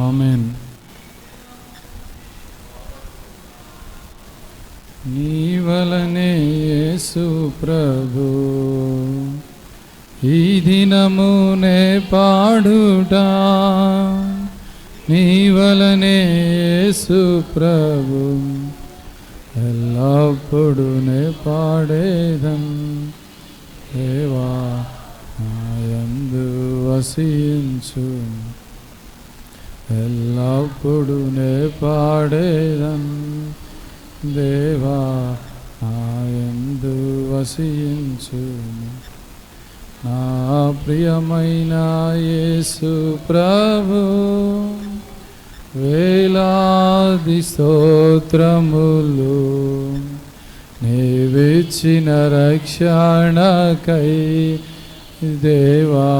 ఆమేన్. నీ వలనే యేసు ప్రభు ఈ దినమునే పాడుటా, నీ వలనే యేసు ప్రభు ఎల్లప్పుడూనే పాడేదం. దేవా నాయందు వసించు, ఎల్లప్పుడూనే పాడేదం. దేవా నాయందు వసించు. నా ప్రియమైన యేసు ప్రభు వేలాది స్తోత్రములు, నీవిచ్చిన రక్షణకై దేవా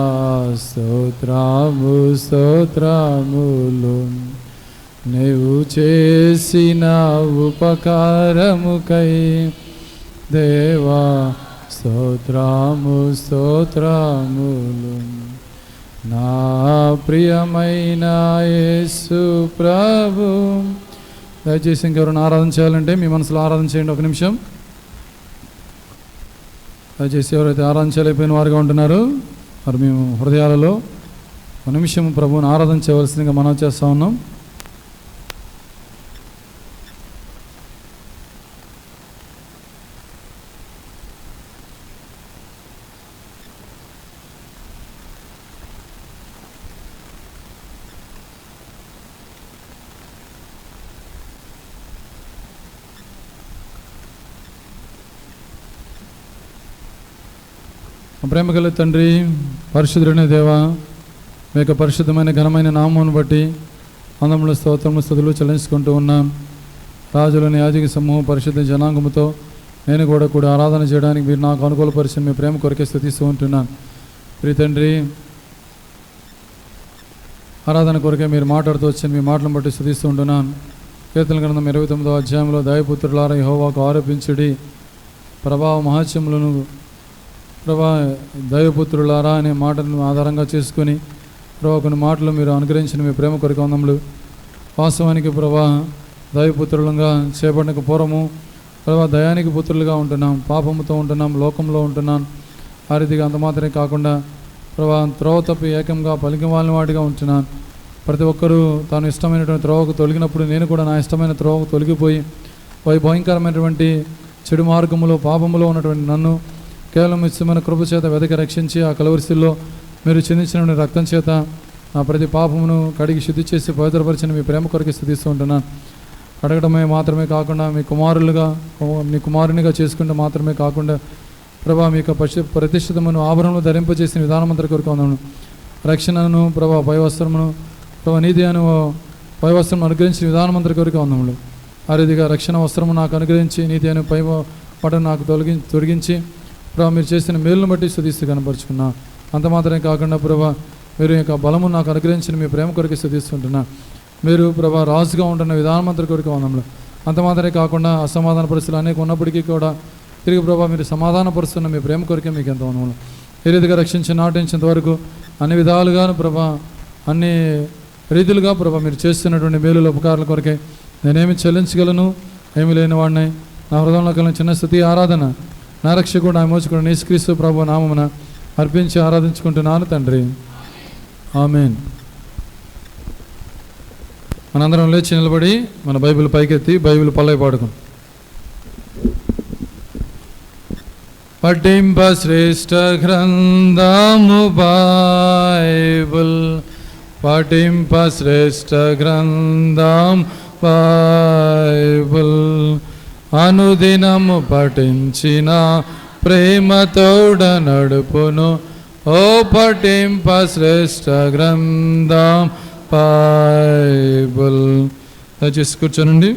స్తోత్రము స్తోత్రములు. నీవు చేసిన ఉపకారముకై దేవా స్తోత్రము స్తోత్రములు. నా ప్రియమైన యేసు ప్రభు. దయచేసి ఇంకెవరైనా ఆరాధన చేయాలంటే మీ మనసులో ఆరాధన చేయండి. ఒక నిమిషం. దయచేసి ఎవరైతే ఆరాధన చేయలేకపోయిన వారుగా ఉంటున్నారో మరి మేము హృదయాలలో ఒక నిమిషం ప్రభువుని ఆరాధన చేయవలసిందిగా మనం చేస్తూ ఉన్నాం. ప్రేమ గల తండ్రి, పరిశుద్ధుడైన దేవా, మీ యొక్క పరిశుద్ధమైన ఘనమైన నామమును బట్టి అందముల స్తోత్రములు స్తుతులు చెల్లించుకుంటూ ఉన్నాం. రాజులని యాజక సమూహం పరిశుద్ధ జనాంగముతో నేను కూడా ఆరాధన చేయడానికి మీరు నాకు అనుకూలపరిచిన మీ ప్రేమ కొరకే స్తుతిస్తూ ఉంటున్నాను. ప్రియ తండ్రి, ఆరాధన కొరకే మీరు మాట్లాడుతూ వచ్చిన మీ మాటలను బట్టి స్తుతిస్తూ ఉంటున్నాను. కీర్తన గ్రంథం 29వ అధ్యాయంలో దైవపుత్రులారా యెహోవాకు ఆరోపించుడి, ప్రభావ మహాత్యములను ప్రభా దైవపుత్రులారా అనే మాటలను ఆధారంగా చేసుకొని ప్రభా కొన్ని మాటలు మీరు అనుగ్రహించిన మీ ప్రేమ కొరకు వందములు. వాస్తవానికి ప్రభా దైవపుత్రులుగా చేపట్టక పూర్వము ప్రభా దయానికి పుత్రులుగా ఉంటున్నాం, పాపముతో ఉంటున్నాం, లోకంలో ఉంటున్నాం. ఆ రీతిగా అంత మాత్రమే కాకుండా ప్రభా త్రోవ తప్పి ఏకంగా పలికిమాలిన వాటిగా ఉంటున్నాను. ప్రతి ఒక్కరూ తాను ఇష్టమైనటువంటి త్రోవకు తొలగినప్పుడు నేను కూడా నా ఇష్టమైన త్రోవకు తొలగిపోయి భయంకరమైనటువంటి చెడు మార్గములో పాపములో ఉన్నటువంటి నన్ను కేవలం ఇష్టమైన కృప చేత వెదకి రక్షించి ఆ కలవరిశిల్లో మీరు చిందించిన రక్తం చేత నా ప్రతి పాపమును కడిగి శుద్ధి చేసి పవిత్రపరిచిన మీ ప్రేమ కొరకు స్థుతిస్తూ ఉంటున్నాను. అడగడమే మాత్రమే కాకుండా మీ కుమారునిగా చేసుకుంటే మాత్రమే కాకుండా ప్రభా మీ యొక్క ప్రతిష్ఠితమైన ఆభరణను ధరింపజేసిన విధానమంతటి కొరకు ఉన్నాను. రక్షణను ప్రభా పైవస్త్రమును ప్రభా నీతి అను పైవస్త్రం అనుగ్రహించిన విధానమంతటి కొరకు ఉన్నాము. ఆ రీతిగా రక్షణ వస్త్రము నాకు అనుగ్రహించి నీతి అను పై పటను నాకు తొలగించి ప్రభా మీరు చేసిన మేలును బట్టి స్తుతిస్తూ కనపరుచుకున్నా. అంత మాత్రమే కాకుండా ప్రభా మీరు యొక్క బలము నాకు అనుగ్రహించిన మీ ప్రేమ కొరకు స్తుతిస్తుంటున్నా. మీరు ప్రభా రాజుగా ఉంటున్న విధానమంతటి కొరకు వందములు. అంత మాత్రమే కాకుండా అసమాధాన పరిస్థితులు అనేక ఉన్నప్పటికీ కూడా తిరిగి ప్రభా మీరు సమాధానపరుస్తున్న మీ ప్రేమ కొరకే మీకు ఎంత వందములు. ఏ రీతిగా రక్షించి నాటించేంత వరకు అన్ని విధాలుగాను ప్రభా అన్ని రీతిలుగా ప్రభా మీరు చేస్తున్నటువంటి మేలుల ఉపకారాల కొరకే నేనేమి చెల్లించగలను, ఏమి లేని వాడిని. నా హృదయంలో కలిగిన చిన్న స్తుతి ఆరాధన నా రక్షకుడు మోచుకుడు యేసుక్రీస్తు ప్రభు నామమున అర్పించి ఆరాధించుకుంటున్నాను తండ్రి. ఆమేన్. మనందరం లేచి నిలబడి మన బైబిల్ పైకెత్తి బైబిల్ పల్లవి పాడుకుందాం. పఠింప శ్రేష్ఠ గ్రంథము బైబిల్, పఠింప శ్రేష్ఠ గ్రంథం బైబిల్, అనుదినము పఠించిన ప్రేమతోడ నడుపును. ఓ పఠింప శ్రేష్ఠ గ్రంథం బైబిల్. దయచేసి కూర్చోనండి.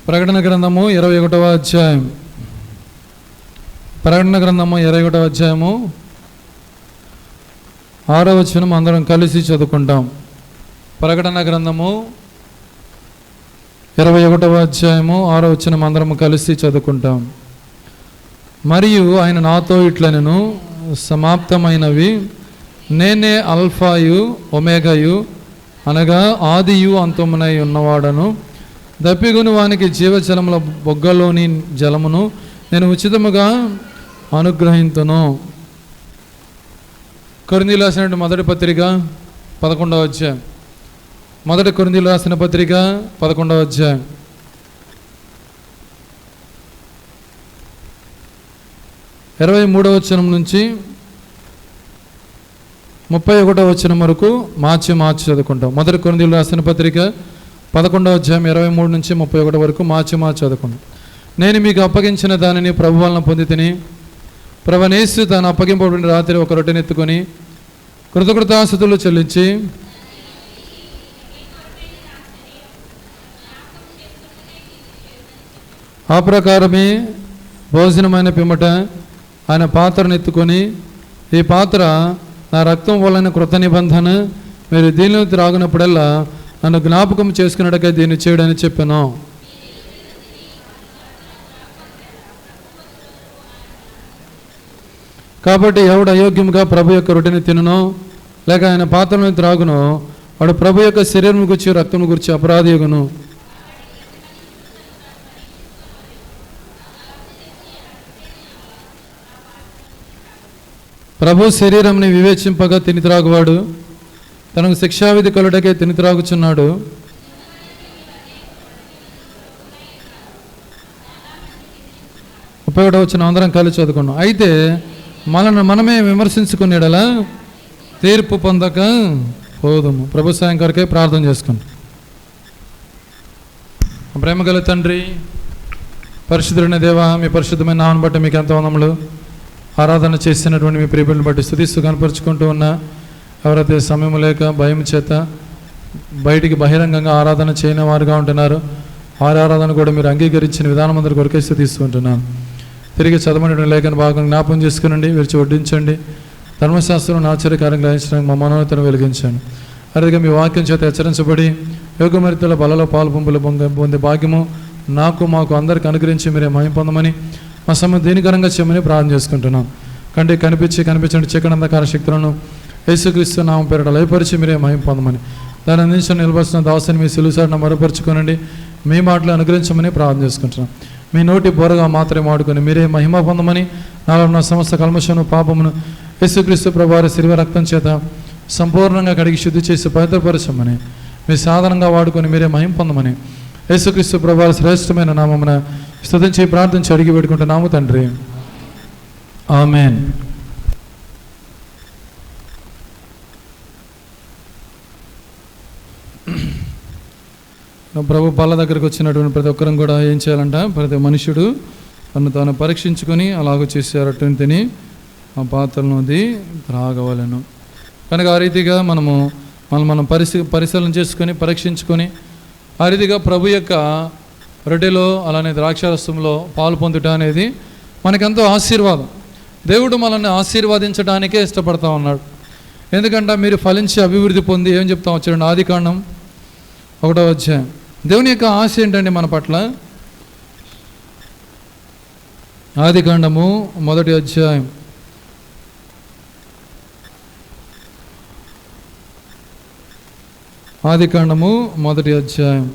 ప్రకటన గ్రంథము 21వ అధ్యాయం. ప్రకటన గ్రంథము 21వ అధ్యాయము 6వ వచనం అందరం కలిసి చదువుకుంటాం. ప్రకటన గ్రంథము 21వ అధ్యాయము 6వ వచనం అందరము కలిసి చదువుకుంటాం. మరియు ఆయన నాతో ఇట్లనెను, సమాప్తమైనవి, నేనే అల్ఫాయు ఒమేగాయు, అనగా ఆదియు అంతమునై ఉన్నవాడను. దప్పిగొని వానికి జీవజలముల బొగ్గలోని జలమును నేను ఉచితముగా అనుగ్రహింతును. కొరింథీయులకు రాసిన మొదటి పత్రిక 11వ అధ్యాయం. మొదటి కొరింథీయులకు రాసిన పత్రిక 11వ అధ్యాయం 23వ వచనం నుంచి 31వ వచనం వరకు మార్చి చదువుకుంటాం. మొదటి కొరింథీయులకు రాసిన పత్రిక 11వ అధ్యాయం 23 నుంచి 31 వరకు మార్చి చదువుకుంటాం. నేను మీకు అప్పగించిన దానిని ప్రభు వలన పొందితిని. ప్రభువైన యేసు తాను అప్పగింపబడిన రాత్రి ఒక రొట్టెనెత్తుకొని కృతజ్ఞతాస్తుతులు చెల్లించి ఆ ప్రకారమే భోజనమైన పిమ్మట ఆయన పాత్రను ఎత్తుకొని, ఈ పాత్ర నా రక్తం వలన కృత నిబంధన, మీరు దీనిలో త్రాగునప్పుడల్లా నన్ను జ్ఞాపకం చేసుకున్నట్టుగా దీన్ని చేయడని చెప్పాను. కాబట్టి ఎవడు అయోగ్యంగా ప్రభు యొక్క రొట్టెని తిననో లేక ఆయన పాత్రను త్రాగునో వాడు ప్రభు యొక్క శరీరం గురించి రక్తం గురించి అపరాధియుగును. ప్రభు శరీరంని వివేచింపగా తిని త్రాగువాడు తనకు శిక్షావిధి కలుటకే తిని త్రాగుచున్నాడు. ఉపయోగవచ్చిన అందరం కలిసి చదువుకున్నాం. అయితే మనమే విమర్శించుకునేడలా తీర్పు పొందక పోదుము. ప్రభు సాయం కొరకే ప్రార్థన చేసుకుంటాం. ప్రేమగల తండ్రి, పరిశుద్ధుడైన దేవా, మీ పరిశుద్ధమైన నామమును బట్టి మీకు ఎంత వందములు. ఆరాధన చేసినటువంటి మీ ప్రియబిడ్డలను బట్టి స్తుతిస్తూ కనపరుచుకుంటూ ఉన్న ఎవరైతే సమయం లేక భయం చేత బయటికి బహిరంగంగా ఆరాధన చేయని వారుగా ఉంటున్నారు, వారి ఆరాధన కూడా మీరు అంగీకరించిన విధానం అందరి కొరకే స్తుతిస్తూ ఉంటున్నాను. తిరిగి చదవనటువంటి లేఖన భాగం జ్ఞాపం చేసుకునండి, విరిచి వడ్డించండి. ధర్మశాస్త్రం ఆశ్చర్యకారం గ్రహించడానికి మా మనోన్నతను వెలిగించండి. అదేవిధంగా మీ వాక్యం చేత హెచ్చరించబడి యోగమరితల బలలో పాలు పంపులు పొందే భాగ్యము మాకు అందరికి అనుగ్రహించి మీరే మహిమ పొందమని, మా సమయం దీనికరంగా చేయమని ప్రార్థన చేసుకుంటున్నాం. కంటికి కనిపించండి చీకటి అంధకార శక్తులను యేసుక్రీస్తు నామం పేరిట లయపరిచి మీరే మహిమ పొందమని, దాని అందించిన నిలబడిన దాసుని మీ సిలుసారిని మరుపరుచుకోనండి, మీ మాటలు అనుగ్రహించమని ప్రార్థన చేసుకుంటున్నాం. మీ నోటి బోరగా మాత్రమే వాడుకొని మీరే మహిమ పొందమని, నాలో ఉన్న సమస్త కల్మషను పాపమును యేసుక్రీస్తు ప్రభువారి శరీర రక్తం చేత సంపూర్ణంగా కడిగి శుద్ధి చేసి పవిత్రపరచమని, మీ సాధనంగా వాడుకొని మీరే మహిమ పొందమని యేసుక్రీస్తు ప్రభువారి శ్రేష్టమైన నామమున స్తుతించి ప్రార్థించి అడిగి పెట్టుకుంటున్నాము తండ్రి. ఆమేన్. ప్రభు పాల దగ్గరకు వచ్చినటువంటి ప్రతి ఒక్కరం కూడా ఏం చేయాలంట, ప్రతి మనుషుడు తను తాను పరీక్షించుకొని అలాగ చేశారట్టు తిని ఆ పాత్రను త్రాగవలెను. కనుక ఆ రీతిగా మనం పరిశీలన చేసుకొని పరీక్షించుకొని ఆ రీతిగా ప్రభు యొక్క రొట్టెలో అలానే ద్రాక్షారసంలో పాలు పొందుట అనేది మనకెంతో ఆశీర్వాదం. దేవుడు మనల్ని ఆశీర్వదించడానికే ఇష్టపడతా ఉన్నాడు. ఎందుకంటే మీరు ఫలించి అభివృద్ధి పొంది ఏం చెప్తాం వచ్చారండి, ఆదికాండం 1వ అధ్యాయం. దేవుని యొక్క ఆశ ఏంటండి మన పట్ల? ఆదికాండము 1వ అధ్యాయం 1వ అధ్యాయం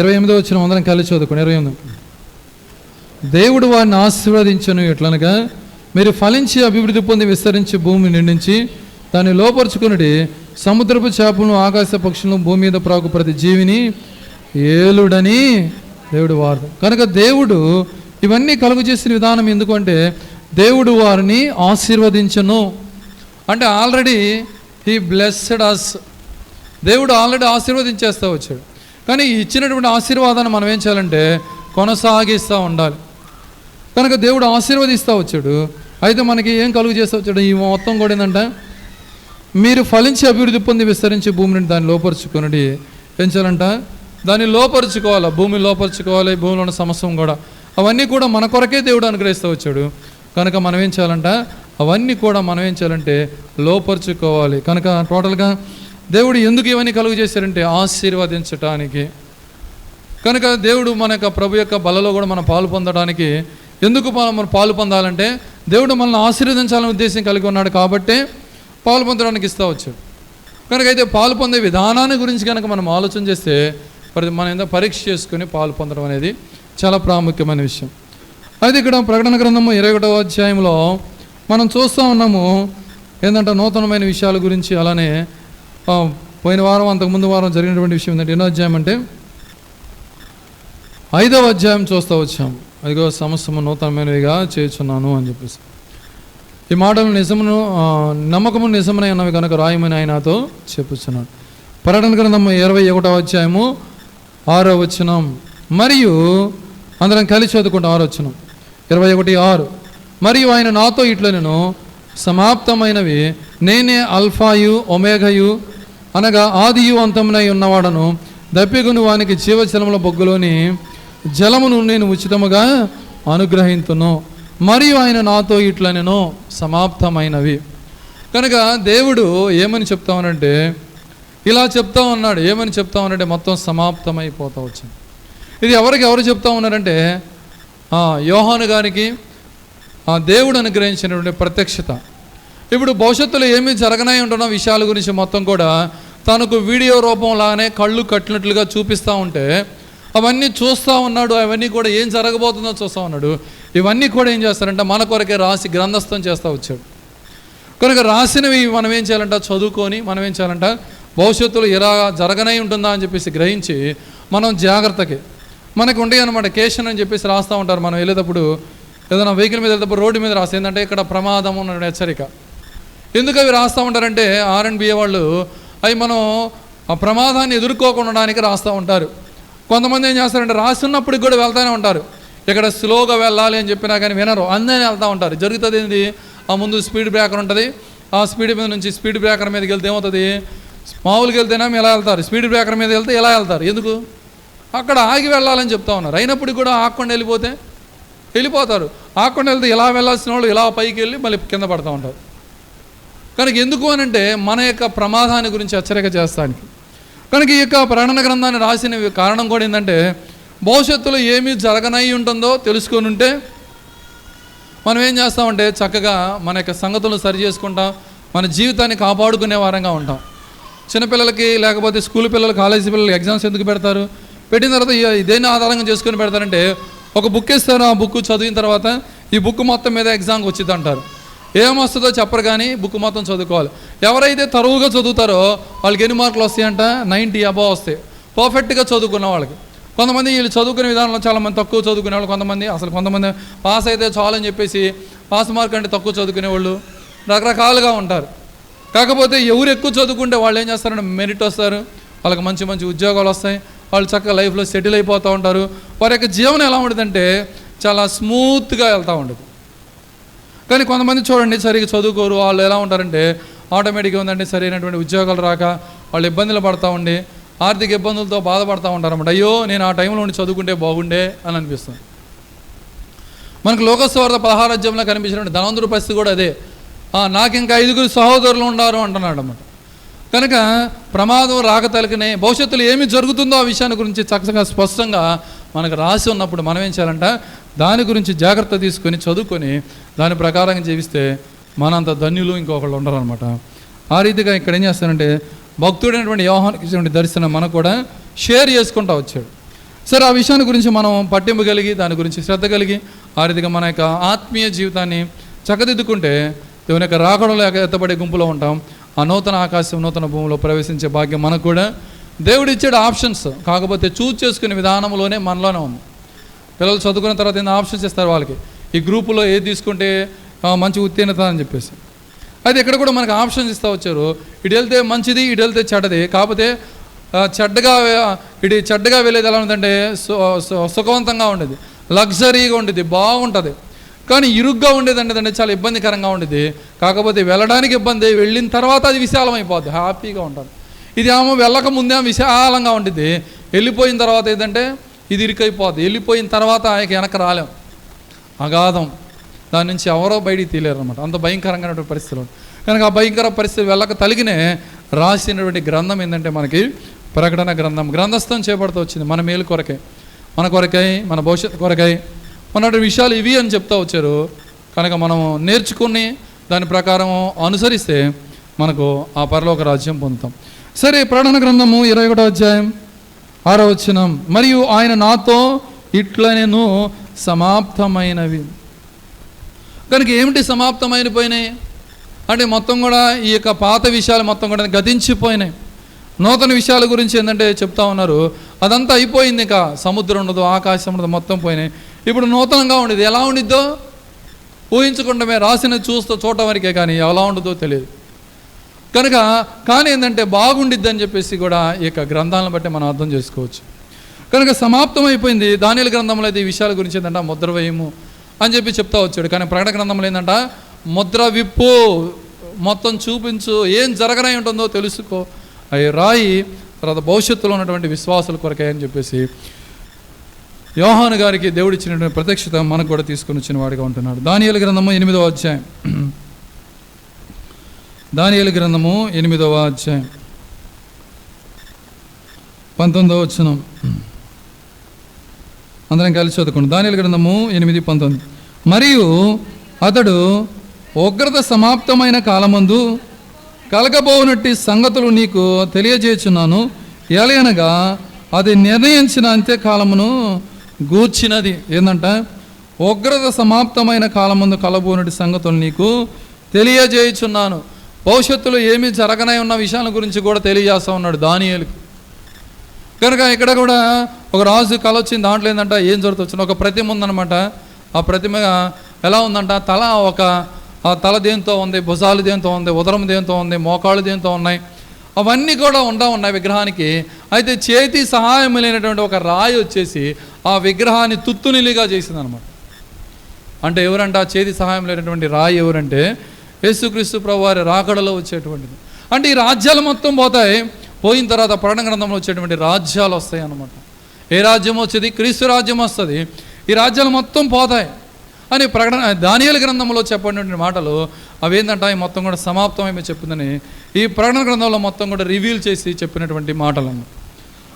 28వ వచనం అందరం కలిసి చదువుకోండి. 28. దేవుడు వారిని ఆశీర్వదించను ఎట్లనగా, మీరు ఫలించి అభివృద్ధి పొంది విస్తరించి భూమి నిండించి దాన్ని లోపరుచుకుని సముద్రపు చేపలను ఆకాశ పక్షులను భూమి మీద ప్రాకు ప్రతి జీవిని ఏలుడని దేవుడు వారు. కనుక దేవుడు ఇవన్నీ కలుగు చేసిన విధానం ఎందుకంటే దేవుడు వారిని ఆశీర్వదించను అంటే ఆల్రెడీ హీ బ్లెస్డ్ అస్. దేవుడు ఆల్రెడీ ఆశీర్వదించేస్తూ వచ్చాడు. కానీ ఇచ్చినటువంటి ఆశీర్వాదాన్ని మనం ఏం చేయాలంటే కొనసాగిస్తూ ఉండాలి. కనుక దేవుడు ఆశీర్వదిస్తూ వచ్చాడు. అయితే మనకి ఏం కలుగు చేస్తూ వచ్చాడు? ఈ మొత్తం కూడా ఏంటంటే మీరు ఫలించి అభివృద్ధి పొంది విస్తరించి భూమిని దాన్ని లోపరుచుకుని ఏం చేయాలంట, దాన్ని లోపరుచుకోవాలి, భూమిని లోపరుచుకోవాలి, భూమిలో ఉన్న సమస్తం కూడా అవన్నీ కూడా మన కొరకే దేవుడు అనుగ్రహిస్తూ వచ్చాడు. కనుక మనం ఏం చేయాలంట, అవన్నీ కూడా మనం ఏం చేయాలంటే లోపరుచుకోవాలి. కనుక టోటల్గా దేవుడు ఎందుకు ఇవన్నీ కలుగు చేశారంటే ఆశీర్వదించటానికి. కనుక దేవుడు మన యొక్క ప్రభు యొక్క బలలో కూడా మనం పాలు పొందడానికి, ఎందుకు మనం పాలు పొందాలంటే దేవుడు మనల్ని ఆశీర్వదించాలనే ఉద్దేశం కలిగి ఉన్నాడు కాబట్టే పాలు పొందడానికి ఇస్తూ వచ్చాడు. కనుక అయితే పాలు పొందే విధానాన్ని గురించి కనుక మనం ఆలోచన చేస్తే మనం ఏదో పరీక్ష చేసుకుని పాలు పొందడం అనేది చాలా ప్రాముఖ్యమైన విషయం. అయితే ఇక్కడ ప్రకటన గ్రంథము 21వ అధ్యాయంలో మనం చూస్తూ ఉన్నాము ఏంటంటే నూతనమైన విషయాల గురించి. అలానే పోయిన వారం అంతకుముందు వారం జరిగినటువంటి విషయం ఏంటంటే ఎన్నో అధ్యాయం అంటే 5వ అధ్యాయం చూస్తూ వచ్చాము. అదిగో సమస్తము నూతనమైనవిగా చేయుచున్నాను అని చెప్పేసి. ఈ మాటలు నిజమును నమ్మకము నిజమనే అన్నవి కనుక రాయమని ఆయనతో చెప్పుచున్నాడు. ప్రకటన గ్రంథము 21వ అధ్యాయము 6వ వచనం, మరియు అందరం కలిసి చదువుకుంటాం 6వ వచనం 21:6. మరియు ఆయన నాతో ఇట్లనెను, సమాప్తమైనవి, నేనే అల్ఫాయు ఒమేఘయు, అనగా ఆదియు అంతమునై ఉన్నవాడను. దప్పిగొని వానికి జీవజలముల బొగ్గులోని జలమును నేను ఉచితముగా అనుగ్రహింతును. మరియు ఆయన నాతో ఇట్లనెను, సమాప్తమైనవి. కనుక దేవుడు ఏమని చెప్తా ఉన్నాడంటే ఇలా చెప్తా ఉన్నాడు. ఏమని చెప్తా ఉన్నాడంటే మొత్తం సమాప్తమైపోతా వచ్చింది. ఇది ఎవరు చెప్తా ఉన్నారంటే యోహాను గారికి దేవుడు అనుగ్రహించినటువంటి ప్రత్యక్షత. ఇప్పుడు భవిష్యత్తులో ఏమీ జరగనై ఉంటున్న విషయాల గురించి మొత్తం కూడా తనకు వీడియో రూపంలానే కళ్ళు కట్టినట్లుగా చూపిస్తూ ఉంటే అవన్నీ చూస్తూ ఉన్నాడు. అవన్నీ కూడా ఏం జరగబోతుందో చూస్తూ ఉన్నాడు. ఇవన్నీ కూడా ఏం చేస్తారంటే మన కొరకే రాసి గ్రంథస్థం చేస్తూ వచ్చాడు. కనుక రాసినవి మనం ఏం చేయాలంట, చదువుకొని మనం ఏం చేయాలంట, భవిష్యత్తులో ఎలా జరగనై ఉంటుందా అని చెప్పేసి గ్రహించి మనం జాగ్రత్తకి మనకు ఉంటాయి అనమాట. కేషన్ అని చెప్పేసి రాస్తూ ఉంటారు. మనం వెళ్ళేటప్పుడు ఏదైనా వెహికల్ మీద వెళ్తే రోడ్డు మీద రాస్తే ఏంటంటే ఇక్కడ ప్రమాదం ఉన్న హెచ్చరిక. ఎందుకు అవి రాస్తూ ఉంటారంటే R&B వాళ్ళు అవి మనం ఆ ప్రమాదాన్ని ఎదుర్కోకుండడానికి రాస్తూ ఉంటారు. కొంతమంది ఏం చేస్తారంటే రాస్తున్నప్పటికి కూడా వెళ్తూనే ఉంటారు. ఇక్కడ స్లోగా వెళ్ళాలి అని చెప్పినా కానీ వినరు, అందరినీ వెళ్తూ ఉంటారు. జరుగుతుంది ఏంటి, ఆ ముందు స్పీడ్ బ్రేకర్ ఉంటుంది. ఆ స్పీడ్ మీద నుంచి స్పీడ్ బ్రేకర్ మీదకి వెళ్తే ఏమవుతుంది, మామూలుగా వెళ్తేనే ఎలా వెళ్తారు, స్పీడ్ బ్రేకర్ మీద వెళ్తే ఎలా వెళ్తారు, ఎందుకు అక్కడ ఆగి వెళ్ళాలని చెప్తా ఉన్నారు. అయినప్పటికీ కూడా ఆకుండా వెళ్ళిపోతారు. ఆకుండా వెళ్తే ఇలా వెళ్ళాల్సిన వాళ్ళు ఇలా పైకి వెళ్ళి మళ్ళీ కింద పడుతూ ఉంటారు. కనుక ఎందుకు అని అంటే మన యొక్క ప్రమాదాన్ని గురించి హెచ్చరిక చేస్తానికి. కనుక ఈ యొక్క ప్రకటన గ్రంథాన్ని రాసిన కారణం కూడా ఏంటంటే భవిష్యత్తులో ఏమీ జరగనై ఉంటుందో తెలుసుకొని ఉంటే మనం ఏం చేస్తామంటే చక్కగా మన యొక్క సంగతులను సరి చేసుకుంటాం, మన జీవితాన్ని కాపాడుకునే వారంగా ఉంటాం. చిన్నపిల్లలకి లేకపోతే స్కూల్ పిల్లలు, కాలేజీ పిల్లలకి ఎగ్జామ్స్ ఎందుకు పెడతారు, పెట్టిన తర్వాత దేన్ని ఆధారంగా చేసుకొని పెడతారంటే ఒక బుక్ ఇస్తారు. ఆ బుక్ చదివిన తర్వాత ఈ బుక్ మొత్తం మీద ఎగ్జామ్కి వచ్చింది అంటారు. ఏమొస్తుందో చెప్పరు కానీ బుక్ మొత్తం చదువుకోవాలి. ఎవరైతే తరువుగా చదువుతారో వాళ్ళకి ఎన్ని మార్కులు వస్తాయంట, 90 అబవ్ వస్తాయి పర్ఫెక్ట్గా చదువుకున్న వాళ్ళకి. కొంతమంది వీళ్ళు చదువుకునే విధానంలో చాలామంది తక్కువ చదువుకునే వాళ్ళు, కొంతమంది పాస్ అయితే చాలని చెప్పేసి పాస్ మార్క్ అంటే తక్కువ చదువుకునే వాళ్ళు రకరకాలుగా ఉంటారు. కాకపోతే ఎవరు ఎక్కువ చదువుకుంటే వాళ్ళు ఏం చేస్తారంటే మెరిట్ వస్తారు, వాళ్ళకి మంచి మంచి ఉద్యోగాలు వస్తాయి, వాళ్ళు చక్కగా లైఫ్లో సెటిల్ అయిపోతూ ఉంటారు. వారి యొక్క జీవనం ఎలా ఉంటుందంటే చాలా స్మూత్గా వెళ్తూ ఉంటుంది. కానీ కొంతమంది చూడండి సరిగ్గా చదువుకోరు, వాళ్ళు ఎలా ఉంటారంటే ఆటోమేటిక్గా ఉందంటే సరైనటువంటి ఉద్యోగాలు రాక వాళ్ళు ఇబ్బందులు పడుతూ ఉండి ఆర్థిక ఇబ్బందులతో బాధపడుతూ ఉంటారు అన్నమాట. అయ్యో నేను ఆ టైంలో ఉండి చదువుకుంటే బాగుండే అని అనిపిస్తుంది. మనకు లోకస్వార్త 16వ అధ్యాయంలో కనిపించినటువంటి ధనవంతుడి పరిస్థితి కూడా అదే. నాకు ఇంకా 5 సహోదరులు ఉన్నారు అంటున్నాడు అన్నమాట. కనుక ప్రమాదం రాక తలకనే భవిష్యత్తులో ఏమి జరుగుతుందో ఆ విషయాన్ని గురించి చక్కగా స్పష్టంగా మనకు రాసి ఉన్నప్పుడు మనం ఏం చేయాలంట, దాని గురించి జాగ్రత్త తీసుకొని చదువుకొని దాని ప్రకారంగా జీవిస్తే మనంత ధన్యులు ఇంకొకళ్ళు ఉండరు అనమాట. ఆ రీతిగా ఇక్కడ ఏం చేస్తానంటే భక్తుడైనటువంటి యోహానుకి ఇచ్చినటువంటి దర్శనం మనకు కూడా షేర్ చేసుకుంటూ వచ్చాడు. సరే, ఆ విషయాన్ని గురించి మనం పట్టింపు కలిగి దాని గురించి శ్రద్ధ కలిగి ఆ రీతిగా మన యొక్క ఆత్మీయ జీవితాన్ని చక్కదిద్దుకుంటే దేవుని యొక్క రాకడలో ఎత్తబడే గుంపులో ఉంటాం. ఆ నూతన ఆకాశం నూతన భూమిలో ప్రవేశించే భాగ్యం మనకు కూడా దేవుడు ఇచ్చాడు ఆప్షన్స్. కాకపోతే చూజ్ చేసుకునే విధానంలోనే మనలోనే ఉంది. పిల్లలు చదువుకున్న తర్వాత ఏదైనా ఆప్షన్స్ ఇస్తారు వాళ్ళకి, ఈ గ్రూపులో ఏది తీసుకుంటే మంచి ఉత్తీర్ణత అని చెప్పేసి. అయితే ఇక్కడ కూడా మనకు ఆప్షన్స్ ఇస్తూ వచ్చారు. ఇటు వెళ్తే మంచిది, ఇటు వెళ్తే చెడ్డది. కాకపోతే చెడ్డగా వెళ్ళేది ఎలా ఉందంటే సుఖవంతంగా ఉండేది, లగ్జరీగా ఉండేది, బాగుంటుంది. కానీ ఇరుగ్గా ఉండేది అంటే చాలా ఇబ్బందికరంగా ఉండేది. కాకపోతే వెళ్ళడానికి ఇబ్బంది, వెళ్ళిన తర్వాత అది విశాలమైపోద్ది, హ్యాపీగా ఉంటుంది. ఇది ఏమో వెళ్ళక ముందే విశాలంగా ఉంటుంది, వెళ్ళిపోయిన తర్వాత ఏంటంటే ఇది ఇరుకైపోద్ది. వెళ్ళిపోయిన తర్వాత ఆయనకి వెనక రాలేం, అగాధం. దాని నుంచి ఎవరో బయటికి తీయలేరు అనమాట. అంత భయంకరంగా పరిస్థితులు. కనుక ఆ భయంకర పరిస్థితి వెళ్ళక తలిగినే రాసినటువంటి గ్రంథం ఏంటంటే మనకి ప్రకటన గ్రంథం. గ్రంథస్థం చేపడుతూ వచ్చింది మన మేలు కొరకై, మన కొరకై, మన భవిష్యత్తు కొరకై ఉన్నటువంటి విషయాలు ఇవి అని చెప్తూ వచ్చారు. కనుక మనం నేర్చుకుని దాని ప్రకారం అనుసరిస్తే మనకు ఆ పరలోక రాజ్యం పొందుతాం. సరే, ప్రకటన గ్రంథము 21వ అధ్యాయం 6వ వచనం, మరియు ఆయన నాతో ఇట్లనెను సమాప్తమైనవి. కనుక ఏమిటి సమాప్తమైపోయినాయి అంటే మొత్తం కూడా ఈ యొక్క పాత విషయాలు మొత్తం కూడా గతించిపోయినాయి. నూతన విషయాల గురించి ఏంటంటే చెప్తా ఉన్నారు. అదంతా అయిపోయింది. ఇంకా సముద్రం ఉండదు, ఆకాశం ఉండదు, మొత్తం పోయినాయి. ఇప్పుడు నూతనంగా ఉండేది. ఎలా ఉండిద్దో ఊహించకుండామే, రాసిన చూడటం వరకే, కానీ ఎలా ఉండదో తెలియదు. కనుక కానీ ఏంటంటే బాగుండిద్ది అని చెప్పేసి కూడా ఈ యొక్క గ్రంథాలను బట్టి మనం అర్థం చేసుకోవచ్చు. కనుక సమాప్తం అయిపోయింది. దానియేలు గ్రంథంలో అయితే ఈ విషయాల గురించి ఏంటంటే ముద్ర వేయము అని చెప్పి చెప్తా వచ్చాడు. కానీ ప్రకటన గ్రంథంలో ఏంటంట ముద్ర విప్పు, మొత్తం చూపించు, ఏం జరగనై ఉంటుందో తెలుసుకో, అవి రాయి, తర్వాత భవిష్యత్తులో ఉన్నటువంటి విశ్వాసాల కొరకే అని చెప్పేసి యోహాను గారికి దేవుడు ఇచ్చినటువంటి ప్రత్యక్షత మనకు కూడా తీసుకొని వచ్చిన వాడిగా ఉంటున్నాడు. దానియేలు గ్రంథము 8వ అధ్యాయం, దానియేలు గ్రంథము 8వ అధ్యాయం 19వ వచనం అందరం కలిసి చదువుకోండి. దానియేలు గ్రంథము 8:19. మరియు అతడు ఉగ్రత సమాప్తమైన కాలమందు కలగబోనట్టి సంగతులు నీకు తెలియజేయుచున్నాను, ఎలయనగా అది నిర్ణయించిన అంత్యకాలమును గూర్చినది. ఏంటంట ఉగ్రత సమాప్తమైన కాలమందు కలగబోనట్టి సంగతులు నీకు తెలియజేయుచున్నాను. భవిష్యత్తులో ఏమీ జరగనై ఉన్న విషయాల గురించి కూడా తెలియజేస్తా ఉన్నాడు దానియేలుకు. కనుక ఇక్కడ కూడా ఒక రాజు కల వచ్చింది. దాంట్లో ఏంటంట ఏం జరుగుతుంది, ఒక ప్రతిమ ఉందన్నమాట. ఆ ప్రతిమ ఎలా ఉందంట, ఆ తల దేంతో ఉంది, భుజాలు దేంతో ఉంది, ఉదరం దేంతో ఉంది, మోకాళ్ళు దేంతో ఉన్నాయి, అవన్నీ కూడా ఉన్నాయి విగ్రహానికి. అయితే చేతి సహాయం లేనటువంటి ఒక రాయి వచ్చేసి ఆ విగ్రహాన్ని తుత్తునిలిగా చేసింది అనమాట. అంటే ఎవరంటే ఆ చేతి సహాయం లేనటువంటి రాయి ఎవరంటే యేసుక్రీస్తు ప్రభువారి రాకడలో వచ్చేటువంటిది. అంటే ఈ రాజ్యాలు మొత్తం పోతాయి. పోయిన తర్వాత ప్రకటన గ్రంథంలో వచ్చేటువంటి రాజ్యాలు వస్తాయి అన్నమాట. ఏ రాజ్యం వచ్చేది? క్రీస్తు రాజ్యం వస్తుంది. ఈ రాజ్యాలు మొత్తం పోతాయి అని ప్రకటన దానియేలు గ్రంథంలో చెప్పినటువంటి మాటలు అవేంటంటే అవి మొత్తం కూడా సమాప్తమై చెప్పిందని ఈ ప్రకటన గ్రంథంలో మొత్తం కూడా రివీల్ చేసి చెప్పినటువంటి మాటలు అన్నమాట.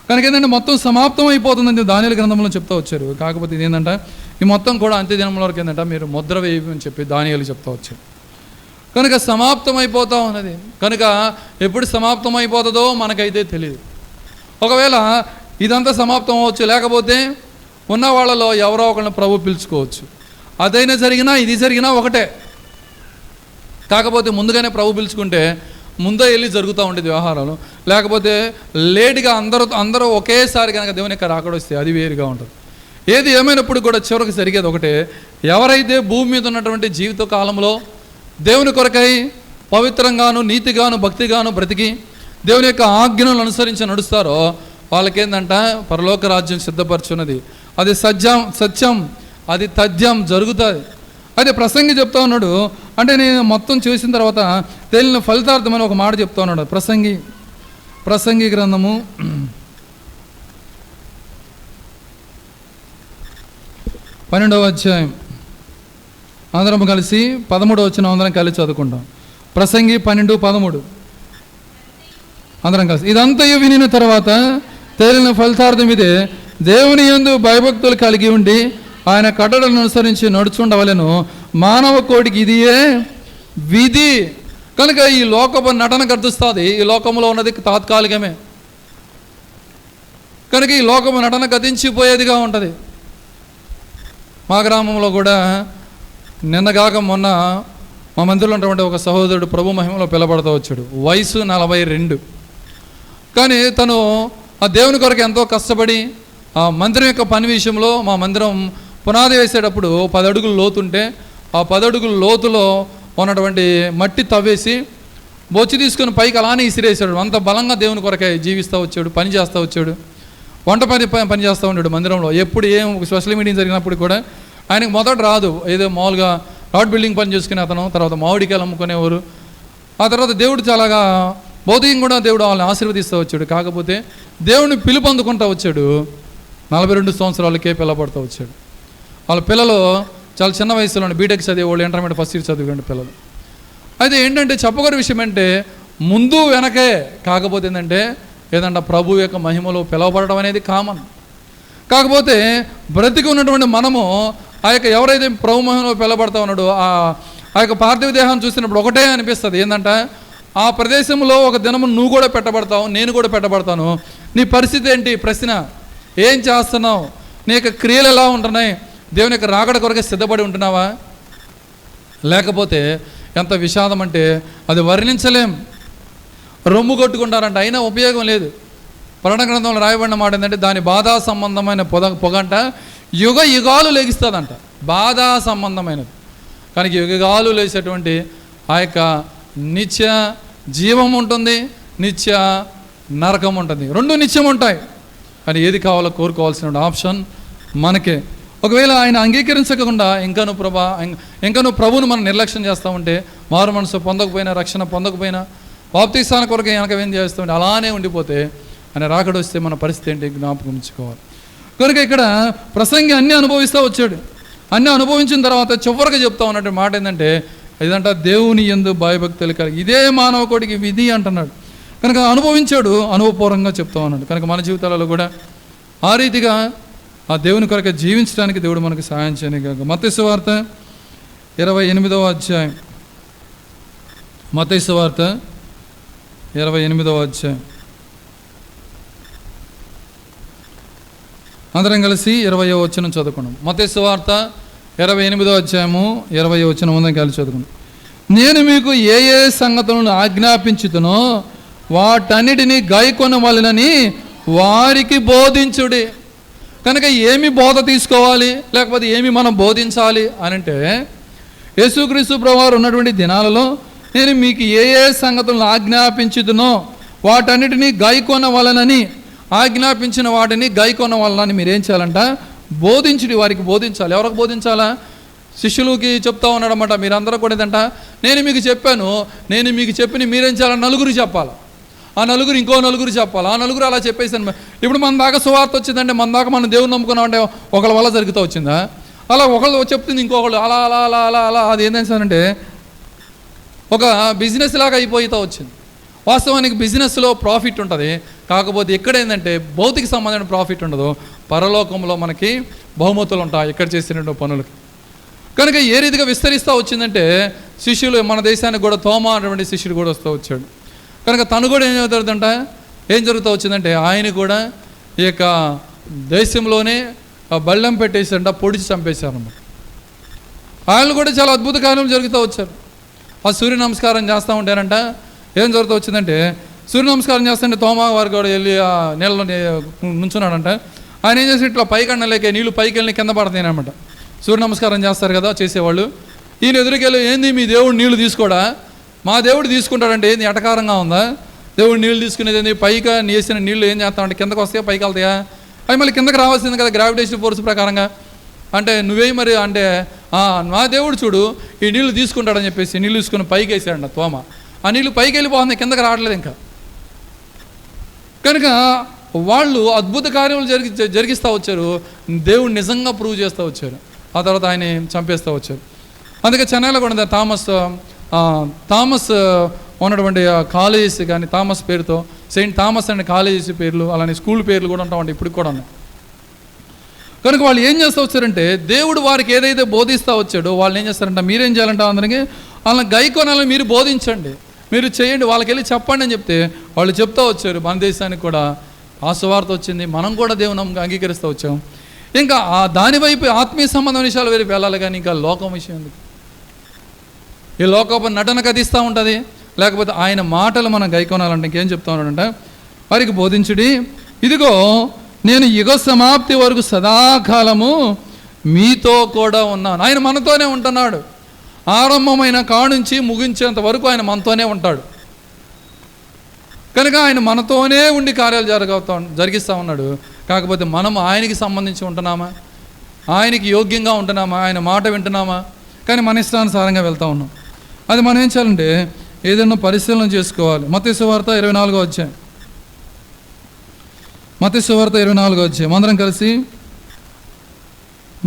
కనుక ఏంటంటే మొత్తం సమాప్తం అయిపోతుందని దానియేలు గ్రంథంలో చెప్తూ వచ్చారు. కాకపోతే ఇది ఏంటంటే ఈ మొత్తం కూడా అంత్యదినం వరకు ఏంటంటే మీరు ముద్ర వేయమని చెప్పి దానియేలు చెప్తూ వచ్చారు. కనుక సమాప్తం అయిపోతూ ఉన్నది. కనుక ఎప్పుడు సమాప్తం అయిపోతుందో మనకైతే తెలియదు. ఒకవేళ ఇదంతా సమాప్తం అవ్వచ్చు, లేకపోతే ఉన్న వాళ్ళలో ఎవరో ఒకరిని ప్రభు పిలుచుకోవచ్చు. అదైనా జరిగినా ఇది జరిగినా ఒకటే. కాకపోతే ముందుగానే ప్రభు పిలుచుకుంటే ముందే వెళ్ళి జరుగుతూ ఉండేది వ్యవహారాలు. లేకపోతే లేట్గా అందరూ ఒకేసారి కనుక దేవుని యొక్క రాకడ వస్తే అది వేరుగా ఉంటుంది. ఏది ఏమైనప్పుడు కూడా చివరికి జరిగేది ఒకటే. ఎవరైతే భూమి మీద ఉన్నటువంటి జీవిత కాలంలో దేవుని కొరకై పవిత్రంగాను, నీతిగాను, భక్తిగాను బ్రతికి దేవుని యొక్క ఆజ్ఞలను అనుసరించి నడుస్తారో వాళ్ళకేందంట పరలోక రాజ్యం సిద్ధపరచున్నది. అది సత్యం, అది తథ్యం జరుగుతుంది. అయితే ప్రసంగి చెప్తా ఉన్నాడు. అంటే నేను మొత్తం చూసిన తర్వాత తేలిన ఫలితార్థం అని ఒక మాట చెప్తా ఉన్నాడు. ప్రసంగి గ్రంథము 12వ అధ్యాయం అందరం కలిసి 13వ వచనం అందరం కలిసి చదువుకుంటాం. ప్రసంగి 12:13 అందరం కలిసి. ఇదంతయు వినిన తర్వాత తేలిన ఫలితార్థం ఇదే, దేవుని యందు భయభక్తులు కలిగి ఉండి ఆయన కట్టడలను అనుసరించి నడుచుండవలెను, మానవ కోడికి ఇదియే విధి. కనుక ఈ లోకపు నటన గర్దిస్తుంది. ఈ లోకంలో ఉన్నది తాత్కాలికమే. కనుక ఈ లోకపు నటన గతించిపోయేదిగా ఉంటుంది. మా గ్రామంలో కూడా నిన్నగాక మొన్న మా మందిరంలో ఉన్నటువంటి ఒక సహోదరుడు ప్రభు మహిమలో పిలబడుతూ వచ్చాడు. వయసు 42. కానీ తను ఆ దేవుని కొరకు ఎంతో కష్టపడి ఆ మందిరం యొక్క పని విషయంలో మా మందిరం పునాది వేసేటప్పుడు 10 అడుగులు లోతుంటే ఆ 10 అడుగుల లోతులో ఉన్నటువంటి మట్టి తవ్వేసి బొచ్చి తీసుకుని పైకి అలానే ఇసిరేసాడు. అంత బలంగా దేవుని కొరకే జీవిస్తూ వచ్చాడు, పని చేస్తూ వచ్చాడు, వంట పని చేస్తూ ఉన్నాడు మందిరంలో. ఎప్పుడు ఏం స్పెషల్ మీటింగ్ జరిగినప్పుడు కూడా ఆయనకు మొదట రాదు. ఏదో మామూలుగా రాడ్ బిల్డింగ్ పని చేసుకునే అతను, తర్వాత మామిడికాయలు అమ్ముకునేవారు. ఆ తర్వాత దేవుడు చాలాగా భౌతికంగా కూడా దేవుడు వాళ్ళని ఆశీర్వదిస్తూ వచ్చాడు. కాకపోతే దేవుడిని పిలుపు అందుకుంటూ వచ్చాడు. 42 సంవత్సరాలకే పిల్లపడుతూ వచ్చాడు. వాళ్ళ పిల్లలు చాలా చిన్న వయసులోనే బీటెక్ చదివేవాళ్ళు, ఇంటర్మీడియట్ ఫస్ట్ ఇయర్ చదివేయండి పిల్లలు. అయితే ఏంటంటే చెప్పగల విషయం అంటే ముందు వెనకే, కాకపోతే ఏంటంటే ఏదంటే ప్రభు యొక్క మహిమలో పిలవబడడం అనేది కామన్. కాకపోతే బ్రతికి ఉన్నటువంటి మనము ఆ యొక్క ఎవరైతే ప్రభు మహిమలో పిలవబడతా ఉన్నాడో ఆ యొక్క పార్థివ దేహాన్ని చూసినప్పుడు ఒకటే అనిపిస్తుంది, ఏంటంటే ఆ ప్రదేశంలో ఒక దినము నువ్వు కూడా పెట్టబడతావు, నేను కూడా పెట్టబడతాను. నీ పరిస్థితి ఏంటి? ప్రశ్న, ఏం చేస్తున్నావు? నీ యొక్క క్రియలు ఎలా ఉంటున్నాయి? దేవుని యొక్క రాకడ కొరకే సిద్ధపడి ఉంటున్నావా? లేకపోతే ఎంత విషాదం అంటే అది వర్ణించలేం. రొమ్ము కొట్టుకుంటారంట, అయినా ఉపయోగం లేదు. ప్రకటన గ్రంథంలో రాయబడిన మాట ఏంటంటే దాని బాధా సంబంధమైన పొగంట యుగ యుగాలు లేగిస్తుందంట. బాధా సంబంధమైనది, కానీ యుగాలు లేచేటువంటి ఆ యొక్క నిత్య జీవం ఉంటుంది, నిత్య నరకం ఉంటుంది. రెండు నిత్యం ఉంటాయి, కానీ ఏది కావాలో కోరుకోవాల్సిన ఆప్షన్ మనకే. ఒకవేళ ఆయన అంగీకరించకుండా ఇంకా నువ్వు ప్రభువును మనం నిర్లక్ష్యం చేస్తూ ఉంటే, మారు మనసు పొందకపోయినా, రక్షణ పొందకపోయినా, బాప్తీసాన కొరకు వెనకవేం చేస్తుంటే అలానే ఉండిపోతే ఆయన రాకడ వస్తే మన పరిస్థితి ఏంటి జ్ఞాపకం ఉంచుకోవాలి. కనుక ఇక్కడ ప్రసంగి అన్నీ అనుభవిస్తూ వచ్చాడు. అన్నీ అనుభవించిన తర్వాత చివరికి చెప్తా ఉన్నట్టు మాట ఏంటంటే ఇదంట దేవుని యందు భయభక్తులు కలిగి ఇదే మానవ కోటికి విధి అంటున్నాడు. కనుక అనుభవించాడు, అనుభవపూర్వకంగా చెప్తా ఉన్నాడు. కనుక మన జీవితాలలో కూడా ఆ రీతిగా ఆ దేవుని కొరకు జీవించడానికి దేవుడు మనకు సహాయం చేయని కాక. మత్తయి సువార్త 28వ అధ్యాయం, మత్తయి సువార్త 28వ అధ్యాయం, అందరం కలిసి 20వ వచనం చదువుకున్నాం. మత్తయి సువార్త 28వ అధ్యాయము 20వ వచనం అందరం కలిసి చదువుకున్నాం. నేను మీకు ఏ ఏ సంగతులను ఆజ్ఞాపించుతునో వాటన్నిటినీ గైకొనవలెనని వారికి బోధించుడి. కనుక ఏమి బోధ తీసుకోవాలి, లేకపోతే ఏమి మనం బోధించాలి అని అంటే, యేసుక్రీస్తు ప్రభువారు ఉన్నటువంటి దినాలలో నేను మీకు ఏ ఏ సంగతులను ఆజ్ఞాపించుతునో వాటన్నిటినీ గైకొనవలెనని, ఆజ్ఞాపించిన వాటిని గైకొనవలనని మీరేం చేయాలంట? బోధించుడి, వారికి బోధించాలి. ఎవరికి బోధించాలా? శిష్యులకి చెప్తా ఉన్నాడన్నమాట. మీరందరూ కూడా ఏంటంట, నేను మీకు చెప్పాను, నేను మీకు చెప్పిన మీరేం చేయాలని నలుగురు చెప్పాలి, ఆ నలుగురు ఇంకో నలుగురు చెప్పాలి, ఆ నలుగురు అలా చెప్పేసాను. ఇప్పుడు మన దాకా సువార్త వచ్చిందంటే, మన దాకా మనం దేవుని నమ్ముకున్నామంటే ఒకళ్ళ వల్ల జరుగుతూ వచ్చిందా? అలా ఒకళ్ళు చెప్తుంది ఇంకొకళ్ళు అలా అలా అలా అలా అలా అది ఏంటంటే ఒక బిజినెస్ లాగా అయిపోతూ వచ్చింది. వాస్తవానికి బిజినెస్లో ప్రాఫిట్ ఉంటుంది, కాకపోతే ఇక్కడ ఏంటంటే భౌతిక సంబంధమైన ప్రాఫిట్ ఉండదు. పరలోకంలో మనకి బహుమతులు ఉంటాయి ఇక్కడ చేసిన పనులకి. కనుక ఏ రీతిగా విస్తరిస్తూ వచ్చిందంటే శిష్యులు, మన దేశానికి కూడా తోమా అటువంటి శిష్యుడు కూడా వస్తూ వచ్చాడు. కనుక తను కూడా ఏం జరుగుతూ వచ్చిందంటే ఆయన కూడా ఈ యొక్క దేశంలోనే బళ్ళెం పెట్టేసారంట, పొడిచి చంపేశారన్నమాట. ఆయన కూడా చాలా అద్భుత కార్యలు జరుగుతూ వచ్చారు. ఆ సూర్య నమస్కారం చేస్తూ ఉంటారంట. ఏం జరుగుతూ వచ్చిందంటే సూర్య నమస్కారం చేస్తుంటే తోమా వారు కూడా వెళ్ళి ఆ నీళ్ళలో నుంచున్నాడంట. ఆయన ఏం చేసి ఇట్లా పైకి లేక నీళ్ళు పైకి వెళ్ళి కింద పడతాయి అనమాట. సూర్య నమస్కారం చేస్తారు కదా చేసేవాళ్ళు. ఈయన ఎదురుకెళ్ళి, ఏంది మీ దేవుడు నీళ్లు తీసుకోడా? మా దేవుడు తీసుకుంటాడంటే ఏంది ఎటకారంగా ఉందా? దేవుడు నీళ్ళు తీసుకునేది ఏంది? పైగా వేసిన నీళ్ళు ఏం చేస్తామంటే కిందకు వస్తాయా పైకి వెళ్తాయా? అవి మళ్ళీ కిందకి రావాల్సింది కదా గ్రావిటేషన్ ఫోర్స్ ప్రకారంగా. అంటే నువ్వే మరి అంటే మా దేవుడు చూడు ఈ నీళ్ళు తీసుకుంటాడని చెప్పేసి నీళ్ళు తీసుకుని పైకి వేసాడంట తోమ. ఆ నీళ్ళు పైకి వెళ్ళిపోతుంది, కిందకి రావట్లేదు ఇంకా. కనుక వాళ్ళు అద్భుత కార్యములు జరిగిస్తూ వచ్చారు, దేవుడు నిజంగా ప్రూవ్ చేస్తూ వచ్చారు. ఆ తర్వాత ఆయన చంపేస్తూ వచ్చారు. అందుకే చెన్నైలో కూడా థామస్ ఉన్నటువంటి కాలేజెస్ కానీ థామస్ పేరుతో సెయింట్ థామస్ అనే కాలేజెస్ పేర్లు, అలానే స్కూల్ పేర్లు కూడా ఉంటామండి ఇప్పుడు కూడా ఉన్నాయి. కనుక వాళ్ళు ఏం చేస్తూ వచ్చారంటే దేవుడు వారికి ఏదైతే బోధిస్తూ వచ్చాడో వాళ్ళు ఏం చేస్తారంటే మీరేం చేయాలంటే అందరికీ వాళ్ళని గైకొనాలని మీరు బోధించండి, మీరు చేయండి, వాళ్ళకి వెళ్ళి చెప్పండి అని చెప్తే వాళ్ళు చెప్తూ వచ్చారు. మన దేశానికి కూడా ఆ సువార్త వచ్చింది, మనం కూడా దేవుని అంగీకరిస్తూ వచ్చాం. ఇంకా దాని వైపు ఆత్మీయ సంబంధం విషయాలు వేరే వెళ్ళాలి, కానీ ఇంకా లోకం విషయం ఎందుకు? ఈ లోకపు నటన కదిస్తూ ఉంటుంది, లేకపోతే ఆయన మాటలు మనం గైకొనాలంటే ఇంకేం చెప్తా ఉన్నాడంటే వారికి బోధించుడి, ఇదిగో నేను యుగ సమాప్తి వరకు సదాకాలము మీతో కూడా ఉన్నాను. ఆయన మనతోనే ఉంటున్నాడు. ఆరంభమైన కానుంచి ముగించేంత వరకు ఆయన మనతోనే ఉంటాడు. కనుక ఆయన మనతోనే ఉండి కార్యాలు జరిగిస్తూ ఉన్నాడు. కాకపోతే మనం ఆయనకి సంబంధించి ఉంటున్నామా, ఆయనకి యోగ్యంగా ఉంటున్నామా, ఆయన మాట వింటున్నామా? కానీ మన ఇష్టానుసారంగా వెళ్తూ ఉన్నాం. అది మనం ఏం చేయాలంటే ఏదైనా పరిశీలన చేసుకోవాలి. మత్తయి సువార్త 24వ అధ్యాయం, మత్తయి సువార్త 24వ అధ్యాయం అందరం కలిసి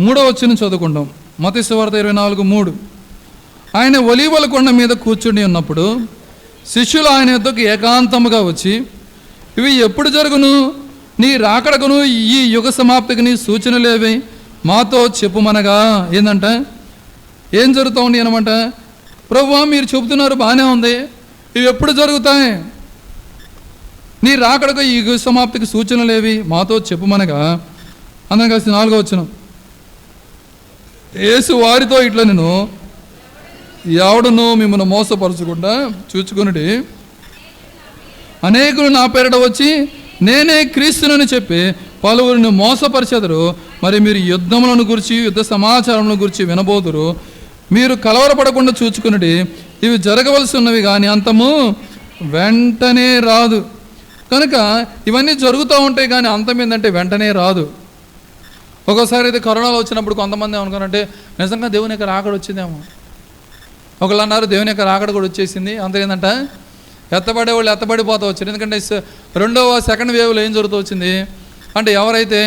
3వ వచనం చదువుకుంటాం. మత్తయి సువార్త 24:3. ఆయన ఒలీవల కొండ మీద కూర్చుని ఉన్నప్పుడు శిష్యులు ఆయన యొద్దకు ఏకాంతముగా వచ్చి, ఇవి ఎప్పుడు జరుగును? నీ రాకడకును ఈ యుగ సమాప్తికి నీ సూచనలేవి మాతో చెప్పుమనగా. ఏందంట, ఏం జరుగుతూ ఉంది అనమాట? ప్రభువా, మీరు చెబుతున్నారు బాగానే ఉంది, ఇవి ఎప్పుడు జరుగుతాయి? నీ రాకడకు ఈ యుగ సమాప్తికి సూచనలేవి మాతో చెప్పుమనగా. అందరం కలిసి 4వ వచనం. యేసు వారితో ఇట్లా, నేను ఎవడును మిమ్మల్ని మోసపరచకుండా చూచుకుని, అనేకులు నా పేరిట వచ్చి నేనే క్రీస్తునని చెప్పి పలువురిని మోసపరిచెదరు. మరి మీరు యుద్ధములను గురించి, యుద్ధ సమాచారములను గురించి వినబోదురు. మీరు కలవరపడకుండా చూచుకుని, ఇవి జరగవలసి ఉన్నవి కానీ అంతము వెంటనే రాదు. కనుక ఇవన్నీ జరుగుతూ ఉంటాయి కానీ అంతం ఏంటంటే వెంటనే రాదు. ఒక్కోసారి అయితే కరోనాలో వచ్చినప్పుడు కొంతమంది ఏమనుకున్నారంటే నిజంగా దేవుని యొక్క రాకడ వచ్చిందేమో. ఒకళ్ళు అన్నారు దేవుని యొక్క రాకడ కూడా వచ్చేసింది. అంత ఏంటంటే ఎత్తబడే వాళ్ళు ఎత్తబడిపోతూ వచ్చారు. ఎందుకంటే సెకండ్ వేవ్లో ఏం జరుగుతూ వచ్చింది అంటే, ఎవరైతే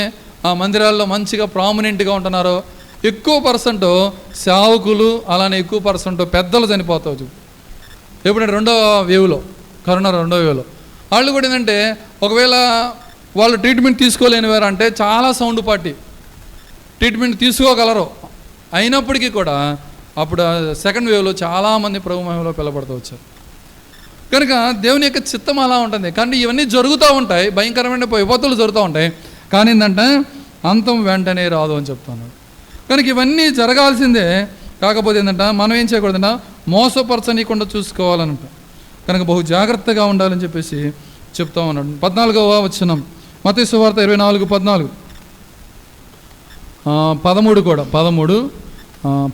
ఆ మందిరాల్లో మంచిగా ప్రామినెంట్గా ఉంటున్నారో ఎక్కువ పర్సెంట్ సేవకులు, అలానే ఎక్కువ పర్సెంట్ పెద్దలు చనిపోతూ వచ్చి. ఎప్పుడంటే కరోనా రెండో వేవ్లో వాళ్ళు కూడా ఏంటంటే, ఒకవేళ వాళ్ళు ట్రీట్మెంట్ తీసుకోలేని వారు అంటే చాలా సౌండ్ పార్టీ ట్రీట్మెంట్ తీసుకోగలరు, అయినప్పటికీ కూడా అప్పుడు సెకండ్ వేవ్లో చాలామంది ప్రభు మహిమలో పిలబడుతూ వచ్చారు. కనుక దేవుని యొక్క చిత్తం అలా ఉంటుంది. కానీ ఇవన్నీ జరుగుతూ ఉంటాయి, భయంకరమైన విపత్తులు జరుగుతూ ఉంటాయి, కానీ ఏంటంటే అంతం వెంటనే రాదు అని చెప్తున్నాడు. కనుక ఇవన్నీ జరగాల్సిందే. కాకపోతే ఏంటంటే మనం ఏం చేయకూడదంట, మోసపరచనీయకుండా చూసుకోవాలంట. కనుక బహు జాగ్రత్తగా ఉండాలని చెప్పేసి చెప్తా ఉన్నాడు. 14వ వచనం మత్తయి సువార్త 24:14, 13 కూడా, 13,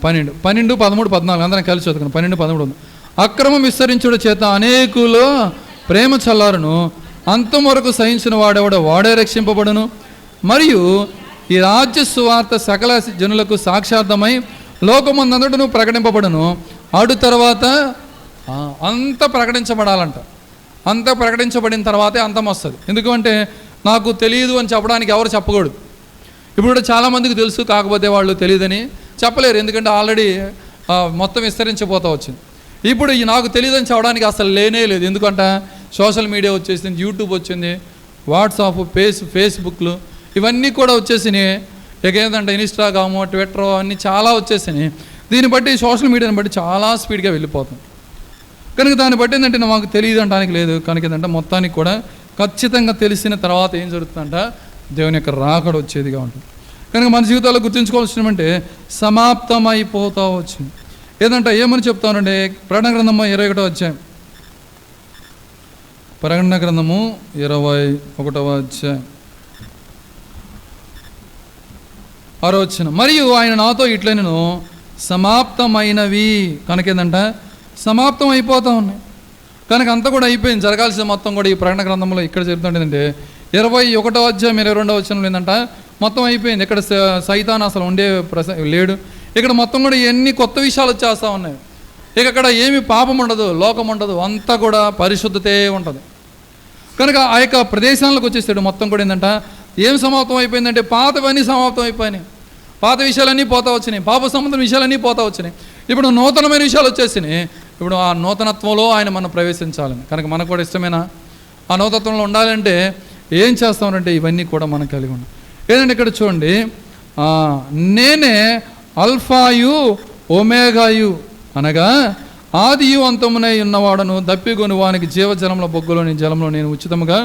12, 13, 13, 14 అందరం కలిసి చదువుకున్నాం. 12, 13. అక్రమం విస్తరించుడు చేత అనేకులు ప్రేమ చల్లారును, అంతం వరకు సహించిన వాడే రక్షింపబడును. మరియు ఈ రాజ్య సువార్త సకల జనులకు సాక్షార్థమై లోకమందంతటను ప్రకటింపబడును. అటు తర్వాత అంత ప్రకటించబడాలంట. అంత ప్రకటించబడిన తర్వాతే అంతం వస్తుంది. ఎందుకంటే నాకు తెలియదు అని చెప్పడానికి ఎవరు చెప్పకూడదు. ఇప్పుడు చాలామందికి తెలుసు, కాకపోతే వాళ్ళు తెలియదని చెప్పలేరు. ఎందుకంటే ఆల్రెడీ మొత్తం విస్తరించిపోతూ వచ్చింది. ఇప్పుడు నాకు తెలియదని చెప్పడానికి అసలు లేనే లేదు. ఎందుకంటే సోషల్ మీడియా వచ్చేసింది, యూట్యూబ్ వచ్చింది, వాట్సాప్, ఫేస్బుక్లు ఇవన్నీ కూడా వచ్చేసినాయి. ఇక ఏంటంటే ఇన్స్టాగ్రాము, ట్విట్టర్ అన్నీ చాలా వచ్చేసినాయి. దీన్ని బట్టి సోషల్ మీడియాని బట్టి చాలా స్పీడ్గా వెళ్ళిపోతుంది. కనుక దాన్ని బట్టి ఏంటంటే మాకు తెలియదు అంటానికి లేదు. కనుక ఏంటంటే మొత్తానికి కూడా ఖచ్చితంగా తెలిసిన తర్వాత ఏం జరుగుతుందంట, దేవుని యొక్క రాకడ వచ్చేదిగా ఉంటుంది. కనుక మన జీవితాల్లో గుర్తుంచుకోవాల్సినమంటే సమాప్తమైపోతూ వచ్చింది. ఏదంటే ఏమని చెప్తానంటే, ప్రకటన గ్రంథము 21వ అధ్యాయం, ప్రకటన గ్రంథము 21వ అధ్యాయం 6వ వచనం. మరియు ఆయన నాతో ఇట్లా, నేను సమాప్తమైనవి. కనుక ఏంటంట సమాప్తం అయిపోతూ ఉన్నాయి. కనుక అంతా కూడా అయిపోయింది, జరగాల్సిన మొత్తం కూడా ఈ ప్రకటన గ్రంథంలో ఇక్కడ చెప్తుండేదంటే 21వ అధ్యాయం 22వ వచనంలో ఏంటంటే మొత్తం అయిపోయింది. ఇక్కడ సైతాన్ అసలు ఉండే లేడు. ఇక్కడ మొత్తం కూడా ఎన్ని కొత్త విషయాలు వచ్చేస్తూ ఉన్నాయి. ఇక అక్కడ ఏమి పాపం ఉండదు, లోకం ఉండదు, అంతా కూడా పరిశుద్ధతే ఉంటుంది. కనుక ఆ యొక్క ప్రదేశాలకు వచ్చేసాడు. మొత్తం కూడా ఏంటంటే ఏం సమాప్తం అయిపోయిందంటే పాతవన్నీ సమాప్తం అయిపోయినాయి. పాత విషయాలన్నీ పోతా వచ్చినాయి, పాప సంబంధం విషయాలన్నీ పోతా వచ్చినాయి. ఇప్పుడు నూతనమైన విషయాలు వచ్చేసినాయి. ఇప్పుడు ఆ నూతనత్వంలో ఆయన మనం ప్రవేశించాలని. కనుక మనకు కూడా ఇష్టమైన ఆ నూతనత్వంలో ఉండాలంటే ఏం చేస్తామంటే ఇవన్నీ కూడా మనం కలిగి ఉన్నాం. ఏదంటే ఇక్కడ చూడండి, నేనే అల్ఫాయు ఒమేగాయు, అనగా ఆదియు అంతమునై ఉన్నవాడను, దప్పిగొని వానికి జీవజలంలో బొగ్గులోని జలంలో నేను ఉచితముగా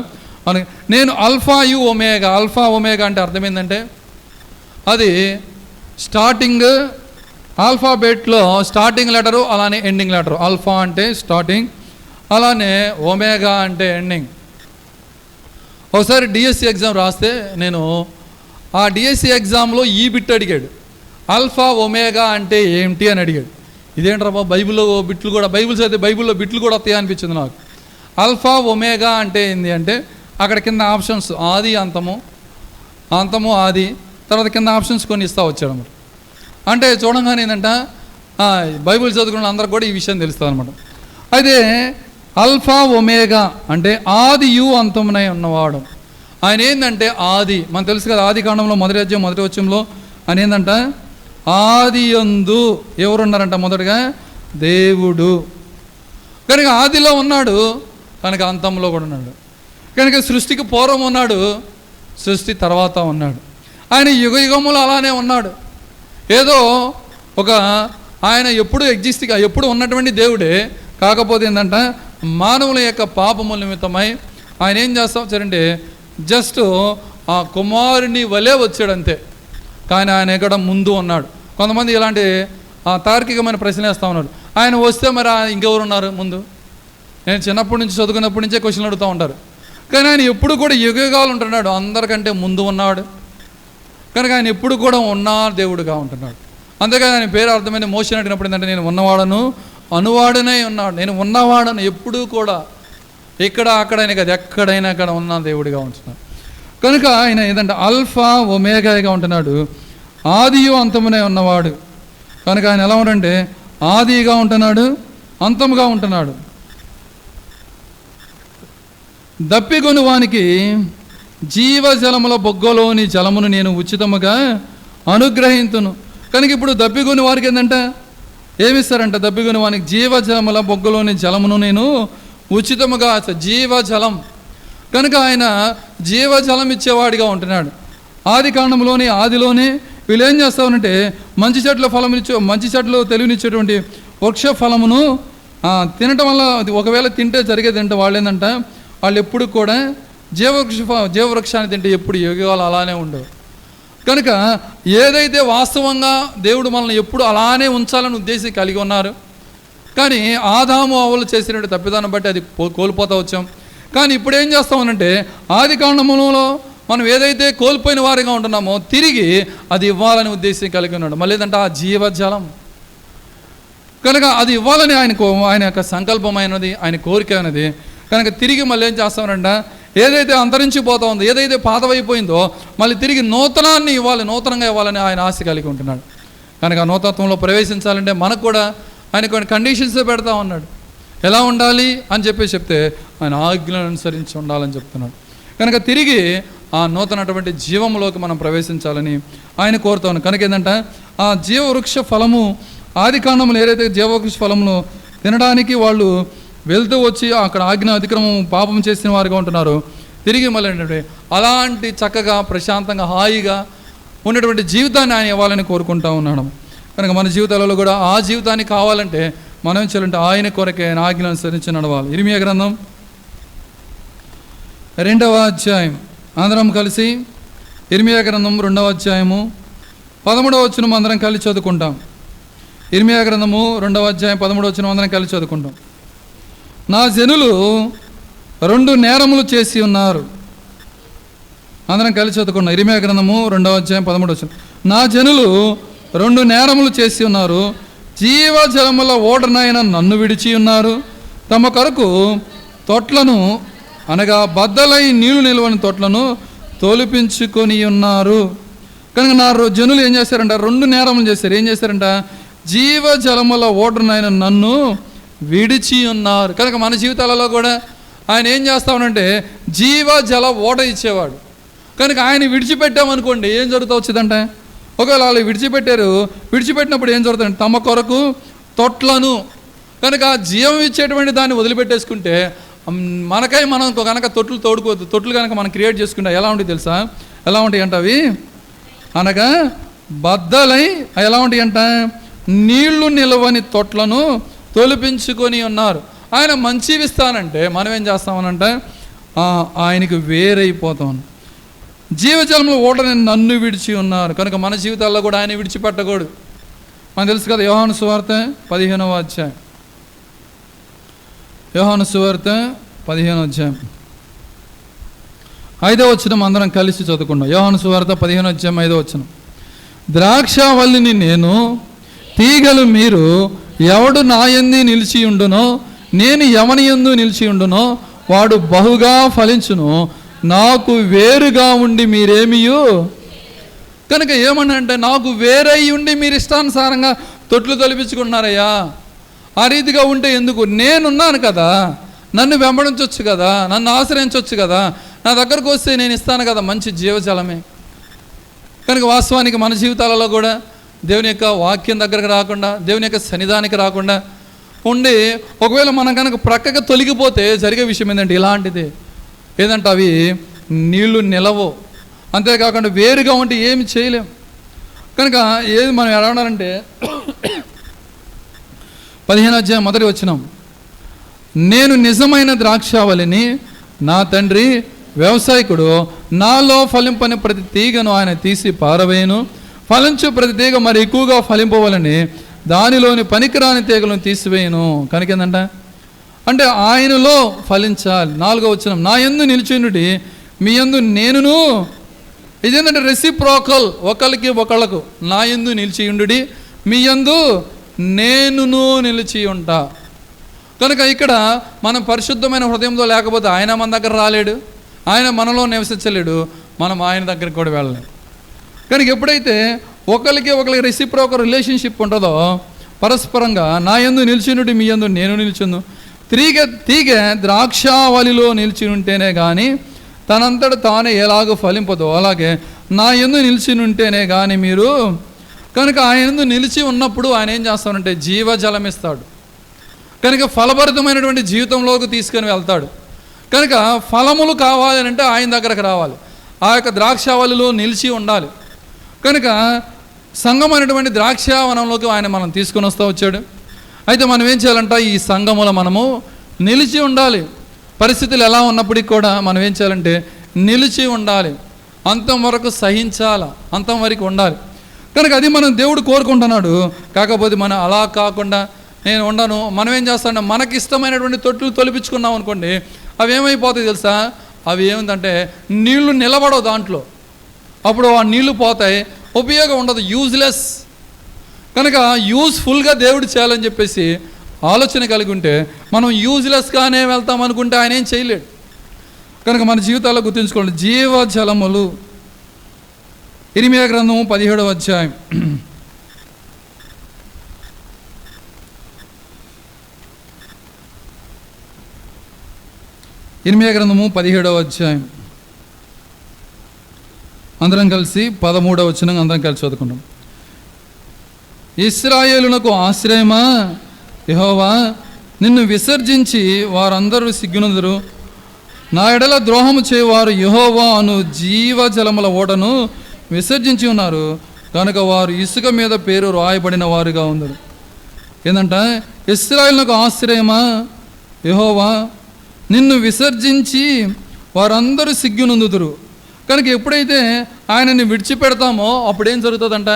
నేను అల్ఫాయు ఒమేగా. అల్ఫా ఒమేగా అంటే అర్థమైందంటే అది స్టార్టింగ్ ఆల్ఫాబెట్లో స్టార్టింగ్ లెటరు, అలానే ఎండింగ్ లెటరు. ఆల్ఫా అంటే స్టార్టింగ్, అలానే ఒమేగా అంటే ఎండింగ్. ఒకసారి డిఎస్సి ఎగ్జామ్ రాస్తే నేను ఆ డిఎస్సి ఎగ్జామ్లో ఈ బిట్ అడిగాడు, ఆల్ఫా ఒమేగా అంటే ఏంటి అని అడిగాడు. ఇదేంట్రా బాబు, బైబిల్లో బిట్లు కూడా, బైబిల్స్ అయితే బైబిల్లో బిట్లు కూడా వస్తాయి అనిపించింది నాకు. ఆల్ఫా ఒమేగా అంటే ఏంటి అంటే అక్కడ కింద ఆప్షన్స్ ఆది అంతము, అంతము ఆది, తర్వాత కింద ఆప్షన్స్ కొన్ని ఇస్తా వచ్చాడు అనమాట. అంటే చూడంగానే ఏంటంటే బైబిల్ చదువుకున్న అందరికి కూడా ఈ విషయం తెలుస్తుంది అనమాట. అయితే అల్ఫా ఒమేగా అంటే ఆదియు అంతమునై ఉన్నవాడు. ఆయన ఏంటంటే ఆది, మనకు తెలుసు కదా, ఆది కాండంలో 1వ అధ్యాయం 1వ వచనంలో ఆయన ఏంటంటే ఆదియందు ఎవరున్నారంట? మొదటగా దేవుడు. కనుక ఆదిలో ఉన్నాడు, కనుక అంతంలో కూడా ఉన్నాడు. కనుక సృష్టికి పూర్వం ఉన్నాడు, సృష్టి తర్వాత ఉన్నాడు. ఆయన యుగ యుగములు అలానే ఉన్నాడు. ఏదో ఒక ఆయన ఎప్పుడు ఎప్పుడు ఉన్నటువంటి దేవుడే. కాకపోతే ఏంటంటే మానవుల యొక్క పాపముల నిమిత్తమై ఆయన ఏం చేస్తాం సరంటే జస్ట్ ఆ కుమారుని వలే వచ్చాడంతే. కానీ ఆయన ఎక్కడ ముందు ఉన్నాడు. కొంతమంది ఇలాంటి తార్కికమైన ప్రశ్నలు వేస్తూ ఉన్నాడు. ఆయన వస్తే మరి ఇంకెవరు ఉన్నారు ముందు? నేను చిన్నప్పటి నుంచి చదువుకున్నప్పటి నుంచే క్వశ్చన్లు అడుగుతూ ఉంటారు. కానీ ఆయన ఎప్పుడు కూడా యుగయుగాలు ఉంటున్నాడు, అందరికంటే ముందు ఉన్నాడు. కనుక ఆయన ఎప్పుడు కూడా ఉన్న దేవుడుగా ఉంటున్నాడు. అంతేకాదు ఆయన పేరు అర్థమైన మోషన్ అడిగినప్పుడు ఏంటంటే నేను ఉన్నవాడను అనువాడనే ఉన్నాడు. నేను ఉన్నవాడను ఎప్పుడూ కూడా ఇక్కడ అక్కడైనా కదా ఎక్కడైనా అక్కడ ఉన్న దేవుడిగా ఉంటున్నాడు. కనుక ఆయన ఏదంటే ఆల్ఫా ఒమేగాగా ఉంటున్నాడు, ఆదియు అంతమునే ఉన్నవాడు. కనుక ఆయన ఎలా ఉండంటే ఆదిగా ఉంటున్నాడు, అంతముగా ఉంటున్నాడు. దప్పిగొను వానికి జీవజలముల బొగ్గలోని జలమును నేను ఉచితముగా అనుగ్రహింతును. కనుక ఇప్పుడు దప్పిగొని వారికి ఏంటంటే ఏమిస్తారంట? దప్పిగొని వానికి జీవజలముల బొగ్గలోని జలమును నేను ఉచితముగా, జీవజలం. కనుక ఆయన జీవజలం ఇచ్చేవాడిగా ఉంటున్నాడు. ఆది కాండంలోని ఆదిలోనే వీళ్ళు ఏం చేస్తారంటే మంచి చెట్లు తెలివినిచ్చేటువంటి వృక్ష ఫలమును తినటం వల్ల ఒకవేళ తింటే జరిగేది అంటే వాళ్ళు ఏంటంటే వాళ్ళు ఎప్పుడు కూడా జీవవృక్షాన్ని తింటే ఎప్పుడు యోగాలు అలానే ఉండవు. కనుక ఏదైతే వాస్తవంగా దేవుడు మనల్ని ఎప్పుడు అలానే ఉంచాలని ఉద్దేశం కలిగి ఉన్నారు. కానీ ఆదాము అవ్వలు చేసినట్టు తప్పిదాన్ని బట్టి అది కోల్పోతూ వచ్చాం. కానీ ఇప్పుడు ఏం చేస్తామనంటే ఆది కాండములో మనం ఏదైతే కోల్పోయిన వారిగా ఉంటున్నామో తిరిగి అది ఇవ్వాలని ఉద్దేశం కలిగి ఉన్నాడు. మళ్ళీ ఏంటంటే ఆ జీవజలం. కనుక అది ఇవ్వాలని ఆయన యొక్క సంకల్పమైనది, ఆయన కోరిక అయినది. కనుక తిరిగి మళ్ళీ ఏం చేస్తామనంటే ఏదైతే అంతరించిపోతా ఉందో, ఏదైతే పాతవైపోయిందో మళ్ళీ తిరిగి నూతనాన్ని ఇవ్వాలి, నూతనంగా ఇవ్వాలని ఆయన ఆశ కలిగి ఉంటున్నాడు. కనుక నూతత్వంలో ప్రవేశించాలంటే మనకు కూడా ఆయన కొన్ని కండిషన్స్ పెడతా ఉన్నాడు. ఎలా ఉండాలి అని చెప్తే ఆయన ఆజ్ఞలను అనుసరించి ఉండాలని చెప్తున్నాడు. కనుక తిరిగి ఆ నూతనటువంటి జీవంలోకి మనం ప్రవేశించాలని ఆయన కోరుతా ఉన్నాడు. కనుక ఏంటంటే ఆ జీవవృక్ష ఫలము ఆది కాండంలో ఏదైతే జీవవృక్ష ఫలమును తినడానికి వాళ్ళు వెళ్తూ వచ్చి అక్కడ ఆజ్ఞ అతిక్రమం పాపం చేసిన వారుగా ఉంటున్నారు. తిరిగి మళ్ళీ ఏంటంటే అలాంటి చక్కగా ప్రశాంతంగా హాయిగా ఉన్నటువంటి జీవితాన్ని ఆయన ఇవ్వాలని కోరుకుంటా ఉన్నాడు. కనుక మన జీవితాలలో కూడా ఆ జీవితాన్ని కావాలంటే మనం ఏం చేయాలంటే ఆయన కొరకే ఆయన ఆజ్ఞలను అనుసరించి నడవాలి. ఇర్మియా గ్రంథం 2వ అధ్యాయం అందరం కలిసి ఇర్మియా గ్రంథం 2వ అధ్యాయము 13వ వచనం అందరం కలిసి చదువుకుంటాం. ఇర్మియా గ్రంథము 2వ అధ్యాయం 13వ వచనం అందరం కలిసి చదువుకుంటాం. నా జనులు 2 నేరములు చేసి ఉన్నారు. అందరం కలిసి చదువుకున్నాం. ఇర్మియా గ్రంథము 2వ అధ్యాయం 13వ వచనం. నా జనులు 2 నేరములు చేసి ఉన్నారు, జీవజలముల ఓడనైన నన్ను విడిచి ఉన్నారు, తమ కొరకు తొట్లను అనగా బద్దలై నీళ్లు నిలవని తొట్లను తోలిపించుకొని ఉన్నారు. కనుక నా జనులు ఏం చేశారంట? 2 నేరములు చేశారు. ఏం చేశారంట? జీవజలముల ఓడనైన నన్ను విడిచి ఉన్నారు. కనుక మన జీవితాలలో కూడా ఆయన ఏం చేస్తామనంటే జీవజల ఓడ ఇచ్చేవాడు. కనుక ఆయన విడిచిపెట్టామనుకోండి ఏం జరుగుతూ వచ్చిందంటే ఒకవేళ వాళ్ళు విడిచిపెట్టినప్పుడు ఏం జరుగుతుందంటే తమ కొరకు తొట్లను, కనుక జీవం ఇచ్చేటువంటి దాన్ని వదిలిపెట్టేసుకుంటే మనకై మనం కనుక తొట్లు కనుక మనం క్రియేట్ చేసుకుంటే ఎలా ఉంటాయి తెలుసా? ఎలా ఉంటాయి అంట అవి అనగా బద్దలై ఎలా ఉంటాయి అంట నీళ్లు నిలవని తొట్లను తొలిపించుకొని ఉన్నారు. ఆయన మంచివి ఇస్తానంటే మనం ఏం చేస్తామనంటే ఆయనకు వేరైపోతాం. జీవజలంలో ఓడని నన్ను విడిచి ఉన్నారు. కనుక మన జీవితాల్లో కూడా ఆయన విడిచిపెట్టకూడదు. మనకు తెలుసు కదా యోహాను సువార్త 15వ అధ్యాయం. యోహాను సువార్త 15వ అధ్యాయం 5వ వచనం అందరం కలిసి చదువుకున్నాం. యోహాను సువార్త 15వ అధ్యాయం 5వ వచనం. ద్రాక్షవల్లిని నేను, తీగలు మీరు, ఎవడు నా యందు నిలిచి ఉండునో నేను ఎవని యందు నిలిచి ఉండునో వాడు బహుగా ఫలించును, నాకు వేరుగా ఉండి మీరేమియు. కనుక ఏమన్నా అంటే నాకు వేరై ఉండి మీరు ఇష్టానుసారంగా తొట్లు తొలిపించుకుంటున్నారయ్యా, ఆ రీతిగా ఉంటే ఎందుకు? నేనున్నాను కదా, నన్ను వెంబడించవచ్చు కదా, నన్ను ఆశ్రయించవచ్చు కదా, నా దగ్గరకు వస్తే నేను ఇస్తాను కదా మంచి జీవజలమే. కనుక వాస్తవానికి మన జీవితాలలో కూడా దేవుని యొక్క వాక్యం దగ్గరకు రాకుండా, దేవుని యొక్క సన్నిధానికి రాకుండా ఉండి, ఒకవేళ మనం కనుక ప్రక్కగా తొలగిపోతే జరిగే విషయం ఏంటంటే ఇలాంటిది ఏదంటే అవి నీళ్లు నిలవో, అంతేకాకుండా వేరుగా ఉంటే ఏమి చేయలేం. కనుక ఏది మనం ఎలా ఉండాలంటే 15వ అధ్యాయం మొదటి వచనం, నేను నిజమైన ద్రాక్షావళిని, నా తండ్రి వ్యవసాయకుడు, నాలో ఫలింపని ప్రతి తీగను ఆయన తీసి పారవేయను, ఫలించు ప్రతి తీగ మరి ఎక్కువగా ఫలింపవాలని దానిలోని పనికిరాని తీగలను తీసివేయను. కనుక ఏంటంట అంటే ఆయనలో ఫలించాలి. 4వ వచనం, నా యందు నిలిచియుండుడి, మీ యందు నేనును. ఇదేంటంటే రెసిప్రోకల్, ఒకళ్ళకి ఒకళ్ళకు. నా యందు నిలిచియుండుడి, మీ యందు నేనును నిలిచి ఉంటా. కనుక ఇక్కడ మనం పరిశుద్ధమైన హృదయంతో లేకపోతే ఆయన మన దగ్గర రాలేడు, ఆయన మనలో నివసించలేడు, మనం ఆయన దగ్గరికి కూడా వెళ్ళలేడు. కనుక ఎప్పుడైతే ఒకరికి రెసిప్రోకల్ రిలేషన్షిప్ ఉంటుందో, పరస్పరంగా నా యందు నిలిచినుడి, మీ యందు నేను నిలిచును. తీగ ద్రాక్షావళిలో నిలిచి ఉంటేనే కానీ తనంతట తానే ఎలాగో ఫలింపదో, అలాగే నా యందు నిలిచి ఉంటేనే కానీ మీరు. కనుక ఆయన యందు నిలిచి ఉన్నప్పుడు ఆయన ఏం చేస్తాడంటే జీవజలం ఇస్తాడు. కనుక ఫలభరితమైనటువంటి జీవితంలోకి తీసుకొని వెళ్తాడు. కనుక ఫలములు కావాలి అంటే ఆయన దగ్గరకు రావాలి, ఆ యొక్క ద్రాక్షావళిలో నిలిచి ఉండాలి. కనుక సంఘం అనేటువంటి ద్రాక్షావనంలోకి ఆయన మనం తీసుకొని వస్తూ వచ్చాడు. అయితే మనం ఏం చేయాలంట, ఈ సంఘములో మనము నిలిచి ఉండాలి. పరిస్థితులు ఎలా ఉన్నప్పటికీ కూడా మనం ఏం చేయాలంటే నిలిచి ఉండాలి, అంతం వరకు సహించాల, అంతం వరకు ఉండాలి. కనుక అది మనం దేవుడు కోరుకుంటున్నాడు. కాకపోతే మనం అలా కాకుండా నేను ఉండను, మనం ఏం చేస్తామంటే మనకి ఇష్టమైనటువంటి తొట్లు తొలిపించుకున్నాం అనుకోండి, అవి ఏమైపోతాయి తెలుసా, అవి ఏమిటంటే నీళ్లు నిలబడవు దాంట్లో, అప్పుడు ఆ నీళ్లు పోతాయి, ఉపయోగం ఉండదు, యూజ్లెస్. కనుక యూజ్ఫుల్గా దేవుడు చేయాలని చెప్పేసి ఆలోచన కలిగి ఉంటే మనం యూజ్లెస్గానే వెళ్తాం అనుకుంటే ఆయన ఏం చేయలేడు. కనుక మన జీవితాల్లో గుర్తుంచుకోండి, జీవజలములు. ఇర్మీయా గ్రంథము 17వ అధ్యాయం. ఇర్మీయా గ్రంథము 17వ అధ్యాయం అందరం కలిసి 13వ వచనం అందరం కలిసి చదువుకుంటాం. ఇశ్రాయేలునకు ఆశ్రయమా, యెహోవా నిన్ను విసర్జించి వారందరూ సిగ్గునందురు. నా ఎడల ద్రోహము చేయవారు యెహోవా అను జీవజలముల ఓటను విసర్జించి ఉన్నారు, కనుక వారు ఇసుక మీద పేరు రాయబడిన వారుగా ఉన్నారు. ఏంటంటే ఇశ్రాయేలునకు ఆశ్రయమా, యెహోవా నిన్ను విసర్జించి వారందరూ సిగ్గునందుదురు. కనుక ఎప్పుడైతే ఆయనని విడిచిపెడతామో అప్పుడు ఏం జరుగుతుందంట,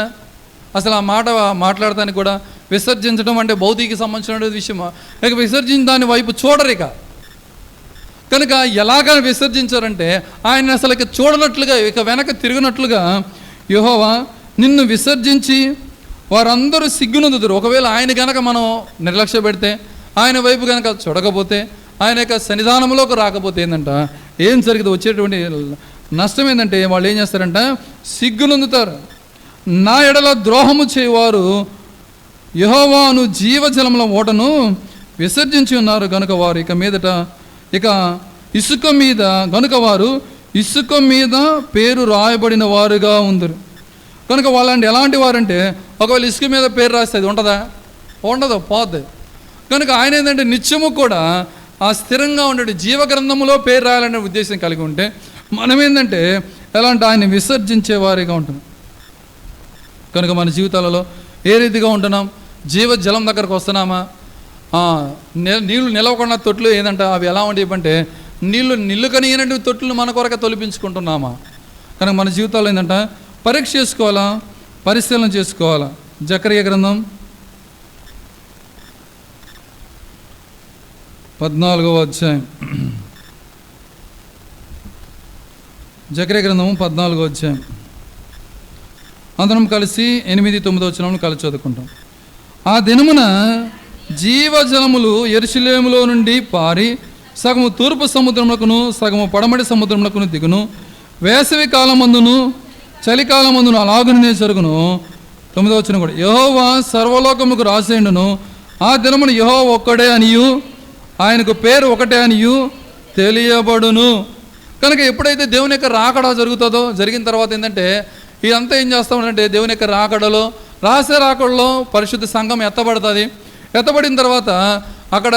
అసలు ఆ మాట మాట్లాడటానికి కూడా, విసర్జించడం అంటే భౌతిక సంబంధించిన విషయం, ఇక విసర్జించిన దాని వైపు చూడరిక. కనుక ఎలాగ విసర్జించారంటే ఆయన అసలు ఇక చూడనట్లుగా, ఇక వెనక తిరిగినట్లుగా యెహోవా నిన్ను విసర్జించి వారందరూ సిగ్గునందుదురు. ఒకవేళ ఆయన కనుక మనం నిర్లక్ష్య పెడితే, ఆయన వైపు కనుక చూడకపోతే, ఆయన యొక్క సన్నిధానంలోకి రాకపోతే ఏంటంట ఏం జరుగుతుంది, వచ్చేటువంటి నష్టం ఏంటంటే వాళ్ళు ఏం చేస్తారంట సిగ్గునందుతారు. నా ఎడల ద్రోహము చేయవారు యెహోవాను జీవజలముల ఓటను విసర్జించి ఉన్నారు, కనుక వారు ఇక ఇసుక మీద కనుక వారు ఇసుక మీద పేరు రాయబడిన వారుగా ఉందరు. కనుక వాళ్ళంటే ఎలాంటి వారంటే, ఒకవేళ ఇసుక మీద పేరు రాస్తే అది ఉంటుందా, ఉండదు, పోద్ది. కనుక ఆయన ఏంటంటే నిత్యము కూడా ఆ స్థిరంగా ఉండే జీవగ్రంథములో పేరు రాయాలనే ఉద్దేశం కలిగి ఉంటే, మనం ఏంటంటే ఎలాంటి ఆయన విసర్జించే వారిగా ఉంటున్నాం. కనుక మన జీవితాలలో ఏ రీతిగా ఉంటున్నాం, జీవజలం దగ్గరకు వస్తున్నామా, నీళ్లు నిలవకుండా తొట్లు ఏదంట అవి ఎలా ఉండేవంటే నీళ్లు కనిగినట్టు తొట్లు మన కొరకే తొలిపించుకుంటున్నామా. కనుక మన జీవితాల్లో ఏంటంటే పరీక్ష చేసుకోవాలా, పరిశీలన చేసుకోవాలా. జకరియా గ్రంథం 14వ అధ్యాయం. జకరియా గ్రంథము 14వ అధ్యాయం అందరం కలిసి 8-9 వచనములు కలిసి చదువుకుంటాం. ఆ దినమున జీవజలములు యెరూషలేములో నుండి పారి సగము తూర్పు సముద్రములకును సగము పడమటి సముద్రములకును దిగును. వేసవి కాలమందును చలికాలమందును అలాగునే జరుగును. 9వ వచనం కూడా, యెహోవా సర్వలోకముకు రాసేండును. ఆ దినమున యెహోవా ఒక్కడే అనియు ఆయనకు పేరు ఒకటే అనియు తెలియబడును. కనుక ఎప్పుడైతే దేవుని యొక్క రాకడ జరుగుతుందో, జరిగిన తర్వాత ఏంటంటే ఇదంతా ఏం చేస్తామంటే దేవుని యొక్క రాకడలో రహస్య రాకడలో పరిశుద్ధ సంఘం ఎత్తబడుతుంది. ఎత్తబడిన తర్వాత అక్కడ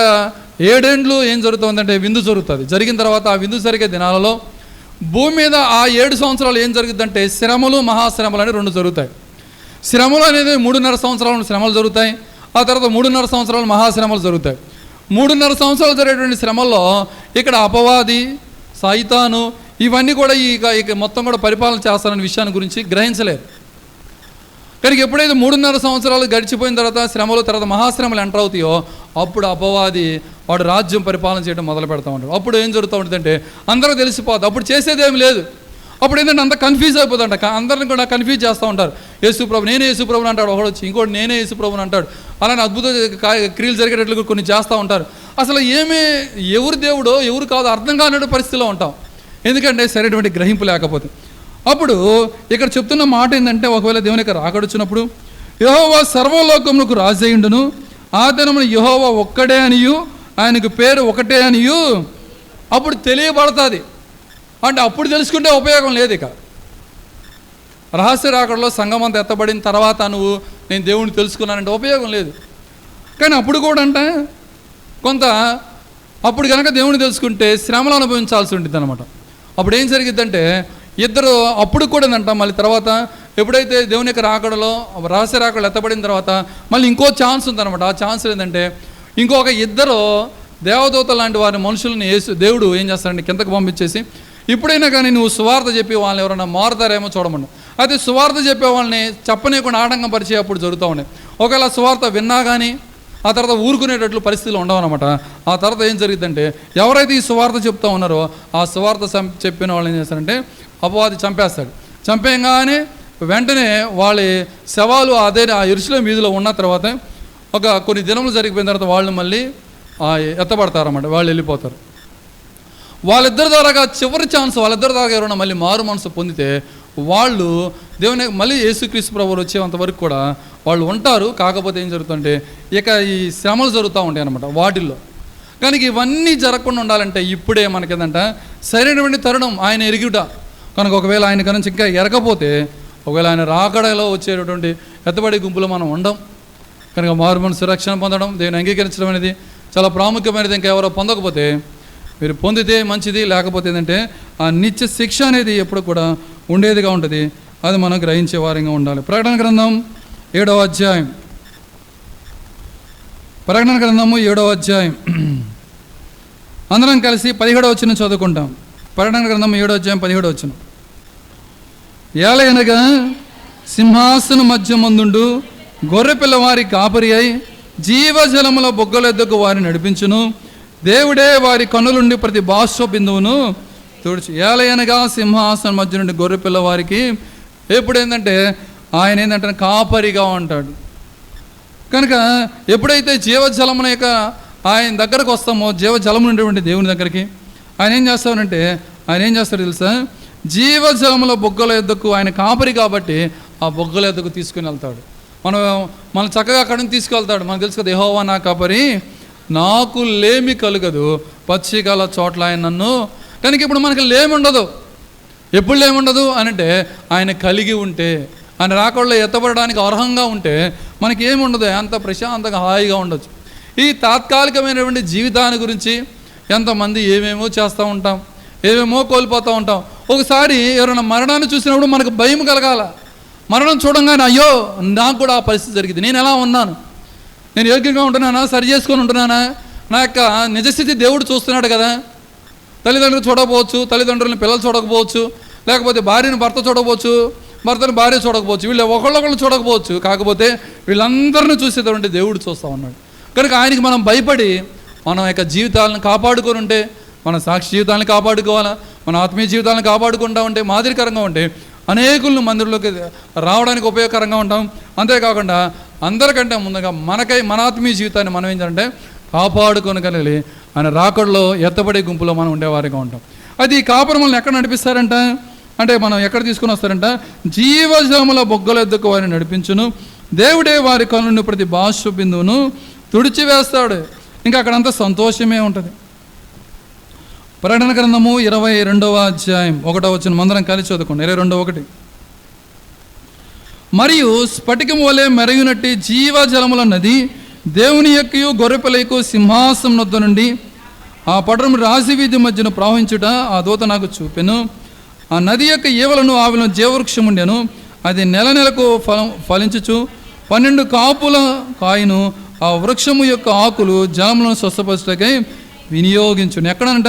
7 ఏండ్లు ఏం జరుగుతుందంటే విందు జరుగుతుంది. జరిగిన తర్వాత ఆ విందు జరిగే దినాలలో భూమి మీద ఆ 7 సంవత్సరాలు ఏం జరుగుతుందంటే శ్రమలు, మహాశ్రమలు అని 2 జరుగుతాయి. శ్రమలు అనేది 3.5 సంవత్సరాలు శ్రమలు జరుగుతాయి. ఆ తర్వాత 3.5 సంవత్సరాలు మహాశ్రమలు జరుగుతాయి. 3.5 సంవత్సరాలు జరిగేటువంటి శ్రమల్లో ఇక్కడ అపవాది, సైతాను ఇవన్నీ కూడా ఇక మొత్తం కూడా పరిపాలన చేస్తారనే విషయాన్ని గురించి గ్రహించలేరు. కానీ ఎప్పుడైతే 3.5 సంవత్సరాలు గడిచిపోయిన తర్వాత శ్రమలు, తర్వాత మహాశ్రమలు ఎంటర్ అవుతాయో అప్పుడు అపవాది వాడు రాజ్యం పరిపాలన చేయడం మొదలు పెడతా ఉంటాడు. అప్పుడు ఏం జరుగుతూ ఉంటుందంటే అందరూ తెలిసిపోతుంది. అప్పుడు చేసేదేమి లేదు. అప్పుడు ఏంటంటే అంత కన్ఫ్యూజ్ అయిపోతుంట. అందరిని కూడా కన్ఫ్యూజ్ చేస్తూ ఉంటారు. యేసుప్రభు, నేనే యేసుప్రభుని అంటాడు ఒకడు వచ్చి, ఇంకోటి నేనే యేసుప్రభుని అంటాడు. అలానే అద్భుత క్రియలు జరిగేటట్లు కొన్ని చేస్తూ ఉంటారు. అసలు ఎవరు దేవుడో ఎవరు కాదో అర్థం కాని పరిస్థితిలో ఉంటాం, ఎందుకంటే సరైనటువంటి గ్రహింపు లేకపోతే. అప్పుడు ఇక్కడ చెప్తున్న మాట ఏంటంటే, ఒకవేళ దేవుని యొక్క రాకడొచ్చినప్పుడు యెహోవా సర్వలోకమునకు రాజయ్యుండును, ఆ దినమున యెహోవా ఒక్కడే అనియు ఆయనకు పేరు ఒకటే అనియు అప్పుడు తెలియబడుతుంది. అంటే అప్పుడు తెలుసుకుంటే ఉపయోగం లేదు. ఇక రహస్య రాకడలో సంఘం అంతా ఎత్తబడిన తర్వాత నేను దేవుడిని తెలుసుకున్నానంటే ఉపయోగం లేదు. కానీ అప్పుడు కూడా అంటే అప్పుడు కనుక దేవుడిని తెలుసుకుంటే శ్రమలు అనుభవించాల్సి ఉంటుంది అనమాట. అప్పుడు ఏం జరిగిద్దంటే ఇద్దరు అప్పుడు కూడా ఏంటంట మళ్ళీ తర్వాత ఎప్పుడైతే దేవుని యొక్క రాకడలో రహస్య రాకడలో ఎత్తబడిన తర్వాత మళ్ళీ ఇంకో ఛాన్స్ ఉందన్నమాట. ఆ ఛాన్స్ ఏంటంటే ఇంకొక 2 దేవదూతలు లాంటి వారి మనుషుల్ని దేవుడు ఏం చేస్తాడంటే కిందకు పంపించేసి, ఇప్పుడైనా కానీ నువ్వు సువార్త చెప్పి వాళ్ళని ఎవరైనా మారుతారేమో చూడమని. అయితే సువార్త చెప్పే వాళ్ళని చెప్పనీయకుండా ఆటంకం పరిచే అప్పుడు జరుగుతూ ఉన్నాయి. ఒకవేళ సువార్త విన్నా కానీ ఆ తర్వాత ఊరుకునేటట్లు పరిస్థితులు ఉండవన్నమాట. ఆ తర్వాత ఏం జరిగిందంటే ఎవరైతే ఈ సువార్త చెప్తా ఉన్నారో ఆ సువార్త చెప్పిన వాళ్ళు ఏం చేస్తారంటే అపవాది చంపేస్తాడు. చంపేయంగానే వెంటనే వాళ్ళ శవాలు ఆ యెరూషలేము వీధిలో ఉన్న తర్వాత కొన్ని దినములు జరిగిపోయిన తర్వాత వాళ్ళు మళ్ళీ ఎత్తబడతారన్నమాట. వాళ్ళు వెళ్ళిపోతారు. వాళ్ళిద్దరి ద్వారా చివరి ఛాన్స్, వాళ్ళిద్దరి ద్వారా ఎవరైనా మళ్ళీ మారు మనసు పొందితే వాళ్ళు దేవుని మళ్ళీ యేసుక్రీస్తు ప్రభువు వచ్చేంత వరకు కూడా వాళ్ళు ఉంటారు. కాకపోతే ఏం జరుగుతుందంటే ఇక ఈ శ్రమలు జరుగుతూ ఉంటాయి అన్నమాట వాటిల్లో. కనుక ఇవన్నీ జరగకుండా ఉండాలంటే ఇప్పుడే మనకేందంట సరైనటువంటి తరుణం ఆయన ఎరుగుట. కనుక ఒకవేళ ఆయన కనుక ఇంకా ఎరగపోతే, ఒకవేళ ఆయన రాకడలో వచ్చేటటువంటి ఎత్తబడి గుంపులో మనం ఉండం. కనుక మారు మనసు రక్షణ పొందడం, దేవుని అంగీకరించడం అనేది చాలా ప్రాముఖ్యమైనది. ఇంకా ఎవరో పొందకపోతే మీరు పొందితే మంచిది, లేకపోతే ఏంటంటే ఆ నిత్య శిక్ష అనేది ఎప్పుడు కూడా ఉండేదిగా ఉంటుంది. అది మనం గ్రహించే వారంగా ఉండాలి. ప్రకటన గ్రంథం 7వ అధ్యాయం, ప్రకటన గ్రంథము 7వ అధ్యాయం అందరం కలిసి 17వ వచనం చదువుకుంటాం. ప్రకటన గ్రంథం 7వ అధ్యాయం 17వ వచనం. ఏలయనగా సింహాసన మధ్య ముందుండు గొర్రెపిల్ల వారి కాపరి అయి జీవజలముల బొగ్గలెద్దకు వారిని నడిపించును, దేవుడే వారి కన్నులుండి ప్రతి బాష్ప బిందువును తుడిచి. ఏలయనగా సింహాసనం మధ్య నుండి గొర్రెపిల్ల వారికి ఎప్పుడు ఏంటంటే ఆయన ఏంటంటే కాపరిగా ఉంటాడు. కనుక ఎప్పుడైతే జీవజలమున యొక్క ఆయన దగ్గరకు వస్తామో, జీవజలము ఉండేటువంటి దేవుని దగ్గరికి ఆయన ఏం చేస్తాడు తెలుసా? జీవజలముల బొగ్గల ఎద్దకు ఆయన కాపరి కాబట్టి ఆ బొగ్గల ఎద్దకు తీసుకుని వెళ్తాడు. మనం చక్కగా అక్కడి నుంచి తీసుకెళ్తాడు. మనకు తెలుసు కదా, యెహోవా నా కాపరి, నాకు లేమి కలుగదు, పచ్చిగల చోట్ల ఆయన నన్ను. కనుక ఇప్పుడు మనకి లేమి ఉండదు. ఎప్పుడు లేమి ఉండదు అనంటే ఆయన కలిగి ఉంటే, ఆయన రాకడలో ఎత్తబడడానికి అర్హంగా ఉంటే మనకి ఏమి ఉండదు, అంత ప్రశాంతంగా హాయిగా ఉండొచ్చు. ఈ తాత్కాలికమైనటువంటి జీవితాన్ని గురించి ఎంతమంది ఏమేమో చేస్తూ ఉంటాం, ఏమేమో కోల్పోతూ ఉంటాం. ఒకసారి ఎవరైనా మరణాన్ని చూసినప్పుడు మనకు భయం కలగాల. మరణం చూడంగానే అయ్యో నాకు కూడా ఆ పరిస్థితి జరిగింది, నేను ఎలా ఉన్నాను, నేను యోగ్యంగా ఉంటున్నానా, సరి చేసుకొని ఉంటున్నానా, నా యొక్క నిజస్థితి దేవుడు చూస్తున్నాడు కదా. తల్లిదండ్రులు చూడకపోవచ్చు, తల్లిదండ్రులను పిల్లలు చూడకపోవచ్చు, లేకపోతే భార్యను భర్త చూడకపోవచ్చు, భర్తను భార్య చూడకపోవచ్చు, వీళ్ళు ఒకళ్ళొకళ్ళు చూడకపోవచ్చు. కాకపోతే వీళ్ళందరినీ చూసేటువంటి దేవుడు చూస్తూ ఉన్నాడు. కనుక ఆయనకి మనం భయపడి మన యొక్క జీవితాలను కాపాడుకొని ఉంటే, మన సాక్షి జీవితాలను కాపాడుకోవాలా, మన ఆత్మీయ జీవితాలను కాపాడుకుంటా ఉంటే, మాదిరికరంగా ఉంటే అనేకులను మందిరంలోకి రావడానికి ఉపయోగకరంగా ఉంటాం. అంతేకాకుండా అందరికంటే ముందుగా మన ఆత్మీయ జీవితాన్ని మనం ఏం చేయాలంటే కాపాడుకొనగలిగి ఆయన రాకడలో ఎత్తబడే గుంపులో మనం ఉండేవారిగా ఉంటాం. అది ఈ కాపురం మనల్ని ఎక్కడ నడిపిస్తారంట అంటే మనం ఎక్కడ తీసుకుని వస్తారంట, జీవజలముల బొగ్గల ఎద్దకు వారిని నడిపించును, దేవుడే వారి కన్నుని ప్రతి బాష్ప బిందువును తుడిచివేస్తాడు. ఇంకా అక్కడంతా సంతోషమే ఉంటుంది. ప్రకటన గ్రంథము 22వ అధ్యాయం 1వ వచనం అందరం కలిసి చదువుకోండి. 22:1. మరియు స్ఫటికం వలె మెరుగునట్టి జీవజలముల నది దేవుని యొక్కయు గొర్రెపిల్లయు సింహాసనం వద్ద నుండి ఆ పట్టణం రాజవీధి మధ్యను ప్రవహించుట ఆ దూత నాకు చూపెను. ఆ నది యొక్క ఈవలను ఆవిలో జీవవృక్షం ఉండెను. అది నెల నెలకు ఫలించుచు 12 కాపుల కాయను. ఆ వృక్షము యొక్క ఆకులు జలములను స్వస్థపరచుటకై వినియోగించును. ఎక్కడంట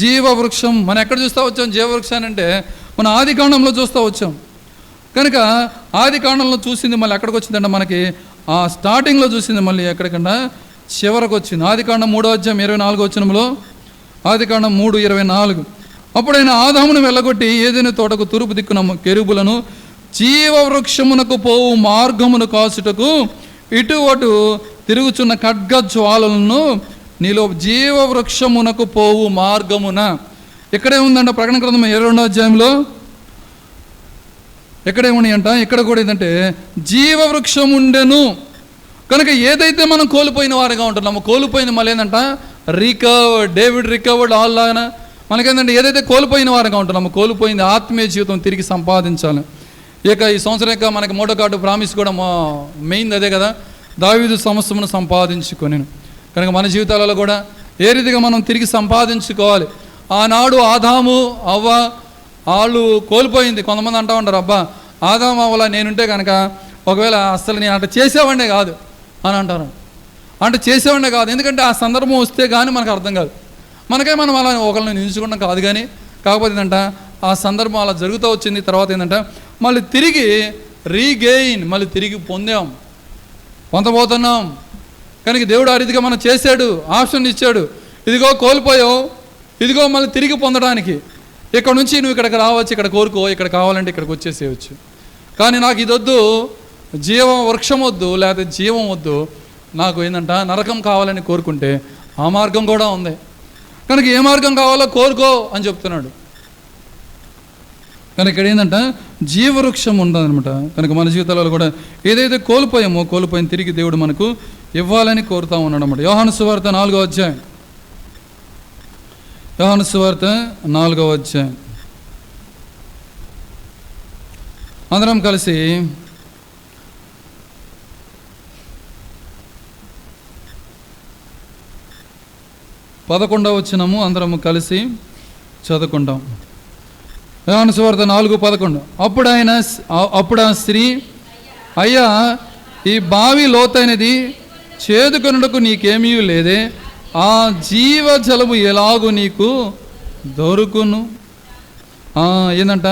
జీవవృక్షం. మనం ఎక్కడ చూస్తూ వచ్చాం జీవవృక్షాన్ని అంటే మన ఆది కాండంలో చూస్తూ వచ్చాం. కనుక ఆది కాండంలో చూసింది మళ్ళీ ఎక్కడికి వచ్చిందంటే మనకి ఆ స్టార్టింగ్లో చూసింది మళ్ళీ ఎక్కడికన్నా చివరకు వచ్చింది. ఆది కాండం 3వ అధ్యాయం 24వ వచనంలో, ఆది కాండం 3:24. అప్పుడైనా ఆదామును వెళ్ళగొట్టి ఏదైనా తోటకు తూర్పు దిక్కున కెరూబులను జీవవృక్షమునకు పోవు మార్గమును కాచుటకు ఇటు అటు తిరుగుచున్న ఖడ్గ జ్వాలలను నీలో జీవవృక్షమునకు పోవు మార్గమున. ఇక్కడే ఉందంట ప్రకటన గ్రంథం 22వ అధ్యాయంలో. ఎక్కడేమున్నాయి అంట, ఇక్కడ కూడా ఏంటంటే జీవవృక్షం ఉండెను. కనుక ఏదైతే మనం కోల్పోయిన వారిగా ఉంటున్నామో, కోల్పోయిన మళ్ళీ ఏంటంట రికవర్డ్, డేవిడ్ రికవర్డ్ ఆల్ లాగా మనకేంటంటే ఏదైతే కోల్పోయిన వారిగా ఉంటున్నామో, కోల్పోయింది ఆత్మీయ జీవితం తిరిగి సంపాదించాలి. ఇక ఈ సంవత్సరం యొక్క మనకి మూడో కార్డు ప్రామిస్ కూడా మెయిన్ అదే కదా, దావీదు సమస్తమును సంపాదించుకొని. కనుక మన జీవితాలలో కూడా ఏ రీతిగా మనం తిరిగి సంపాదించుకోవాలి. ఆనాడు ఆదాము అవ్వ వాళ్ళు కోల్పోయింది. కొంతమంది అంటూ ఉంటారు, అబ్బా ఆదాము అవ్వలా నేనుంటే కనుక ఒకవేళ అసలు నేను అంటే చేసేవాడినే కాదు అని అంటారు. అంటే చేసేవాడినే కాదు, ఎందుకంటే ఆ సందర్భం వస్తే కానీ మనకు అర్థం కాదు. మనం అలా ఒకరిని నిలుచుకోవడం కాదు, కానీ కాకపోతే ఏంటంట ఆ సందర్భం అలా జరుగుతూ వచ్చింది. తర్వాత ఏంటంటే మళ్ళీ తిరిగి రీగెయిన్, మళ్ళీ తిరిగి పొందబోతున్నాం. కనుక దేవుడు ఆ రీతిగా మనం చేశాడు, ఆప్షన్ ఇచ్చాడు. ఇదిగో కోల్పోయావు, ఇదిగో మళ్ళీ తిరిగి పొందడానికి. ఇక్కడ నుంచి నువ్వు ఇక్కడికి రావచ్చు, ఇక్కడ కోరుకో, ఇక్కడ కావాలంటే ఇక్కడికి వచ్చేసేయచ్చు. కానీ నాకు ఇది వద్దు, వృక్షం వద్దు, లేకపోతే జీవం వద్దు, నాకు ఏంటంట నరకం కావాలని కోరుకుంటే ఆ మార్గం కూడా ఉంది. కనుక ఏ మార్గం కావాలో కోరుకో అని చెప్తున్నాడు. కనుక ఇక్కడ ఏంటంట జీవవృక్షం ఉండదనమాట. కనుక మన జీవితాలలో కూడా ఏదైతే కోల్పోయామో కోల్పోయిన తిరిగి దేవుడు మనకు ఇవ్వాలని కోరుతా ఉన్నాడు అన్నమాట. యోహాను సువార్త 4వ అధ్యాయం, యోహాను సువార్త 4వ అధ్యాయం అందరం కలిసి పదకొండవ వచనము అందరం కలిసి చదువుకుంటాం. యోహాను సువార్త 4:11. అప్పుడు ఆ స్త్రీ, అయ్యా ఈ బావి లోతైనది, చేదుకొనుటకు నీకేమీ లేదే, ఆ జీవజలము ఎలాగూ నీకు దొరుకును. ఏందంట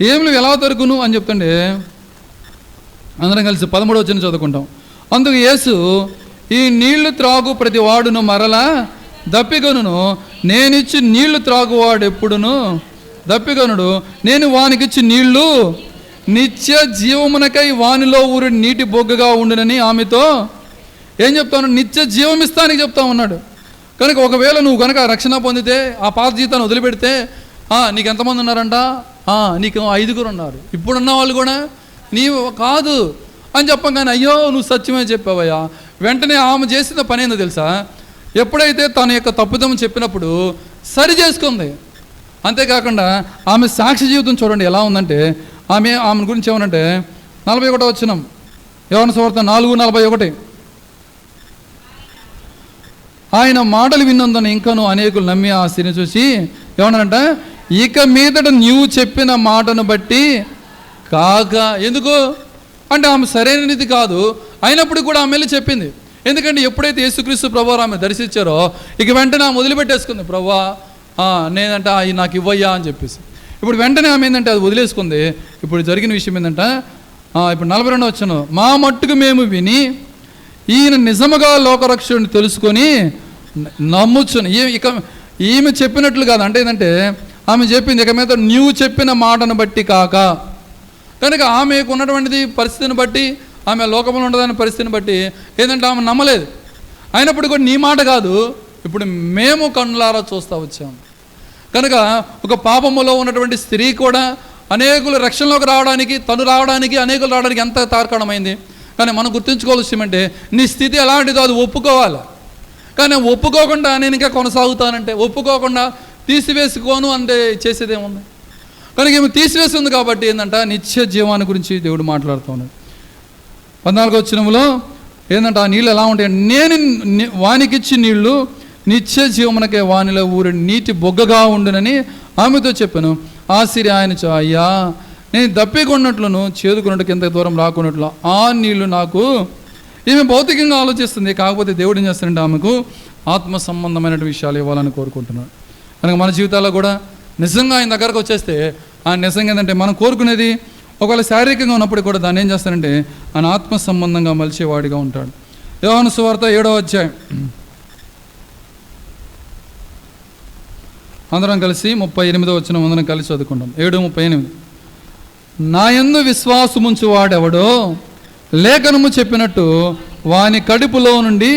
ఏమి ఎలా దొరుకును అని చెప్తుండే అందరం కలిసి 13వ వచనం చదువుకుంటాం. అందుకు యేసు, ఈ నీళ్లు త్రాగు ప్రతి వాడును మరలా దప్పిగొనును, నేనిచ్చి నీళ్లు త్రాగువాడు ఎప్పుడును దప్పిగొనుడు, నేను వానికిచ్చి నీళ్లు నిత్య జీవమునకై వానిలో ఊరి నీటి బొగ్గగా ఉండునని ఆమెతో ఏం చెప్తాను, నిత్య జీవం ఇస్తానికి చెప్తా ఉన్నాడు. కనుక ఒకవేళ నువ్వు కనుక రక్షణ పొందితే, ఆ పాత జీవితాన్ని వదిలిపెడితే, నీకు ఎంతమంది ఉన్నారంట, నీకు 5 ఉన్నారు. ఇప్పుడున్న వాళ్ళు కూడా నీవు కాదు అని చెప్పగానే, అయ్యో నువ్వు సత్యమే చెప్పావయ్యా. వెంటనే ఆమె చేసిన పని ఏందో తెలుసా, ఎప్పుడైతే తన యొక్క తప్పుదం చెప్పినప్పుడు సరి చేసుకుంది. అంతేకాకుండా ఆమె సాక్షి జీవితం చూడండి ఎలా ఉందంటే, ఆమె గురించి ఏమనంటే 41వ వచనం, యోహాను సువార్త 4:41. ఆయన మాటలు విన్నందున ఇంకను అనేకులు నమ్మి ఆ స్త్రీని చూసి ఏమన్నారంట, ఇక మీదట నీవు చెప్పిన మాటను బట్టి కాక. ఎందుకు అంటే ఆమె సరైనది కాదు, అయినప్పుడు కూడా ఆమె వెళ్ళి చెప్పింది. ఎందుకంటే ఎప్పుడైతే యేసుక్రీస్తు ప్రభువారు ఆమె దర్శించారో ఇక వెంటనే ఆమె వదిలిపెట్టేసుకుంది. ప్రభువా నేనంట నాకు ఇవ్వయ్యా అని చెప్పేసి. ఇప్పుడు వెంటనే ఆమె ఏంటంటే అది వదిలేసుకుంది. ఇప్పుడు జరిగిన విషయం ఏంటంటే, ఇప్పుడు 42వ వచనం, మా మట్టుకు మేము విని ఈయన నిజముగా లోకరక్షకుడిని తెలుసుకొని నమ్ముచుని. ఇక ఈమె చెప్పినట్లు కాదు, అంటే ఏంటంటే ఆమె చెప్పింది ఇక మీద నీవు చెప్పిన మాటను బట్టి కాక. కనుక ఆమెకు ఉన్నటువంటిది పరిస్థితిని బట్టి, ఆమె లోకంలో ఉండదాని పరిస్థితిని బట్టి ఏంటంటే ఆమె నమ్మలేదు. అయినప్పుడు కూడా నీ మాట కాదు, ఇప్పుడు మేము కన్నులారా చూస్తూ వచ్చాము. కనుక ఒక పాపములో ఉన్నటువంటి స్త్రీ కూడా అనేకులు రక్షణలోకి రావడానికి, తను రావడానికి, అనేకులు రావడానికి ఎంత తార్కాణమైంది. కానీ మనం గుర్తుంచుకోవాల్సి ఏమంటే, నీ స్థితి ఎలాంటిదో అది ఒప్పుకోవాలి. కానీ ఒప్పుకోకుండా నేను ఇంకా కొనసాగుతానంటే, ఒప్పుకోకుండా తీసివేసుకోను అంటే చేసేదేముంది. కనుక ఏమి తీసివేస్తుంది కాబట్టి ఏంటంట నిత్య జీవాన్ని గురించి దేవుడు మాట్లాడుతూ ఉన్నాడు. 14వ వచనంలో ఏంటంటే ఆ నీళ్ళు ఎలా ఉంటాయి, నేను వానికిచ్చి నీళ్లు నిత్య జీవమునకే వానిలో ఊరి నీటి బొగ్గగా ఉండునని ఆమెతో చెప్పాను. ఆ సిరి ఆయన అయ్యా నేను దప్పికొన్నట్లును చేదుకున్నట్టుకు ఎంత దూరం రాకున్నట్లు ఆ నీళ్లు నాకు. ఈమె భౌతికంగా ఆలోచిస్తుంది, కాకపోతే దేవుడు ఏం చేస్తాడంటే ఆమెకు ఆత్మ సంబంధమైన విషయాలు ఇవ్వాలని కోరుకుంటున్నాడు. కనుక మన జీవితాల్లో కూడా నిజంగా ఆయన దగ్గరకు వచ్చేస్తే ఆయన నిజంగా ఏంటంటే మనం కోరుకునేది ఒకవేళ శారీరకంగా ఉన్నప్పుడు కూడా దాన్ని ఏం చేస్తారంటే ఆయన ఆత్మ సంబంధంగా మలిచేవాడిగా ఉంటాడు. యోహాను సువార్త 7వ అధ్యాయం అందరం కలిసి 38వ వచనం అందరం కలిసి చదువుకుంటాం. 7:38. నా యందు విశ్వాసముంచు వాడెవడో లేఖనము చెప్పినట్టు వాని కడుపులో నుండి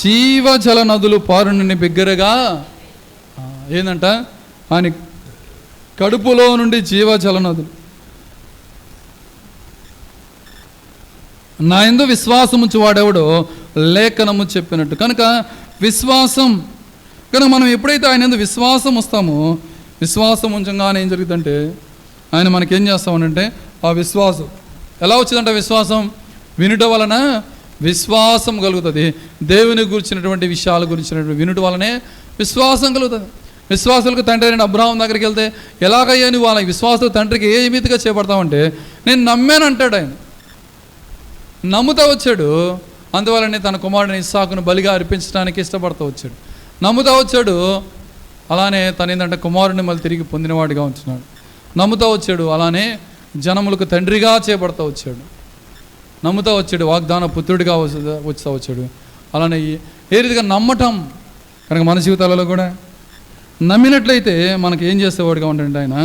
జీవజల నదులు పారు నుండి బిగ్గరగా. ఏందంట వాని కడుపులో నుండి జీవజల నదులు. నా యందు విశ్వాసముంచు వాడెవడో లేఖనము చెప్పినట్టు. కనుక విశ్వాసం, కనుక మనం ఎప్పుడైతే ఆయన యందు విశ్వాసం వస్తామో, విశ్వాసం ఉంచంగానే ఏం జరుగుతుందంటే ఆయన మనకేం చేస్తామనంటే ఆ విశ్వాసం ఎలా వచ్చిందంటే విశ్వాసం వినుట వలన విశ్వాసం కలుగుతుంది. దేవుని గురించినటువంటి విషయాల గురించినటువంటి వినుట వలనే విశ్వాసం కలుగుతుంది. విశ్వాసులకు తండ్రి అయిన అబ్రహాం దగ్గరికి వెళ్తే ఎలాగయ్యా నువ్వు వాళ్ళ విశ్వాసుల తండ్రికి ఏ మీదుగా చేపడతావంటే నేను నమ్మాను అంటాడు. ఆయన నమ్ముతా వచ్చాడు, అందువల్లనే తన కుమారుడిని ఇస్సాకును బలిగా అర్పించడానికి ఇష్టపడుతూ వచ్చాడు. నమ్ముతా వచ్చాడు, అలానే తను ఏంటంటే కుమారుడిని మళ్ళీ తిరిగి పొందినవాడిగా ఉంటున్నాడు. నమ్ముతా వచ్చాడు, అలానే జనములకు తండ్రిగా చేపడతా వచ్చాడు. నమ్ముతా వచ్చాడు, వాగ్దాన పుత్రుడిగా వచ్చా వచ్చాడు. అలానే ఏ రీతిగా నమ్మటం. కనుక మన జీవితాలలో కూడా నమ్మినట్లయితే మనకి ఏం చేసేవాడిగా ఉంటాడంటే ఆయన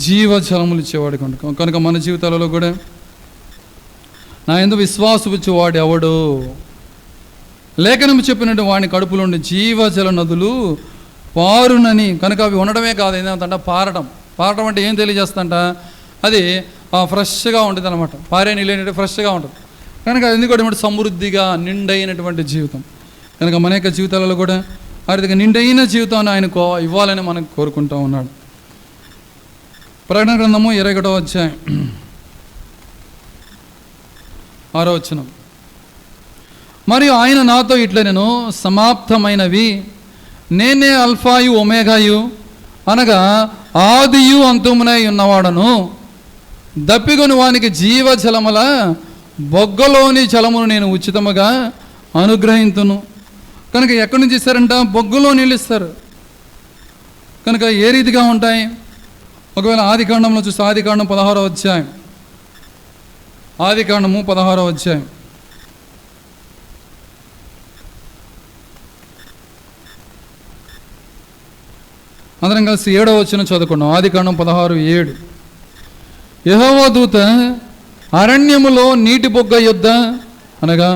జీవజలములు ఇచ్చేవాడిగా ఉంటాడు. కనుక మన జీవితాలలో కూడా నా యందు విశ్వాసము ఇచ్చేవాడు ఎవడు లేఖనము చెప్పినట్టు వాని కడుపులో ఉండి జీవజల నదులు పారునని. కనుక అవి ఉండడమే కాదు, ఏంటంటే పారటం అంటే ఏం తెలియజేస్తుందంట, అది ఫ్రెష్గా ఉంటుంది అనమాట. పారే నీళ్ళు ఏంటంటే ఫ్రెష్గా ఉంటుంది. కనుక ఎందుకంటే సమృద్ధిగా నిండైనటువంటి జీవితం. కనుక మన యొక్క జీవితాలలో కూడా ఆ రీతిగా నిండైన జీవితాన్ని ఆయనకు ఇవ్వాలని మనకు కోరుకుంటూ ఉన్నాడు. ప్రకటన గ్రంథము 21వ అధ్యాయం 6వ వచనం. మరియు ఆయన నాతో ఇట్లా నేను సమాప్తమైనవి నేనే అల్ఫాయు ఒమేగాయు అనగా ఆదియు అంతమునై ఉన్నవాడను, దప్పికొని వానికి జీవజలముల బొగ్గలోని జలమును నేను ఉచితముగా అనుగ్రహింతును. కనుక ఎక్కడి నుంచి ఇస్తారంట, బొగ్గలో నీళ్ళు ఇస్తారు. కనుక ఏ రీతిగా ఉంటాయి, ఒకవేళ ఆదికాండంలో చూస్తే ఆదికాండం 16వ అధ్యాయం, ఆదికాండము 16వ అధ్యాయం అందరం కలిసి 7వ వచనం చదువుకున్నాం. ఆదికాండం 16:7. యెహోవా దూత అరణ్యములో నీటి బొగ్గ యొద్ద అనగా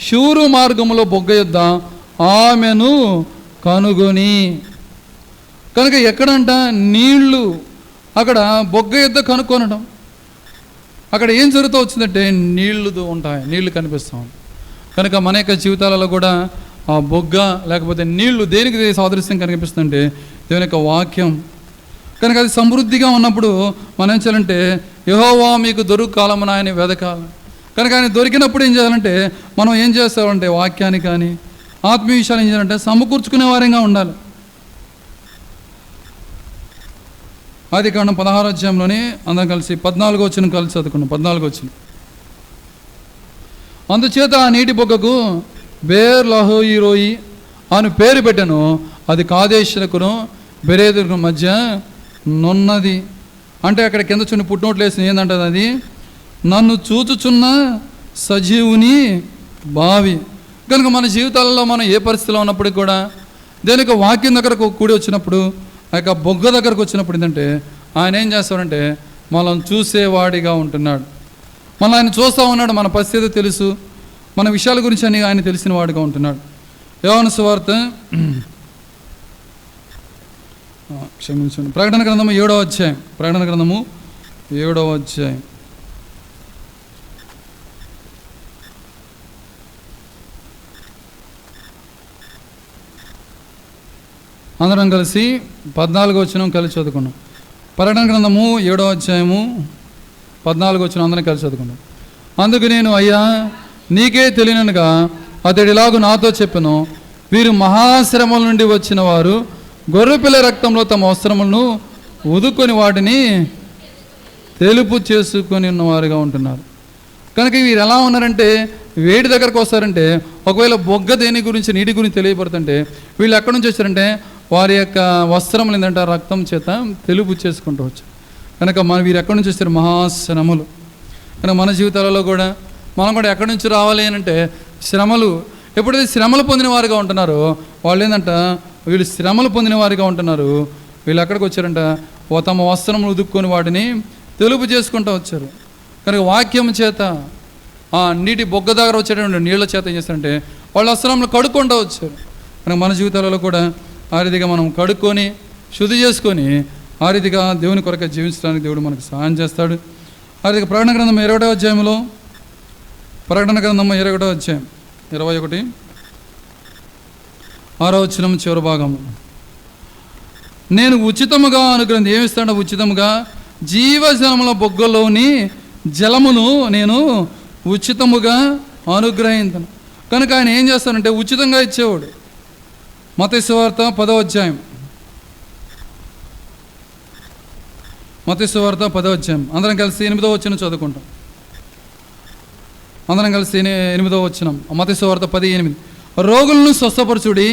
శూరు మార్గములో బొగ్గ యొద్ద ఆమెను కనుగొని. కనుక ఎక్కడంట నీళ్లు అక్కడ బొగ్గ యొద్ద కనుక్కొనడం. అక్కడ ఏం జరుగుతూ వచ్చిందంటే నీళ్లు ఉంటాయి, నీళ్లు కనిపిస్తాం. కనుక మన యొక్క జీవితాలలో కూడా ఆ బొగ్గ లేకపోతే నీళ్లు దేనికి సాదృశ్యం కనిపిస్తుందంటే దేవుని యొక్క వాక్యం. కనుక అది సమృద్ధిగా ఉన్నప్పుడు మనం ఏం చేయాలంటే యెహోవా మీకు దొరుకు కాలమున ఆయన వెదకాలి. కనుక ఆయన దొరికినప్పుడు ఏం చేయాలంటే మనం ఏం చేస్తామంటే వాక్యాన్ని కానీ ఆత్మీయ విషయాలు ఏం చేయాలంటే సమకూర్చుకునే వారంగా ఉండాలి. ఆదికాండం 16వ అధ్యాయంలోనే అందరం కలిసి 14వ వచనం కలిసి చదువుకున్నాం. 14వ వచనం. అందుచేత ఆ నీటి బొగ్గకు బేర్ లహోయి రోయి అని పేరు పెట్టాను. అది కాదేశునకును బెరేదుకు మధ్య నున్నది. అంటే అక్కడ కింద చున్ని పుట్టినోట్లు వేసిన ఏంటంటది, అది నన్ను చూచుచున్న సజీవుని బావి. కనుక మన జీవితాలలో మనం ఏ పరిస్థితిలో ఉన్నప్పటికీ కూడా దేని యొక్క వాక్యం దగ్గరకు కూడి వచ్చినప్పుడు, ఆ యొక్క బొగ్గ దగ్గరకు వచ్చినప్పుడు ఏంటంటే ఆయన ఏం చేస్తాడంటే మనం చూసేవాడిగా ఉంటున్నాడు. మనం ఆయన చూస్తూ ఉన్నాడు, మన పరిస్థితి తెలుసు, మన విషయాల గురించి అని ఆయన తెలిసిన వాడిగా ఉంటున్నాడు. యోహాను సువార్త క్షమించండి ప్రకటన గ్రంథము 7వ అధ్యాయం, ప్రకటన గ్రంథము 7వ అధ్యాయం అందరం కలిసి 14వ వచనం కలిసి చదువుకున్నాం. ప్రకటన గ్రంథము 7వ అధ్యాయము 14 వచ్చిన అందరం కలిసి చదువుకుందాం. అందుకు నేను, అయ్యా నీకే తెలియనగా అతడిలాగు నాతో చెప్పెను, వీరు మహాశ్రమల నుండి వచ్చిన వారు గొర్రెపిల్ల రక్తంలో తమ వస్త్రములను ఉదుకొని వాటిని తెలుపు చేసుకొని ఉన్నవారుగా ఉంటున్నారు. కనుక వీరు ఎలా ఉన్నారంటే, వేడి దగ్గరకు వస్తారంటే, ఒకవేళ బొగ్గ దేని గురించి నీటి గురించి తెలియబడుతుంటే వీళ్ళు ఎక్కడి నుంచి వచ్చారంటే వారి యొక్క వస్త్రములు ఏంటంటే రక్తం చేత తెలుపు చేసుకుంటూ వచ్చారు. కనుక వీరు ఎక్కడి నుంచి వచ్చారు? మహాశ్రమలు. కనుక మన జీవితాలలో కూడా మనం కూడా ఎక్కడి నుంచి రావాలి అని అంటే శ్రమలు. ఎప్పుడైతే శ్రమలు పొందిన వారిగా ఉంటున్నారో వాళ్ళు ఏంటంట, వీళ్ళు శ్రమలు పొందిన వారిగా ఉంటున్నారు. వీళ్ళు ఎక్కడికి వచ్చారంట? తమ వస్త్రములు ఉదుక్కొని వాటిని తెలుపు చేసుకుంటూ వచ్చారు. కనుక వాక్యం చేత నీటి బొగ్గ దగ్గర వచ్చేటువంటి నీళ్ళ చేత ఏం చేస్తారంటే వాళ్ళ వస్త్రములు కడుక్కుంటూ వచ్చారు. కనుక మన జీవితాలలో కూడా ఆ రీతిగా మనం కడుక్కొని శుద్ధి చేసుకొని ఆ రీతిగా దేవుని కొరకే జీవించడానికి దేవుడు మనకు సహాయం చేస్తాడు. ఆ రీతిగా ప్రకటన గ్రంథం 21వ అధ్యాయంలో, ప్రకటన గ్రంథం 21వ అధ్యాయం 21 6వ వచనం చివరి భాగం, నేను ఉచితముగా అనుగ్రహించి ఏమిస్తాడు? ఉచితముగా జీవజలముల బొగ్గలోని జలమును నేను ఉచితముగా అనుగ్రహించను. కనుక ఆయన ఏం చేస్తానంటే ఉచితంగా ఇచ్చేవాడు. మత్తయి సువార్త 10వ అధ్యాయం, మత్తయి సువార్త 10వ అధ్యాయం అందరం కలిసి 8వ వచనం చదువుకుంటాం. అందరం కలిసి 8వ వచనం, మత్తయి సువార్త 10:8. రోగులను స్వస్థపరచుడి,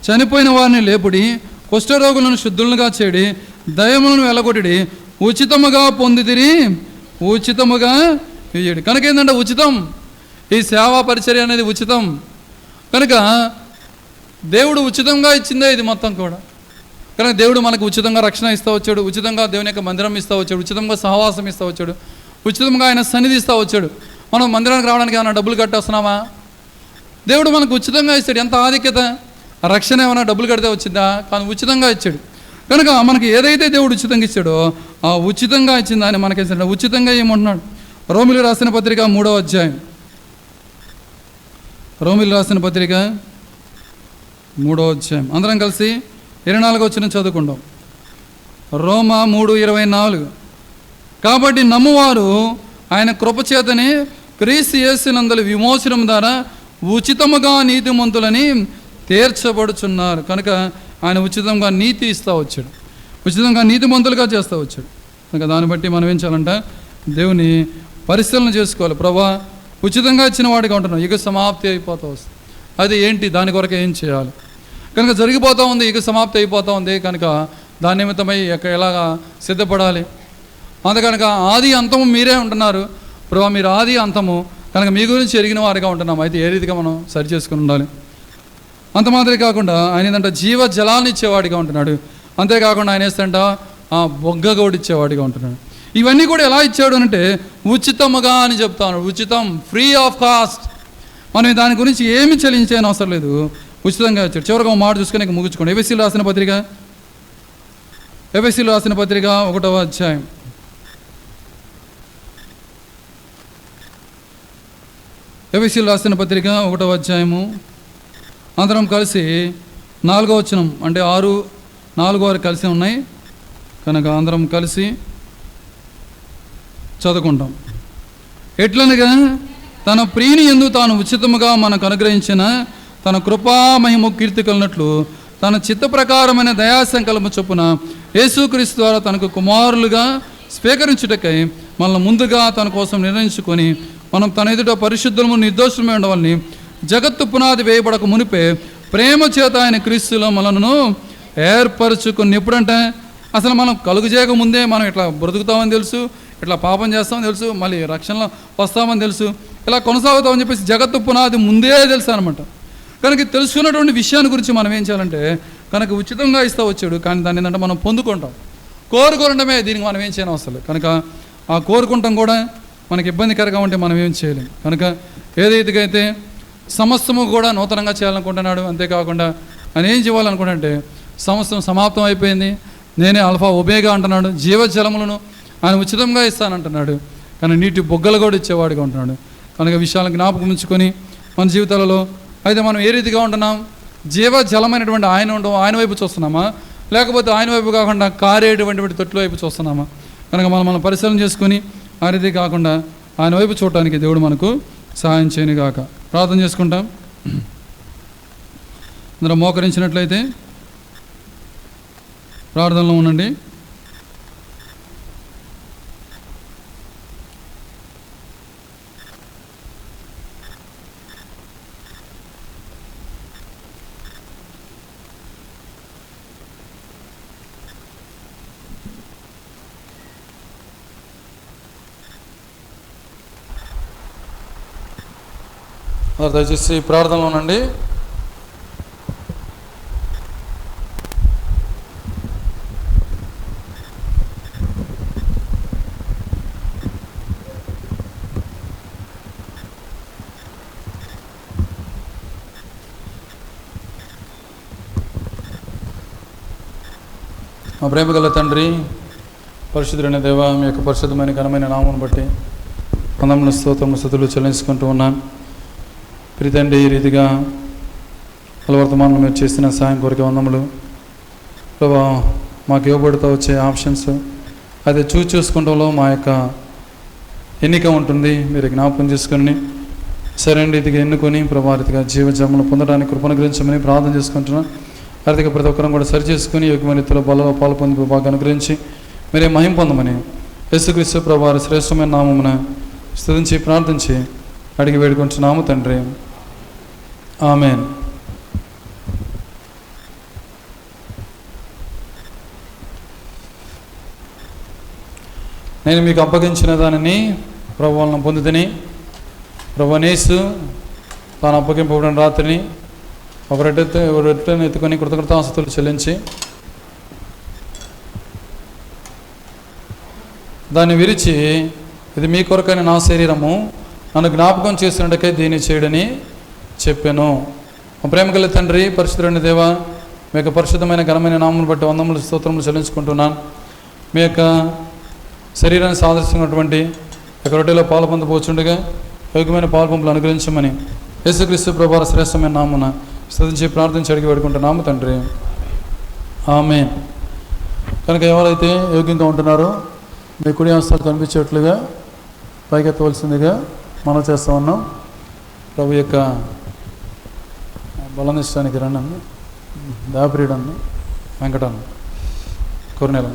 చనిపోయిన వారిని లేపుడి, కుష్ఠరోగులను శుద్ధులుగా చేయడి, దయ్యములను వెళ్ళగొట్టి, ఉచితముగా పొందితిరి, ఉచితముగా ఇయ్యడి. కనుక ఏంటంటే ఉచితం. ఈ సేవా పరిచర్య అనేది ఉచితం. కనుక దేవుడు ఉచితంగా ఇచ్చిందే ఇది మొత్తం కూడా. కనుక దేవుడు మనకు ఉచితంగా రక్షణ ఇస్తూ వచ్చాడు, ఉచితంగా దేవుని యొక్క మందిరం ఇస్తూ వచ్చాడు, ఉచితంగా సహవాసం ఇస్తూ వచ్చాడు, ఉచితంగా ఆయన సన్నిధి ఇస్తూ వచ్చాడు. మనం మందిరానికి రావడానికి ఏమైనా డబ్బులు కట్టేస్తున్నామా? దేవుడు మనకు ఉచితంగా ఇస్తాడు. ఎంత ఆధిక్యత! రక్షణ ఏమైనా డబ్బులు కడితే వచ్చిందా? కానీ ఉచితంగా ఇచ్చాడు. కనుక మనకి ఏదైతే దేవుడు ఉచితంగా ఇచ్చాడో ఆ ఉచితంగా ఇచ్చిందా అని మనకి ఇస్తాడు. ఉచితంగా ఏమంటున్నాడు? రోమిలు రాసిన పత్రిక 3వ అధ్యాయం, రోమిలు రాసిన పత్రిక 3వ అధ్యాయం అందరం కలిసి 24వ వచనం చదువుకుంటాం. రోమా 3:24. కాబట్టి నమ్మువారు ఆయన కృపచేతనే క్రీస్తు యేసునందలి విమోచనం ద్వారా ఉచితముగా నీతిమంతులని తీర్చబడుచున్నారు. కనుక ఆయన ఉచితంగా నీతి ఇస్తూ వచ్చాడు, ఉచితంగా నీతిమంతులుగా చేస్తూ వచ్చాడు. కనుక దాన్ని బట్టి మనం ఏం చేయాలంటే దేవుని పరిశీలన చేసుకోవాలి. ప్రభా ఉచితంగా ఇచ్చిన వాడిగా ఉంటున్నాం, యుగ సమాప్తి అయిపోతూ వస్తుంది. అది ఏంటి? దాని కొరకు ఏం చేయాలి? కనుక జరిగిపోతూ ఉంది, యుగ సమాప్తి అయిపోతూ ఉంది. కనుక దాని నిమిత్తమై ఎలాగా సిద్ధపడాలి? అందుకనుక ఆది అంతము మీరే ఉంటున్నారు ప్రభా, మీరు ఆది అంతము కనుక మీ గురించి ఎరిగిన వారిగా ఉంటున్నాం. అయితే ఏ రీతిగా మనం సరి చేసుకుని ఉండాలి? అంత మాత్రమే కాకుండా ఆయన ఏంటంటే జీవ జలాన్ని ఇచ్చేవాడిగా ఉంటున్నాడు. అంతేకాకుండా ఆయన వేస్తంట బొగ్గ కూడా ఇచ్చేవాడిగా ఉంటున్నాడు. ఇవన్నీ కూడా ఎలా ఇచ్చాడు అంటే ఉచితముగా అని చెప్తాను. ఉచితం, ఫ్రీ ఆఫ్ కాస్ట్. మనం దాని గురించి ఏమి చెల్లించేయని అవసరం లేదు, ఉచితంగా ఇచ్చాడు. చివరిగా మాట చూసుకొని ముగించుకోండి. ఎఫెసీయులు రాసిన పత్రిక 1వ అధ్యాయం, ఎఫెసీయులు రాసిన పత్రిక 1వ అధ్యాయము అందరం కలిసి 4వ వచనం అంటే 6, 4 వారు కలిసి ఉన్నాయి కనుక అందరం కలిసి చదువుకుంటాం. ఎట్లనగా తన ప్రియుని యందు తాను ఉచితముగా మనకు అనుగ్రహించిన తన కృపామహిమ కీర్తి కలిగినట్లు తన చిత్త ప్రకారమైన దయాసంకల్ప చొప్పున యేసుక్రీస్తు ద్వారా తనకు కుమారులుగా స్వీకరించుటకై మనల్ని ముందుగా తన కోసం నిర్ణయించుకొని మనం తన ఎదుట పరిశుద్ధము నిర్దోషమే ఉండవాలని జగత్తు పునాది వేయబడక మునిపే ప్రేమ చేత ఆయన క్రీస్తులో మనను ఏర్పరచుకుని. ఎప్పుడంటే అసలు మనం కలుగు చేయక ముందే మనం ఇట్లా బ్రతుకుతామని తెలుసు, ఇట్లా పాపం చేస్తామని తెలుసు, మళ్ళీ రక్షణలో వస్తామని తెలుసు, ఇలా కొనసాగుతామని చెప్పేసి జగత్తు పునాది ముందే తెలుసు అనమాట. కనుక తెలుసుకున్నటువంటి విషయాన్ని గురించి మనం ఏం చేయాలంటే కనుక ఉచితంగా ఇస్తూ వచ్చాడు. కానీ దాన్ని ఏంటంటే మనం పొందుకుంటాం, కోరుకోవడమే దీనికి మనం ఏం చేయని అవసరం లేదు. కనుక ఆ కోరుకుంటాం కూడా మనకి ఇబ్బందికరంగా ఉంటే మనం ఏం చేయలేం. కనుక ఏదైతే సమస్తము కూడా నూతనంగా చేయాలనుకుంటున్నాడు. అంతేకాకుండా ఆయన ఏం చేయాలనుకుంటే సమస్తం సమాప్తం అయిపోయింది, నేనే అల్ఫా ఒబేగా అంటున్నాడు. జీవజలములను ఆయన ఉచితంగా ఇస్తానంటున్నాడు. కానీ నీటి బొగ్గలు కూడా ఇచ్చేవాడిగా ఉంటున్నాడు. కనుక విషయాలను జ్ఞాపకం ఉంచుకొని మన జీవితాలలో అయితే మనం ఏ రీతిగా ఉంటున్నాం? జీవజలమైనటువంటి ఆయన ఉండవు, ఆయన వైపు చూస్తున్నామా? లేకపోతే ఆయన వైపు కాకుండా కారేటువంటి తొట్టు వైపు చూస్తున్నామా? కనుక మనం పరిశీలన చేసుకుని ఆ రీతి కాకుండా ఆయన వైపు చూడటానికి దేవుడు మనకు సహాయం చేయను గాక. ప్రార్థన చేసుకుంటాం. అందరూ మోకరించినట్లయితే ప్రార్థనలో ఉండండి. దయచేసి ప్రార్థనలో ఉండండి. మా ప్రేమ గల తండ్రి, పరిశుద్ధుడైన దేవ, మీ యొక్క పరిశుద్ధమైన ఘనమైన నామమును బట్టి వందములు స్తోత్రములు స్తుతులు చెల్లించుకుంటూ ఉన్నాను. ప్రీతండి, ఈ రీతిగా వర్తమానంలో మీరు చేసిన సాయం కొరకు వందములు ప్రభా. మాకు ఇవ్వబడుతూ వచ్చే ఆప్షన్స్ అది చూసుకోవడంలో మా యొక్క ఎన్నిక ఉంటుంది. మీరు జ్ఞాపకం చేసుకుని సరైన రీతిగా ఎన్నుకొని ప్రభా రీతిగా జీవజన్మను పొందడానికి కృపను గురించమని ప్రార్థన చేసుకుంటున్నాను. రీతిగా ప్రతి ఒక్కరం కూడా సరి చేసుకుని యోగ్యమైన రీతిలో బలలో పాలు పొంది బాగా అనుగ్రహించి మీరే మహిమ పొందమని యేసుక్రీస్తు ప్రభువారి శ్రేష్టమైన నామమున స్తుతించి ప్రార్థించి అడిగి వేడుకుంటున్నాము తండ్రి. ఆమేన్. నేను మీకు అప్పగించిన దానిని ప్రభు వలన పొందుతిని. ప్రభునేసు తాను అప్పగింపబడిన రాత్రిని ఒక రొట్టెను ఎత్తుకొని కృతజ్ఞతాస్తుతులు చెల్లించి దాన్ని విరిచి, ఇది మీ కొరకైన నా శరీరము, నన్ను జ్ఞాపకం చేసినట్టుకై దీన్ని చేయడని చెప్పాను. మా ప్రేమ గల తండ్రి, పరిశుద్ధుడైన దేవ, మీ యొక్క పరిశుద్ధమైన ఘనమైన నామమును బట్టి వందములు స్తోత్రములు చెల్లించుకుంటున్నాను. మీ యొక్క శరీరాన్ని సాదృశ్యమైనటువంటి యొక్క రొట్టెలో పాలు పొందబోచుండగా యోగ్యమైన పాలు పంపులు అనుగ్రహించమని యేసుక్రీస్తు ప్రభువారి శ్రేష్టమైన నామమున స్తుతించి ప్రార్థించి అడిగి వేడుకుంటున్నాము తండ్రి. ఆమేన్. కనుక ఎవరైతే యోగ్యంగా ఉంటున్నారో మీ కుడి హస్తాలు కనిపించేట్లుగా పైకెత్తవలసిందిగా మనం చేస్తూ ఉన్నాం. ప్రభు యొక్క బలనిష్టానికి రండి. దాపిరీడన్ని వెంకటన్న కొరనేల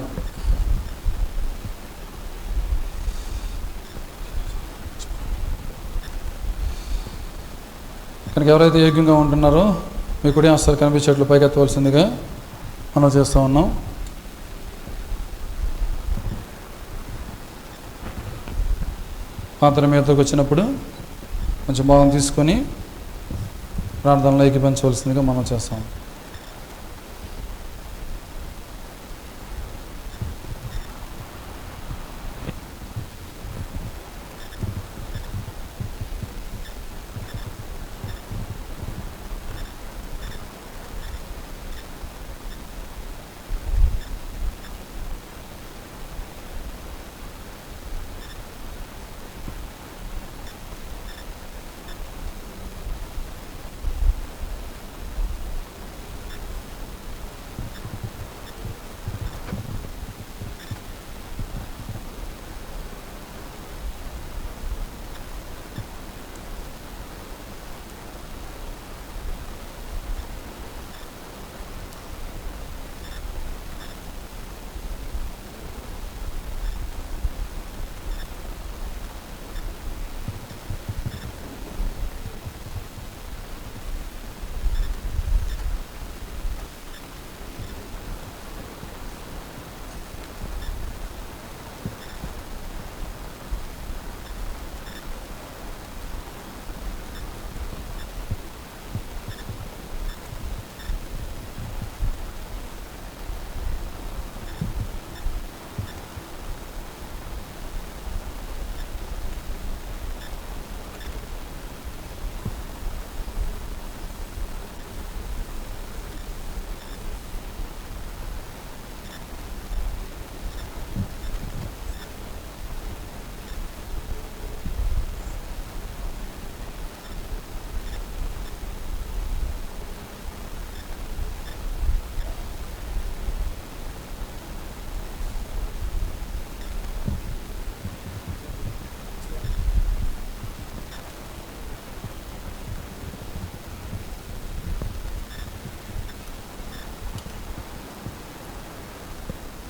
కనుక ఎవరైతే యోగ్యంగా ఉంటున్నారో మీ కుడి హస్తాలు కనిపించేట్లు పైకెత్తవలసిందిగా మనం చేస్తూ ఉన్నాం. పాత్ర మీదకి వచ్చినప్పుడు కొంచెం భాగం తీసుకొని ప్రార్థనలో ఏకీభవించవలసిందిగా మనం చేస్తాం.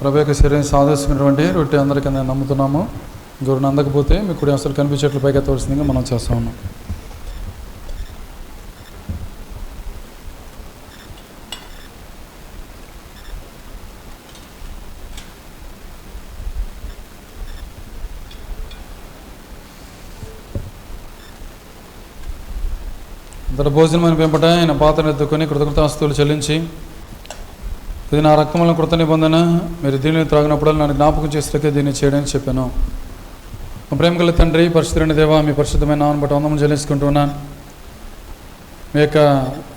ప్రభు యొక్క శరీరం సాధిస్తున్నటువంటి రొట్టె అందరికీ నేను నమ్ముతున్నాము. ఇంకొకరిని అందకపోతే మీకు కూడా అసలు కనిపించేట్లు పైకి ఎత్తవలసిందిగా మనం చేస్తా ఉన్నాం. ఇతర భోజనమైన పెంపట ఆయన పాత్రను ఎత్తుకొని కృతజ్ఞతాస్తుతులు చెల్లించి, ఇది నా రక్తములను కృత నిబంధన, మీరు దీనిని త్రాగినప్పుడు నన్ను జ్ఞాపకం చేసేకే దీన్ని చేయడానికి చెప్పాను. మా ప్రేమ గల తండ్రి, పరిశుద్ధుడైన దేవా, మీ పరిశుద్ధమైన నామమును బట్టి వందనములు చెల్లించుకుంటున్నాను. మీ యొక్క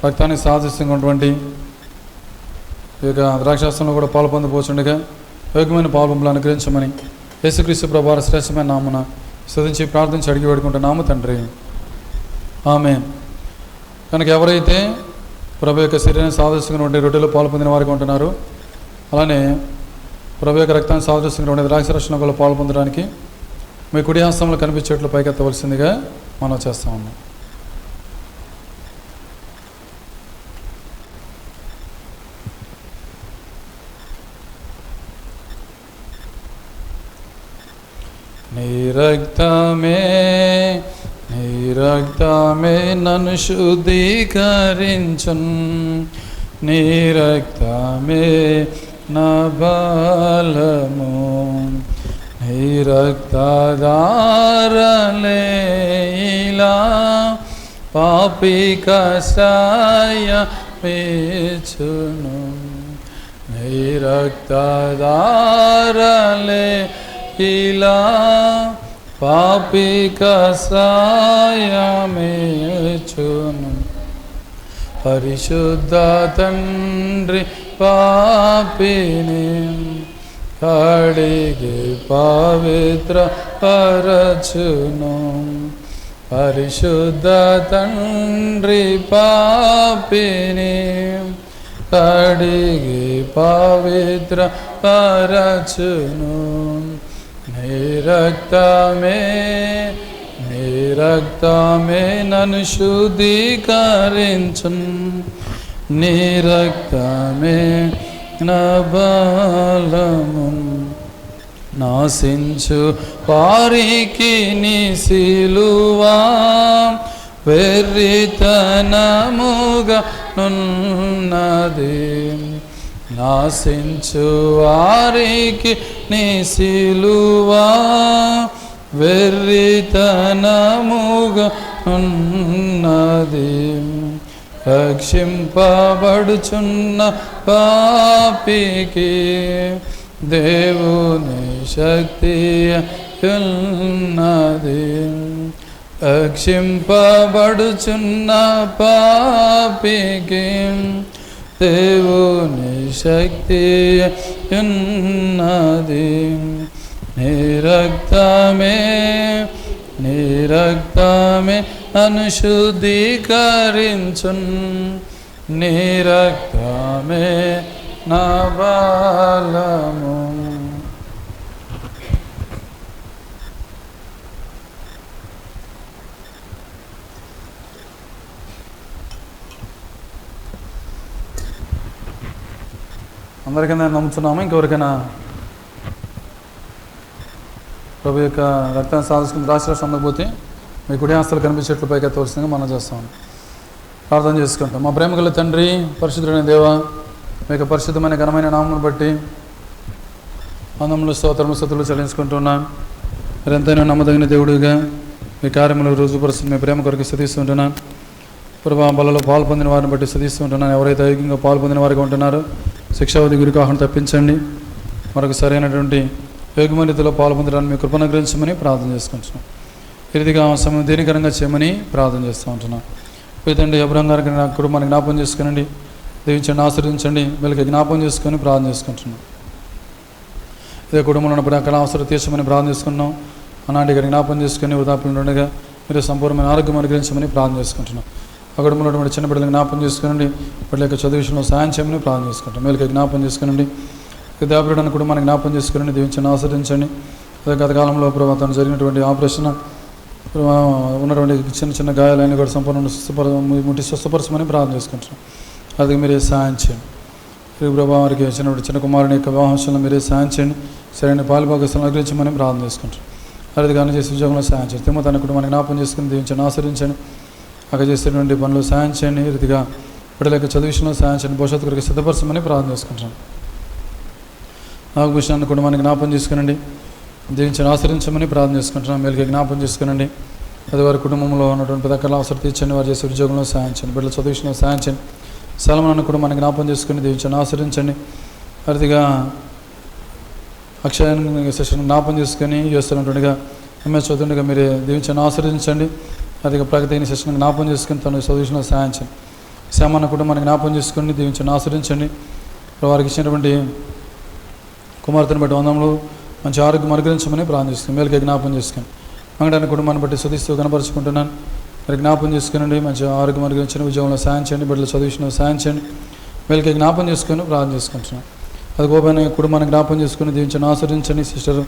రక్తానికి సాదృశ్యంగా ఉన్నటువంటి ఈ యొక్క ద్రాక్షాసనంలో కూడా పాలు పొందబోచుండగా యోగ్యమైన పాల్పంపులు అనుగ్రహించమని యేసుక్రీస్తు ప్రభువారి శ్రేష్టమైన నామమున స్తుతించి ప్రార్థించి అడిగి వేడుకుంటున్నాము తండ్రి. ఆమేన్. కనుక ఎవరైతే ప్రభు యొక్క శరీరాన్ని సాదృశ్యంగా ఉండే రొట్టెలో పాలు పొందిన వారికి ఉంటున్నారు, అలానే ప్రభు యొక్క రక్తాన్ని సాదృశ్యంగా ఉండే ద్రాక్షరక్షణ కూడా పాలు పొందడానికి మీ కుడి హస్తంలో కనిపించేట్లు పైకెత్తవలసిందిగా మనం చేస్తూ ఉన్నాం. నీ రక్తమే నన్ను శుద్ధీకరించున్, నీ రక్తమే నా బలము, నీ రక్తధారలే ఇలా పాపి కషాయమిచ్చును, నీ రక్తధారలే ఇలా పాపి కషాయమిచ్చును. పరిశుద్ధ తండ్రి పాపిని కడిగి పవిత్ర పరచును, పరిశుద్ధ తండ్రి పాపిని కడిగి పవిత్ర పరచును. నీ రక్తమే నన్ను శుద్ధీకరించున్, నీ రక్తమే నా బలము, నాశించు వారికి నీ సిలువా వెర్రితనముగా నున్నది, నాశించు వారికి నీ సిలువా వెర్రితనముగా ఉన్నది. రక్షింపబడుచున్న పాపికి దేవుని శక్తి ఉన్నది, రక్షింపబడుచున్న పాపికి దేవుని శక్తి ఉన్నది. నీ రక్తమే నన్ను శుద్ధీకరించున్, నీ రక్తమే నా బలము. అందరికైనా నమ్ముతున్నాము. ఇంకెవరికైనా ప్రభు యొక్క రక్తాన్ని సాధించుకుని ద్రాక్షరసం అందకపోతే మీ కుడి హస్తాలు కనిపించేట్లు పైకి ఎత్తవలసిందిగా మనం చేస్తాం. ప్రార్థన చేసుకుంటాం. మా ప్రేమ గల తండ్రి, పరిశుద్ధుడైన దేవా, మీ యొక్క పరిశుద్ధమైన ఘనమైన నామమును బట్టి అందములు స్తోత్రములు స్తుతులు చెల్లించుకుంటున్నాను. మీరు ఎంతైనా నమ్మదగిన దేవుడిగా మీ కార్యములు రుజుపరుస్తుంది మీ ప్రేమ కొరకు స్తుతిస్తుంటున్నాను. ప్రభా, బలలో పాలు పొందిన వారిని బట్టి స్తుతిస్తుంటున్నాను. ఎవరైతే ఐక్యంగా పాలు పొందిన వారిగా ఉంటున్నారో శిక్షావధి గురికాహను తప్పించండి. మరొక సరైనటువంటి యోగ్యమైన రీతిలో పాలు పొందడానికి మీ కృపను అనుగ్రహించమని ప్రార్థన చేసుకుంటున్నాం. ఈ రీతిగా సమయం దీనికరంగా చేయమని ప్రార్థన చేస్తూ ఉంటున్నాం. పోయితండి అబ్రహం గారికి నా కుటుంబాన్ని జ్ఞాపకం చేసుకునండి, దీవించండి, ఆశీర్వదించండి, వీళ్ళకి జ్ఞాపకం చేసుకొని ప్రార్థన చేసుకుంటున్నాం. ఇదే కుటుంబంలో ఉన్నప్పుడు అక్కడ అవసరం తీర్చమని ప్రార్థన చేసుకున్నాం. అనాంటి గారికి జ్ఞాపకం చేసుకుని వృధాపులు ఉండగా మీరు సంపూర్ణమైన ఆరోగ్యం అనుగ్రహించమని ప్రార్థన చేసుకుంటున్నాం. ఆ కుటుంబంలో ఉన్నటువంటి చిన్న బిడ్డలకు జ్ఞాపకం చేసుకునండి, వీళ్ళ యొక్క చదువు విషయంలో సాయం చేయమని ప్రార్థన చేసుకుంటాం. వీళ్ళకి జ్ఞాపకం చేసుకునండి. దేవరుడు కుటుంబాన్ని జ్ఞాపకం చేసుకుని దీవించండి, ఆశ్రయించండి. అదే గత కాలంలో తను జరిగినటువంటి ఆపరేషన్ ఉన్నటువంటి చిన్న చిన్న గాయాలన్నీ కూడా సంపూర్ణ ముట్టి స్వస్థపరచమని ప్రార్థన చేసుకుంటున్నాం. అది మీరే సహాయం చేయండి. ప్రభా వారికి వచ్చినప్పుడు చిన్న కుమారుని యొక్క వివాహంలో మీరే సాయం చేయండి, సరైన పాలుభాగస్తులను అనుగ్రహించమని ప్రార్థన చేసుకుంటాం. అదిగా చేసే ఉద్యోగంలో సాయం చేయండి. తిమ్మతన కుటుంబాన్ని జ్ఞాపం చేసుకుని దీవించండి, ఆశ్రయించండి. అక్కడ చేసేటువంటి పనులు సాయం చేయండి. రీతిగా బిడ్డల యొక్క చదువు విషయంలో సాయం చేయండి, భవిష్యత్తు కొరకు సిద్ధపరచమని ప్రార్థన చేసుకుంటాం. నాగభూషణాన్ని కుటుంబాన్ని జ్ఞాపం చేసుకునండి, దీవించండి, ఆశ్రయించమని ప్రార్థన చేసుకుంటున్నాం. మేలుగా జ్ఞాపం చేసుకునండి. అది వారి కుటుంబంలో ఉన్నటువంటి పెద్దకల అవసరం తీర్చండి, వారు చేసే ఉద్యోగంలో సాయం చేయండి, బిడ్డల చదువు విషయంలో సాయం చేయండి. సలమనాన్ని కుటుంబాన్ని జ్ఞాపం చేసుకుని దీవించండి, ఆశ్రయించండి. అదిగా అక్షయాన్ని సెషన్ జ్ఞాపం చేసుకొని చేస్తున్నట్టుగా ఎంఎస్ చదువుగా మీరు దీవించండి, ఆశ్రయించండి. అదిగా ప్రగతిని సెషన్ జ్ఞాపం చేసుకుని తన చదువులో సాయం చేయండి. శ్యామన్న కుటుంబాన్ని జ్ఞాపం చేసుకుని దీవించండి, ఆశ్రయించండి. వారికి ఇచ్చినటువంటి కుమార్తెను బట్టి వందములు మంచి ఆరోగ్యం అనుగ్రహించమని ప్రార్థిస్తున్నాను. మేలుగా జ్ఞాపం చేసుకుని మంగళాన్ని కుటుంబాన్ని బట్టి శుద్ధిస్తూ కనపరుచుకుంటున్నాను. మరి జ్ఞాపం చేసుకునండి, మంచి ఆరోగ్యం అనుగ్రహించండి, ఉద్యోగంలో సాయం చేయండి, బిడ్డల చదువులో సాయం చేయండి. మేలుగా జ్ఞాపం చేసుకుని ప్రార్థన చేసుకుంటున్నాను. అది గోపైన కుటుంబాన్ని జ్ఞాపం చేసుకుని దీవించండి, ఆశ్రయించండి. సిస్టర్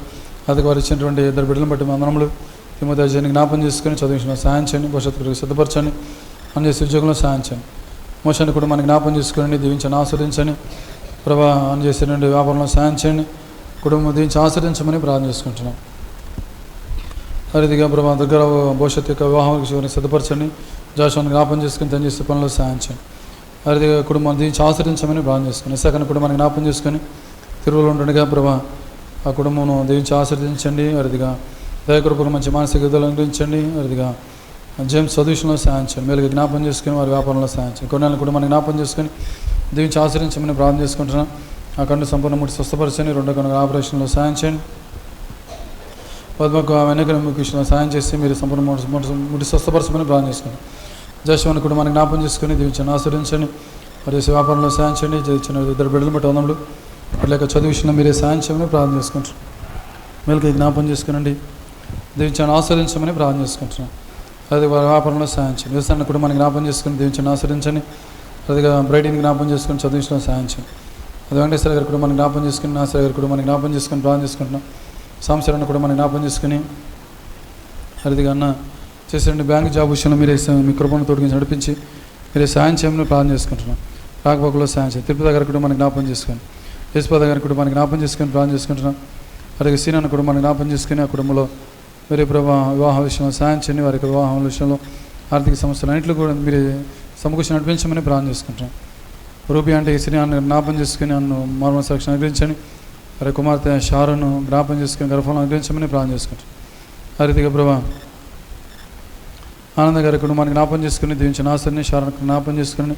అది వారు ఇచ్చినటువంటి ఇద్దరు బిడ్డలను బట్టి వందనములు తిమ్మోతిని జ్ఞాపం చేసుకుని చదువులో సాయం చేయండి, భవిష్యత్తుకు సిద్ధపరచండి, అని చేసి ఉద్యోగంలో సాయం చేయండి. మోషాన్ని కుటుంబాన్ని జ్ఞాపం చేసుకుని దీవించండి, ఆశ్రయించండి. ప్రభా అని చేసేటువంటి వ్యాపారంలో సాయం చేయండి, కుటుంబం దీవించి ఆశ్రయించమని ప్రార్థన చేసుకుంటున్నాం. అదిగా ప్రభా దగ్గర భవిష్యత్తు యొక్క వివాహానికి సిద్ధపరచండి, జాషువాన్ని జ్ఞాపం చేసుకుని తను చేసే పనుల్లో సాయం చేయండి. అదిగా కుటుంబాన్ని దీవించి ఆశ్రయించమని ప్రార్థన చేసుకుని సెకండ్ కుటుంబాన్ని జ్ఞాపం చేసుకొని తిరువులో ఉండగా ప్రభా ఆ కుటుంబం దీవించి ఆశ్రయించండి. అదిగా దయకృపకు మంచి మానసిక విధులు అనుగ్రహించండి. అదిగా జేమ్స్ చదువులో సాయం చేయండి, మేలుగా జ్ఞాపం చేసుకుని వారి వ్యాపారంలో సాయం చేయండి. కొన్నాళ్ళ కుటుంబాన్ని జ్ఞాపం చేసుకొని దీవించి ఆశ్రయించమని ప్రార్థన చేసుకుంటున్నాం. ఆ కండు సంపూర్ణ ముట్టి స్వస్థపరచండి, రెండో కనుక ఆపరేషన్లో సాయం చేయండి. పద్మకు వెనక విషయంలో సాయం చేసి మీరు సంపూర్ణ ముట్టి స్వస్థపరచమని ప్రార్థన చేసుకుని జశ్వాన్ని కుటుంబాన్ని జ్ఞాపం చేసుకుని దీవించండి, ఆశ్రయించండి. మరి చేసే వ్యాపారంలో సాయం చేయండి. ఇచ్చిన ఇద్దరు బిడ్డలు బట్టి వందములు లేక చదువు విషయంలో మీరే సాయం చేయమని ప్రార్థన చేసుకుంటున్నాం. మేలుగా జ్ఞాపం చేసుకునండి, దీవించండి, ఆశ్రయించమని ప్రార్థన చేసుకుంటున్నాం. అది వారి వ్యాపారంలో సాయం చేయండి. వ్యవసాయాన్ని కుటుంబాన్ని జ్ఞాపం చేసుకుని దీవించండి, ఆశ్రయించండి. అదిగా బ్రైడీని జ్ఞాపం చేసుకుని చదువు విషయంలో సాయం చేయండి. అది వెంకటేశ్వర గారి కుటుంబాన్ని జ్ఞాపం చేసుకుని నాశ్వర గారి కుటుంబాన్ని జ్ఞాపం చేసుకుని ప్రార్థన చేసుకుంటున్నాం. సాంశరణ కుటుంబాన్ని జ్ఞాపం చేసుకుని అదిగా అన్న చేసేటువంటి బ్యాంక్ జాబ్ విషయంలో మీరే మీ కృపను తోడిగించి నడిపించి మీరే సాయం చేయమని ప్రార్థన చేసుకుంటున్నాం. రాకపోకలో సాయం చేయండి. తిరుపతి గారి కుటుంబాన్ని జ్ఞాపం చేసుకొని యశ్వద గారి కుటుంబాన్ని జ్ఞాపం చేసుకొని ప్రార్థన చేసుకుంటున్నాం. అలాగే సీనాన్న కుటుంబాన్ని జ్ఞాపం చేసుకుని ఆ కుటుంబంలో మీరే ప్రభా వివాహ విషయంలో సాయం చేయండి. వారి యొక్క వివాహం విషయంలో ఆర్థిక సమస్యలు అన్నింటిలో కూడా మీరే సమకూర్చి నడిపించమని ప్రార్థన చేసుకుంటున్నాం. రూపీ అంటే ఈ శ్రీనాన్ని జ్ఞాపం చేసుకుని నన్ను మార్మ సాక్షి అనుగ్రహించండి. వారి కుమార్తె షారును జ్ఞాపం చేసుకుని గర్భంలో అనుగ్రహించమని ప్రార్థన చేసుకుంటాం. ఆ రీతిగా ప్రభా ఆనంద గారి కుటుంబాన్ని జ్ఞాపం చేసుకుని దీవించిన ఆశ్రయాన్ని షారును జ్ఞాపం చేసుకుని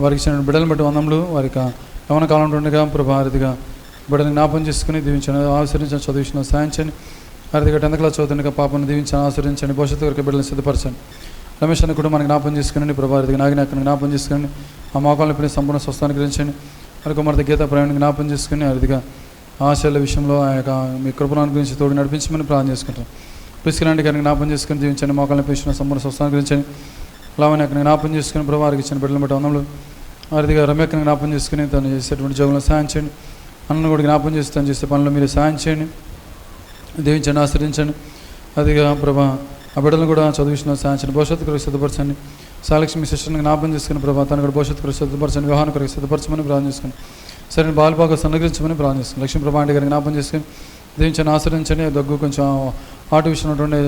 వారికి ఇచ్చిన బిడ్డలను బట్టి వందములు వారికి యవన కాలంలో ఉండగా ప్రభా ఆ రీతిగా బిడ్డలను జ్ఞాపం చేసుకుని దీవించిన ఆశ్రయించిన చదువుసిన సాయం చేయండి. ఆ రీతిగా 10th క్లాస్ చదువుతుండగా పాపను దీవించిన ఆశ్రయించండి, భవిష్యత్తు వరకు బిడ్డలను సిద్ధపరచండి. రమేష్ అన్న కుటుంబాన్ని జ్ఞాపం చేసుకుని ప్రభా రీతిగా నాగినాకను జ్ఞాపం చేసుకుని ఆ మోకాలను ఇప్పుడు సంపూర్ణ స్వస్థాన్ని గ్రహించండి. మరి కుమార్తె గీత ప్రయాణం జ్ఞాపం చేసుకుని ఆ రీతిగా ఆశల విషయంలో ఆ యొక్క మీ కృపణాన్ని గురించి తోడు నడిపించమని ప్రార్థన చేసుకుంటాం. ప్రిస్కిలాంటి గారిని జ్ఞాపం చేసుకుని దీవించండి, మోకాలను పెంచిన సంపూర్ణ స్వస్థాన్ని గురించండి. లావణ్య అక్కడ జ్ఞాపం చేసుకుని ప్రభా వారికి ఇచ్చిన బిడ్డలను బట్టి వందములు. ఆ రీతిగా రమ్యక్కని జ్ఞాపం చేసుకుని తను చేసేటువంటి ఉద్యోగంలో సాయం చేయండి. అన్నను కూడా జ్ఞాపం చేసి తను చేసే పనులు మీరు సాయం చేయండి, దీవించండి, ఆశ్రయించండి. అదిగా ప్రభా ఆ బిడ్డలను కూడా చదువు విషయంలో సాయం చేయండి, భవిష్యత్తు కొరకు సిద్ధపరచండి. సాలక్ష్మి సిస్టర్ని జ్ఞాపం చేసుకుని ప్రభా తను కూడా భవిష్యత్తు కొరకు సిద్ధపరచండి, వివాహాన్ని కొరకు సిద్ధపరచమని ప్రార్థన చేసుకుని సరైన బాలపాక సన్నగించమని ప్రార్థన చేసుకుని లక్ష్మీ ప్రభా ఆంటీ గారిని జ్ఞాపం చేసుకుని దీవించండి, ఆశ్రయించండి. దగ్గు కొంచెం ఆటు విషయంలో ఉన్నటువంటి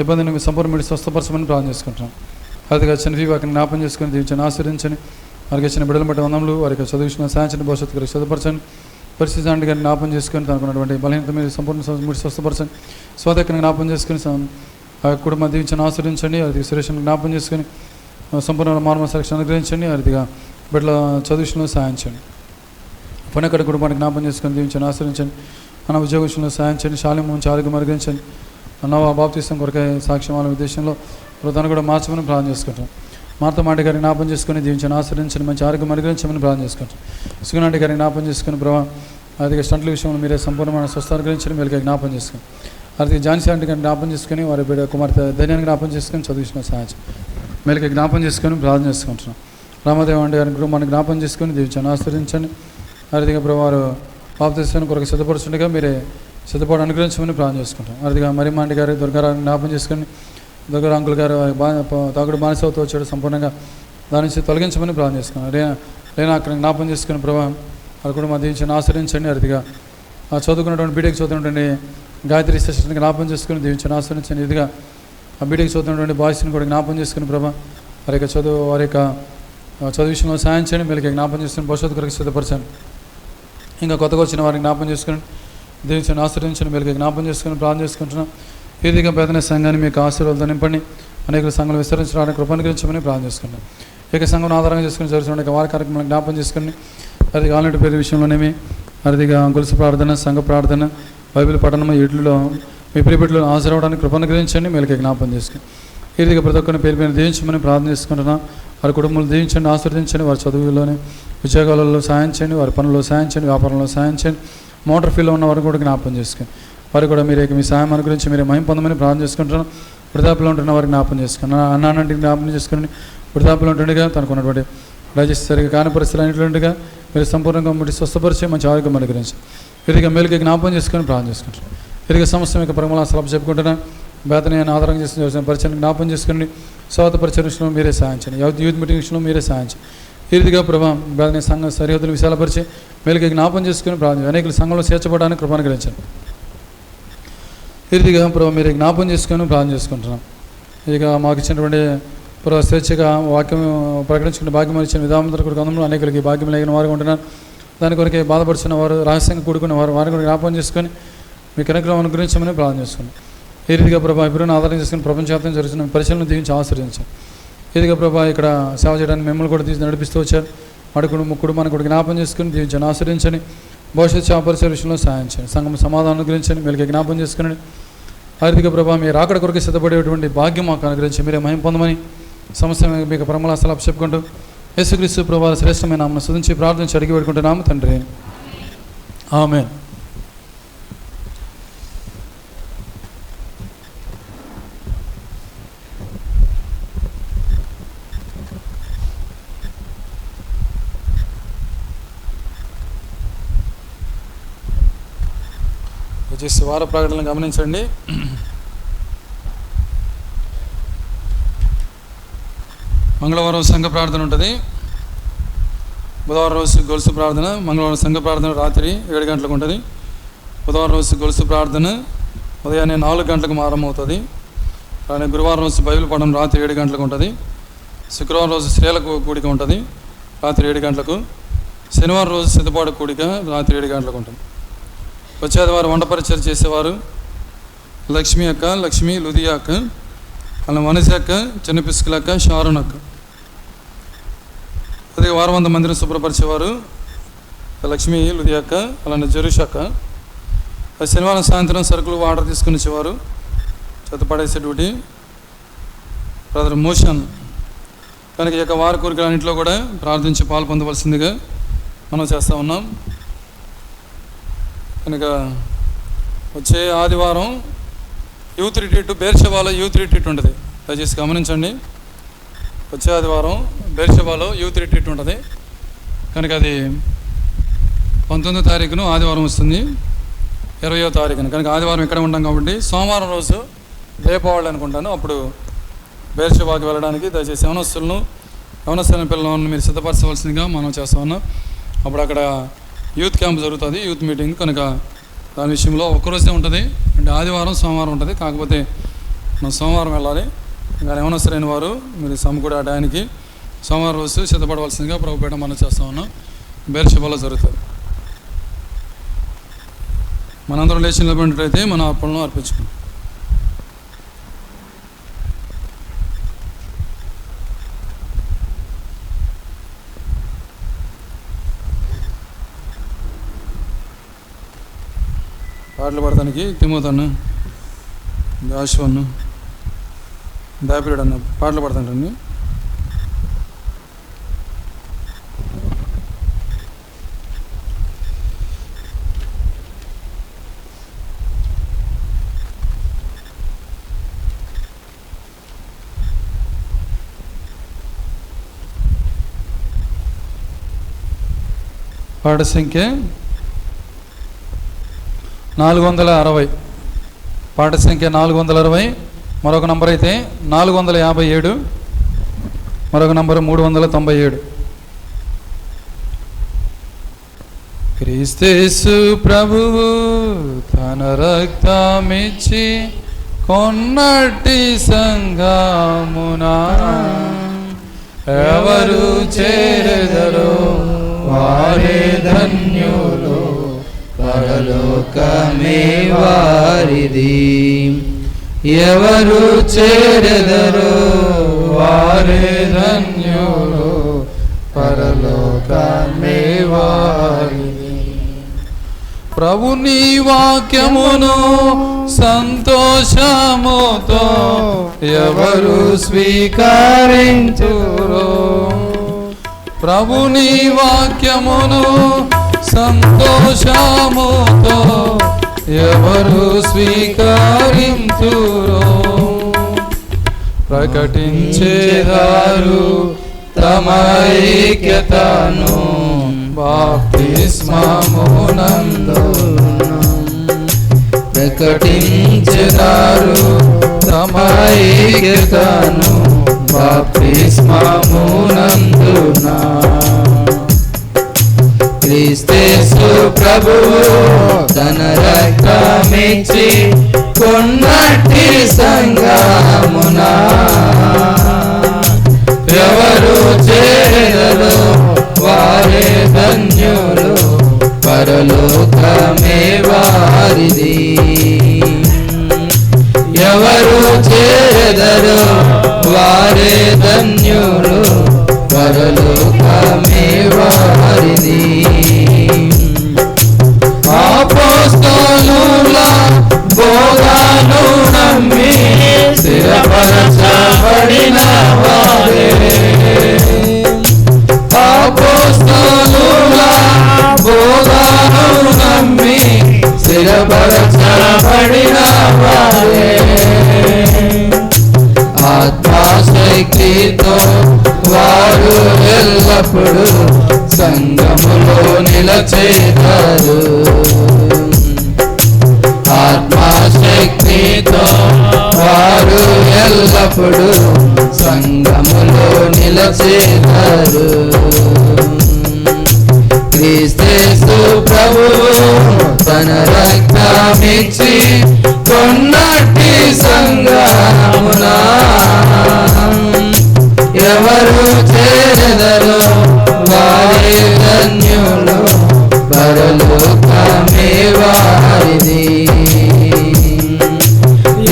ఇబ్బందిని మీరు సంపూర్ణ మీరు స్వస్థపరచమని ప్రార్థన చేసుకుంటున్నాం. అదిగా చిన్న వాటిని జ్ఞాపం చేసుకుని దీవించండి, ఆశ్రయించండి. వారికి ఇచ్చిన బిడ్డలు బట్టి వందములు వారికి చదువు విషయంలో సాయించండి, భవిష్యత్తు కొరకు సిద్ధపరచండి. పరిస్థితి ఆంటీ గారిని జ్ఞాపం చేసుకుని తనకున్నటువంటి బలహీనత మీరు సంపూర్ణ మీరు స్వస్థపరచండి. స్వాదక్కని జ్ఞాపం చేసుకుని ఆ కుటుంబం దీవించండి, ఆశ్రయించండి. అది సురేష్ని జ్ఞాపం చేసుకుని సంపూర్ణ మార్మ సాక్షి అనుగ్రహించండి. అదిగా బిడ్డల చదువు విషయంలో సాయించండి. పనెక్కడ కుటుంబాన్ని జ్ఞాపం చేసుకుని దీవించండి, ఆశ్రయించండి. అన్న ఉద్యోగ విషయంలో సాయం చేయండి, శాల్యం నుంచి ఆరోగ్యం అనుగ్రహించండి. అన్న బాప్తీసం కొరకై సాక్ష్యం వాళ్ళ ఉద్దేశంలో తను కూడా మార్చమని ప్రార్థన చేసుకుంటాం. మార్తమాంటి గారిని జ్ఞాపం చేసుకుని దీవించండి, ఆశ్రయించండి, మంచి ఆరోగ్యం అనుగ్రహించమని ప్రార్థన చేసుకుంటాం. సుగుణాంటి గారిని జ్ఞాపం చేసుకుని ప్రభావ అదిగా స్టంట్ల విషయంలో మీరే సంపూర్ణమైన స్వస్థ అనుగ్రహించండి, వీళ్ళకి జ్ఞాపం చేసుకుని. అది ఝాన్సీ ఆంటీ గారిని జ్ఞాపం చేసుకుని వారి బిడ్డ కుమార్తె ధైర్యాన్ని జ్ఞాపం చేసుకుని చదివించిన సహాయం వీళ్ళకి జ్ఞాపం చేసుకొని ప్రార్థన చేసుకుంటున్నాం. రామదేవ్ ఆంటీ గారిని కుటుంబాన్ని జ్ఞాపం చేసుకుని దీవించండి, ఆశ్రయించండి. అదిగా ప్రభావ వారు బాప్తీసాన్ని కొరకు సిద్ధపరుచుండగా మీరే సిద్ధపాటు అనుగ్రహించమని ప్రార్థన చేసుకుంటాం. అదిగా మరిమాంటి గారి దుర్గారాన్ని జ్ఞాపం చేసుకుని దుర్గారా అంకుల్ గారు తాగుడు బానిసవుతూ వచ్చాడు, సంపూర్ణంగా దాని నుంచి తొలగించమని ప్రార్థన చేసుకున్నాను. లేనా అక్కడ జ్ఞాపం చేసుకుని ప్రభా అది కూడా మా దీవించండి, ఆశ్రయించండి. అతిగా చదువుకున్నటువంటి బీటెక్ చదువుతున్నటువంటి గాయత్రి సిస్టర్ని జ్ఞాపం చేసుకుని దీవించండి, ఆశ్రయించండి. ఇదిగా ఆ బీటెక్ చదువుతున్నటువంటి బాయ్స్ని కూడా జ్ఞాపం చేసుకుని ప్రభా వారి యొక్క చదువు విషయంలో సాయం చేయండి. వీళ్ళకి జ్ఞాపం చేసుకుని భవిష్యత్తు కొరకు సిద్ధపరచండి. ఇంకా కొత్తగా వచ్చిన వారిని జ్ఞాపం చేసుకుని దీవించండి, ఆశ్రయించండి. వీళ్ళకి జ్ఞాపం చేసుకుని ప్రార్థన చేసుకుంటున్నాం. ఇదిగా పేదన సంఘాన్ని మీకు ఆశీర్వాదాలతో నింపండి. అనేక సంఘాలు విస్తరించడానికి కృపను గురించమని ప్రార్థన చేసుకుంటాం. ఏక సంఘం ఆధారంగా చేసుకుని జరుగుతున్న వారి కార్యక్రమాలను జ్ఞాపం చేసుకుని అది ఆల్రెడీ పేరు విషయంలోనేమి అదిగా గొలుసు ప్రార్థన, సంఘ ప్రార్థన, బైబిల్ పఠనము ఇడ్లలో మీ ప్రియబిడ్డలను హాజరవడానికి కృపను గురించండి. వీళ్ళకి జ్ఞాపం చేసుకుని ఈ రీతిగా ప్రతి ఒక్కరిని పేరు మీద దీవించమని ప్రార్థన చేసుకుంటున్నాం. వారి కుటుంబాలు దీవించండి, ఆశీర్వదించండి. వారి చదువుల్లోనే ఉద్యోగాలలో సాయం చేయండి, వారి పనుల్లో సాయం చేయండి, వ్యాపారంలో సాయం చేయండి. మోటార్ ఫీల్డ్లో ఉన్న వారు కూడా జ్ఞాపం చేసుకుని వారు కూడా మీ సాయం అనుగురించి మీరు మహిమ పొందమని ప్రార్థన చేసుకుంటున్నాం. వృద్ధాప్యలో ఉంటున్న వారికి జ్ఞాపం చేసుకుని అన్నానంటే జ్ఞాపం చేసుకుని వృద్ధాప్యలో ఉంటుండగా తనకున్నటువంటి డైజెస్ట్ సరిగా కాని పరిస్థితులు అన్నింటిగా మీరు సంపూర్ణంగా ముట్టి స్వస్థపరిచి మంచి ఆరోగ్యం అనుగ్రహించి ఇదిగా మేలుకి జ్ఞాపం చేసుకొని ప్రార్థన చేసుకుంటాం. ఇదిగా సమస్య యొక్క పరిమళ సలభ చెప్పుకుంటున్నాను. బేతని ఆధారంగా చేసిన పరిచయం జ్ఞాపం చేసుకుని స్వాత పరిచయ విషయంలో మీరే సాధించండి. యూత్ మీటింగ్ విషయంలో మీరే సాధించండి. ఈ రీతిగా ప్రభావం బేతని సంఘ సరిహద్దులు విశాలపరిచి మేలుకి జ్ఞాపం చేసుకుని ప్రార్థన అనేక సంఘంలో చేర్చబడడానికి కృపను గ్రహించండి. ఈ రీతిగా ప్రభావ మీరు జ్ఞాపం చేసుకొని ప్రార్థన చేసుకుంటున్నాం. ఇక మాకు ఇచ్చినటువంటి ప్రభావ స్వేచ్ఛగా వాక్యం ప్రకటించుకునే భాగ్యం ఇచ్చిన విధానంతో కొరకు అందరూ అనేకలకి భాగ్యం లేని వారు ఉంటున్నారు. దాని కొరకే బాధపడుతున్న వారు, రహస్యంగా కూడుకున్న వారిని కూడా జ్ఞాపం చేసుకొని మీ కనుగ్రహం అనుగ్రహించమని ప్రార్థన చేసుకున్నాం. ఈ రీతిగా ప్రభావ ఇప్పుడు ఆధారం చేసుకుని ప్రపంచవ్యాప్తంగా జరుగుతున్న పరిశీలన దీవించి ఆశ్రయించాం. ఈ రీతిగా ప్రభావ ఇక్కడ సేవ చేయడానికి మిమ్మల్ని కూడా తీసి నడిపిస్తూ వచ్చారు. కుటుంబాన్ని కూడా జ్ఞాపం చేసుకుని దీవించండి, ఆశ్రయించండి. భవిష్యత్ సేవ పరిచయ విషయంలో సాయం చేయండి. సంఘం సమాధానం అనుగ్రహించండి. వీళ్ళకి జ్ఞాపం చేసుకుని ఆర్థిక ప్రభావ మీరు రాకడ కొరకు సిద్ధపడేటువంటి భాగ్యం మాకు అనుగ్రహించి మీరే మహిమ పొందమని సమస్య మీకు ప్రమలాస్థలు చెప్పుకుంటూ యేసుక్రీస్తు ప్రభువు శ్రేష్టమైన నామమున స్తుతించి ప్రార్థించి అడిగి పెట్టుకుంటున్నాము తండ్రి. ఆమేన్. వచ్చేసి వార ప్రకటనలు గమనించండి. మంగళవారం సంఘ ప్రార్థన ఉంటుంది, బుధవారం రోజు గొలుసు ప్రార్థన, మంగళవారం సంఘ ప్రార్థన రాత్రి 7 గంటలకు ఉంటుంది, బుధవారం రోజు గొలుసు ప్రార్థన ఉదయాన్నే 4 గంటలకు ఆరంభమవుతుంది. అలానే గురువారం రోజు బైబిల్ పఠనం రాత్రి 7 గంటలకు ఉంటుంది, శుక్రవారం రోజు స్త్రీలకు కూడిక ఉంటుంది రాత్రి 7 గంటలకు, శనివారం రోజు సిద్ధపాటు కూడిక రాత్రి 7 గంటలకు ఉంటుంది. వచ్చే ఆదివారం వంట పరిచయం చేసేవారు లక్ష్మి అక్క, లక్ష్మి లుదియా అక్క, అలా మనసి అక్క, చిన్న పిసుకుల అక్క, షారున్ అక్క. అదే వారం 100 మందిని శుభ్రపరిచేవారు లక్ష్మి లుదియా అక్క, అలానే జరుష్ అక్క. శనివారం సాయంత్రం సరుకులు వాటర్ తీసుకుని వచ్చేవారు చెత్త పడేసే డ్యూటీ బ్రదర్ మోషన్. కనుక ఈ యొక్క వారి కోరికలన్నింటిలో కూడా ప్రార్థించి పాలు పొందవలసిందిగా మనం చేస్తూ ఉన్నాం. కనుక వచ్చే ఆదివారం యూత్ రిట్రీట్ బేర్షెబాలో యూత్ రిట్రీట్ ఉంటుంది, దయచేసి గమనించండి. వచ్చే ఆదివారం బేర్షెబాలో యూత్ రిట్రీట్ ఉంటుంది. కనుక అది 19వ తారీఖున ఆదివారం వస్తుంది, 20వ తారీఖున. కనుక ఆదివారం ఇక్కడ ఉంటాం కాబట్టి సోమవారం రోజు రేపవాళ్ళు అనుకుంటాను, అప్పుడు బేర్షెబాకి వెళ్ళడానికి దయచేసి యవనస్తుల పిల్లలను మీరు సిద్ధపరచవలసిందిగా మనం చేస్తూ ఉన్నాం. అప్పుడు అక్కడ యూత్ క్యాంప్ జరుగుతుంది, యూత్ మీటింగ్. కనుక దాని విషయంలో ఒక్కరోజే ఉంటుంది, అంటే ఆదివారం సోమవారం ఉంటుంది. కాకపోతే మనం సోమవారం వెళ్ళాలి. ఇంకా యవనస్తులైన వారు మీరు సమకూడ టయానికి సోమవారం రోజు సిద్ధపడవలసిందిగా ప్రభుపేట మనం చేస్తూ ఉన్నాం. బేర్షెబాలో జరుగుతుంది. మనందరం లేచి నిలబడినట్లయితే మన అర్పణను అర్పించుకుంటాం. పాటలు పాడటానికి తిమోతన్న, జాషువన్ను, దాపిరుడు అన్న పాటలు పాడతానండి. పాట సంఖ్య 460, పాట సంఖ్య 460. మరొక నంబర్ అయితే 457. మరొక నంబరు 397. క్రీస్తేసు ప్రభువు తన రక్తమిచ్చి కొన్నట్టి సంఘమునా ఎవరు చేరెదరో వారే ధన్యులు, పరలోకమే వారిది. ఎవరు చేరెదరో వారే ధన్యులు, పరలోకమే వారిది. ప్రభుని వాక్యమును సంతోషముతో ఎవరు స్వీకరించురో, ప్రభుని వాక్యమును సంతోషముతో ఎవరు స్వీకరించురో, ప్రకటించేదారు తమ ఐక్యతను బాప్తిస్మమునందు, ప్రకటించేదారు తమ ఐక్యతను బాప్తిస్మమునందునా. క్రీస్తేసు ప్రభువు తన రక్తమిచ్చి కొన్నట్టి సంఘమునా ఎవరు చేరెదరో వారే ధన్యులు, పరలోకమే వారిది. ఎవరు చేరెదరో వారే ధన్యులు, పరలోకమే వారిది. అపోస్తలుల బోధను నమ్మి స్థిరపరచబడిన వారే, అపోస్తలుల బోధను నమ్మి స్థిరపరచబడిన వారే, ఆత్మశక్తితో వారు ఎల్లప్పుడూ సంఘములో నిలచేతారు. ఆత్మశక్తితో వారు ఎల్లప్పుడూ సంఘములో నిలచేతారు. క్రీస్తేసు ప్రభువు తన రక్తమిచ్చి కొన్నట్టి సంఘమునా ఎవరు చేరెదరో వారే ధన్యులు, పరలోకమే వారిది.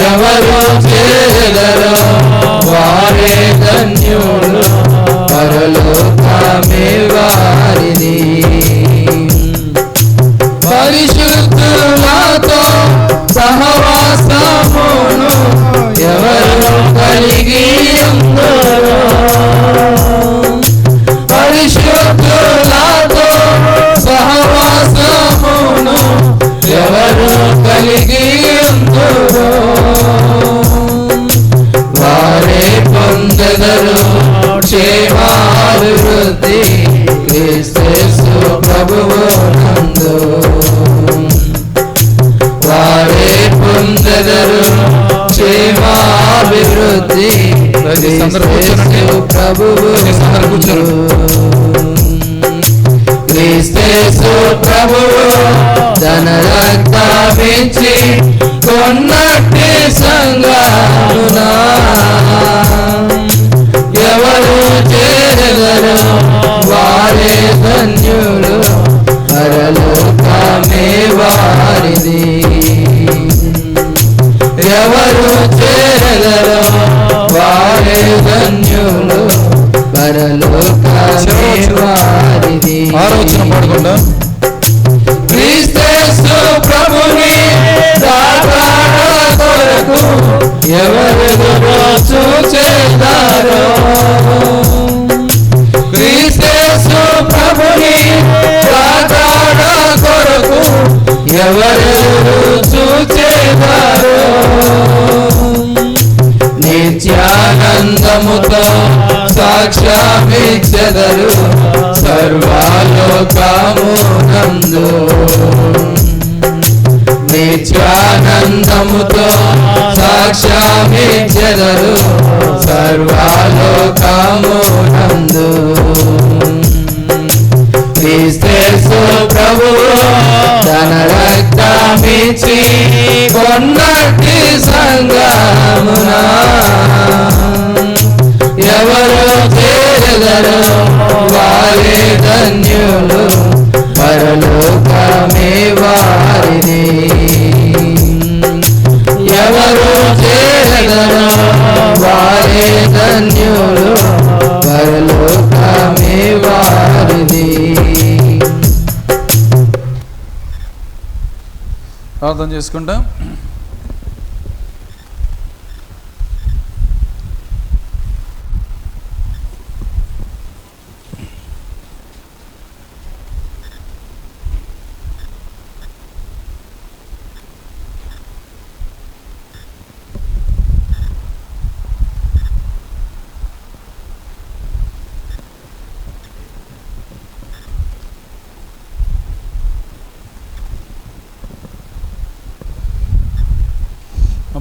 ఎవరు చేరెదరో వారే ధన్యులు, పరలోకమే వారిది. పరిశుద్ధులతో సహవాసమును ఎవరు కలిగి ఉందరో, పరిశుద్ధులతో సహవాసమును ఎవరు కలిగి ఉందరో వారే పొందెదరు క్షేమాభివృద్ధి క్రీస్తు ప్రభువు నందు. వారే పొందెదరు క్షేమాభివృద్ధి క్రీస్తు ప్రభువు నందు. క్రీస్తు ప్రభువు తన రక్తమిచ్చి కొన్నట్టి సంఘమునా ఎవరు చేరెదరో వారే ధన్యులు, పరలోకమే వారిది. ఎవరు చేరెదరో వారే ధన్యులు, పరలోకమే వారిది. ఆలోచన పడకుండా క్రీస్తు ప్రభుని రాకడ కొరకు ఎవరు చూచేదారో, క్రీస్తు ప్రభుని రాకడ కొరకు ఎవరు చూచేదారో నిత్యానందముతో సాక్ష్యమిచ్చెదరు సర్వలోకమునందు. నిత్యానందముతో సాక్ష్యమిచ్చెదరు సర్వలోకమునందు. సంఘమునందు క్రీస్తు ప్రభువు తన రక్తమిచ్చి కొన్నట్టి సంఘమున ఎవరు చేరదరు వారే ధన్యులు పరలోకమే వారిది. ఎవరు చేరదరు వారే ధన్యులు పరలోకమే వారిది. ప్రార్థన చేసుకుంటా.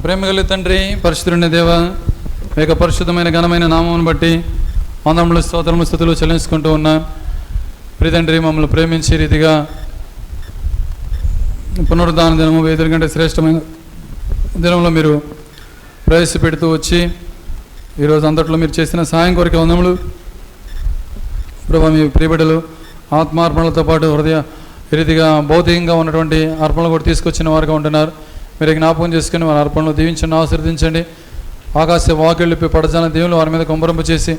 ప్రేమ కలిగి తండ్రి, పరిశుద్ధుడైన దేవ, మీ యొక్క పరిశుద్ధమైన ఘనమైన నామమును బట్టి వందనములు స్తోత్రములు స్తుతులు చెల్లించుకుంటూ ఉన్నా. ప్రియ తండ్రి, మమ్మల్ని ప్రేమించే రీతిగా పునరుద్ధాన దినము 5 గంటల శ్రేష్టమైన దినంలో మీరు ప్రవేశపెడుతూ వచ్చి ఈరోజు అంతట్లో మీరు చేసిన సాయం కొరకు వందములు. ప్రభా, మీ ప్రియబిడ్డలు ఆత్మార్పణలతో పాటు హృదయ రీతిగా భౌతికంగా ఉన్నటువంటి అర్పణలు కూడా తీసుకొచ్చిన వారుగా ఉంటున్నారు. మీరు జ్ఞాపకం చేసుకుని వారి అర్పణలు దీవించండి, ఆశీర్వదించండి. ఆకాశ వాకిళ్ళిపి పడజాన దేవులు వారి మీద కుంభరింపు చేసి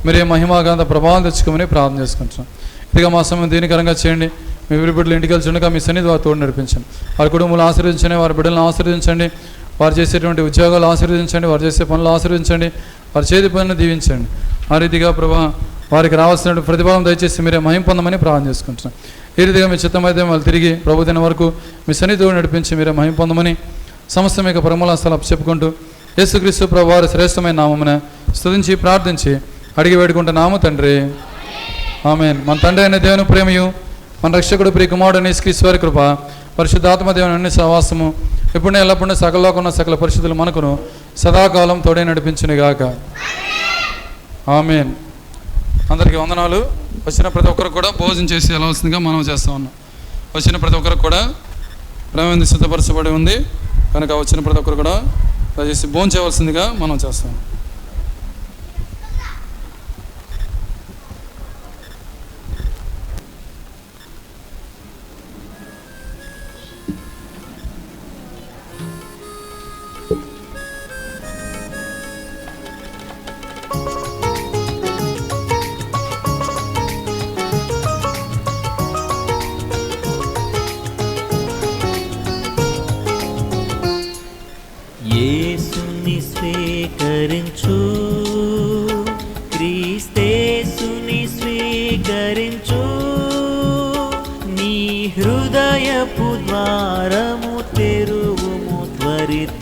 మీరే మహిమాగాంత ప్రభావం తెచ్చుకోమని ప్రార్థన చేసుకుంటున్నాం. ఇదిగా మా సమయం దీనికరంగా చేయండి. మీ బిడ్డలు ఇంటికి వెళ్తుండగా మీ సన్నిధి వారి తోడు నడిపించండి. వారి కుటుంబాలు ఆశీర్వదించండి, వారి బిడ్డలను ఆశీర్వదించండి, వారు చేసేటువంటి ఉద్యోగాలు ఆశీర్వదించండి, వారు చేసే పనులు ఆశీర్వదించండి, వారి చేతి పనులను దీవించండి. ఆ రీతిగా ప్రభా వారికి రావాల్సిన ప్రతిఫలం దయచేసి మీరే మహిమ పొందమని ప్రార్థన చేసుకుంటున్నాం. ఈ రీతిగా మీ చిత్తమైతే వాళ్ళు తిరిగి ప్రభుదిన వరకు మీ సన్నిధితో నడిపించి మీరే మహిమ పొందమని సమస్త మీకు పరిమళాస్థలు చెప్పుకుంటూ యేసుక్రీస్తు ప్రభు వారి శ్రేష్టమైన నామమున స్తుతించి ప్రార్థించి అడిగి వేడుకుంటున్నాము తండ్రి, ఆమేన్. మన తండ్రి అయిన దేవుని ప్రేమయు, మన రక్షకుడు ప్రియ కుమారుడు యేసుక్రీస్తు వారి కృప, పరిశుద్ధాత్మ దేవుని అన్ని సహవాసము ఎప్పుడూ ఎల్లప్పుడూ సకలలోకున్న సకల పరిశుద్ధులు మనకును సదాకాలం తోడే నడిపించునుగాక. ఆమేన్. అందరికీ వందనాలు. వచ్చిన ప్రతి ఒక్కరు కూడా భోజనం చేసి వెళ్ళవలసిందిగా మనం చేస్తూ ఉన్నాం. వచ్చిన ప్రతి ఒక్కరికి కూడా ప్రేమ సిద్ధపరచబడి ఉంది కనుక వచ్చిన ప్రతి ఒక్కరు కూడా దయచేసి భోజనం చేయవలసిందిగా మనం చేస్తాం. యేసుని స్వీకరించు, క్రీస్తేసుని స్వీకరించు, నీ హృదయపు ద్వారము తెరువుము త్వరిత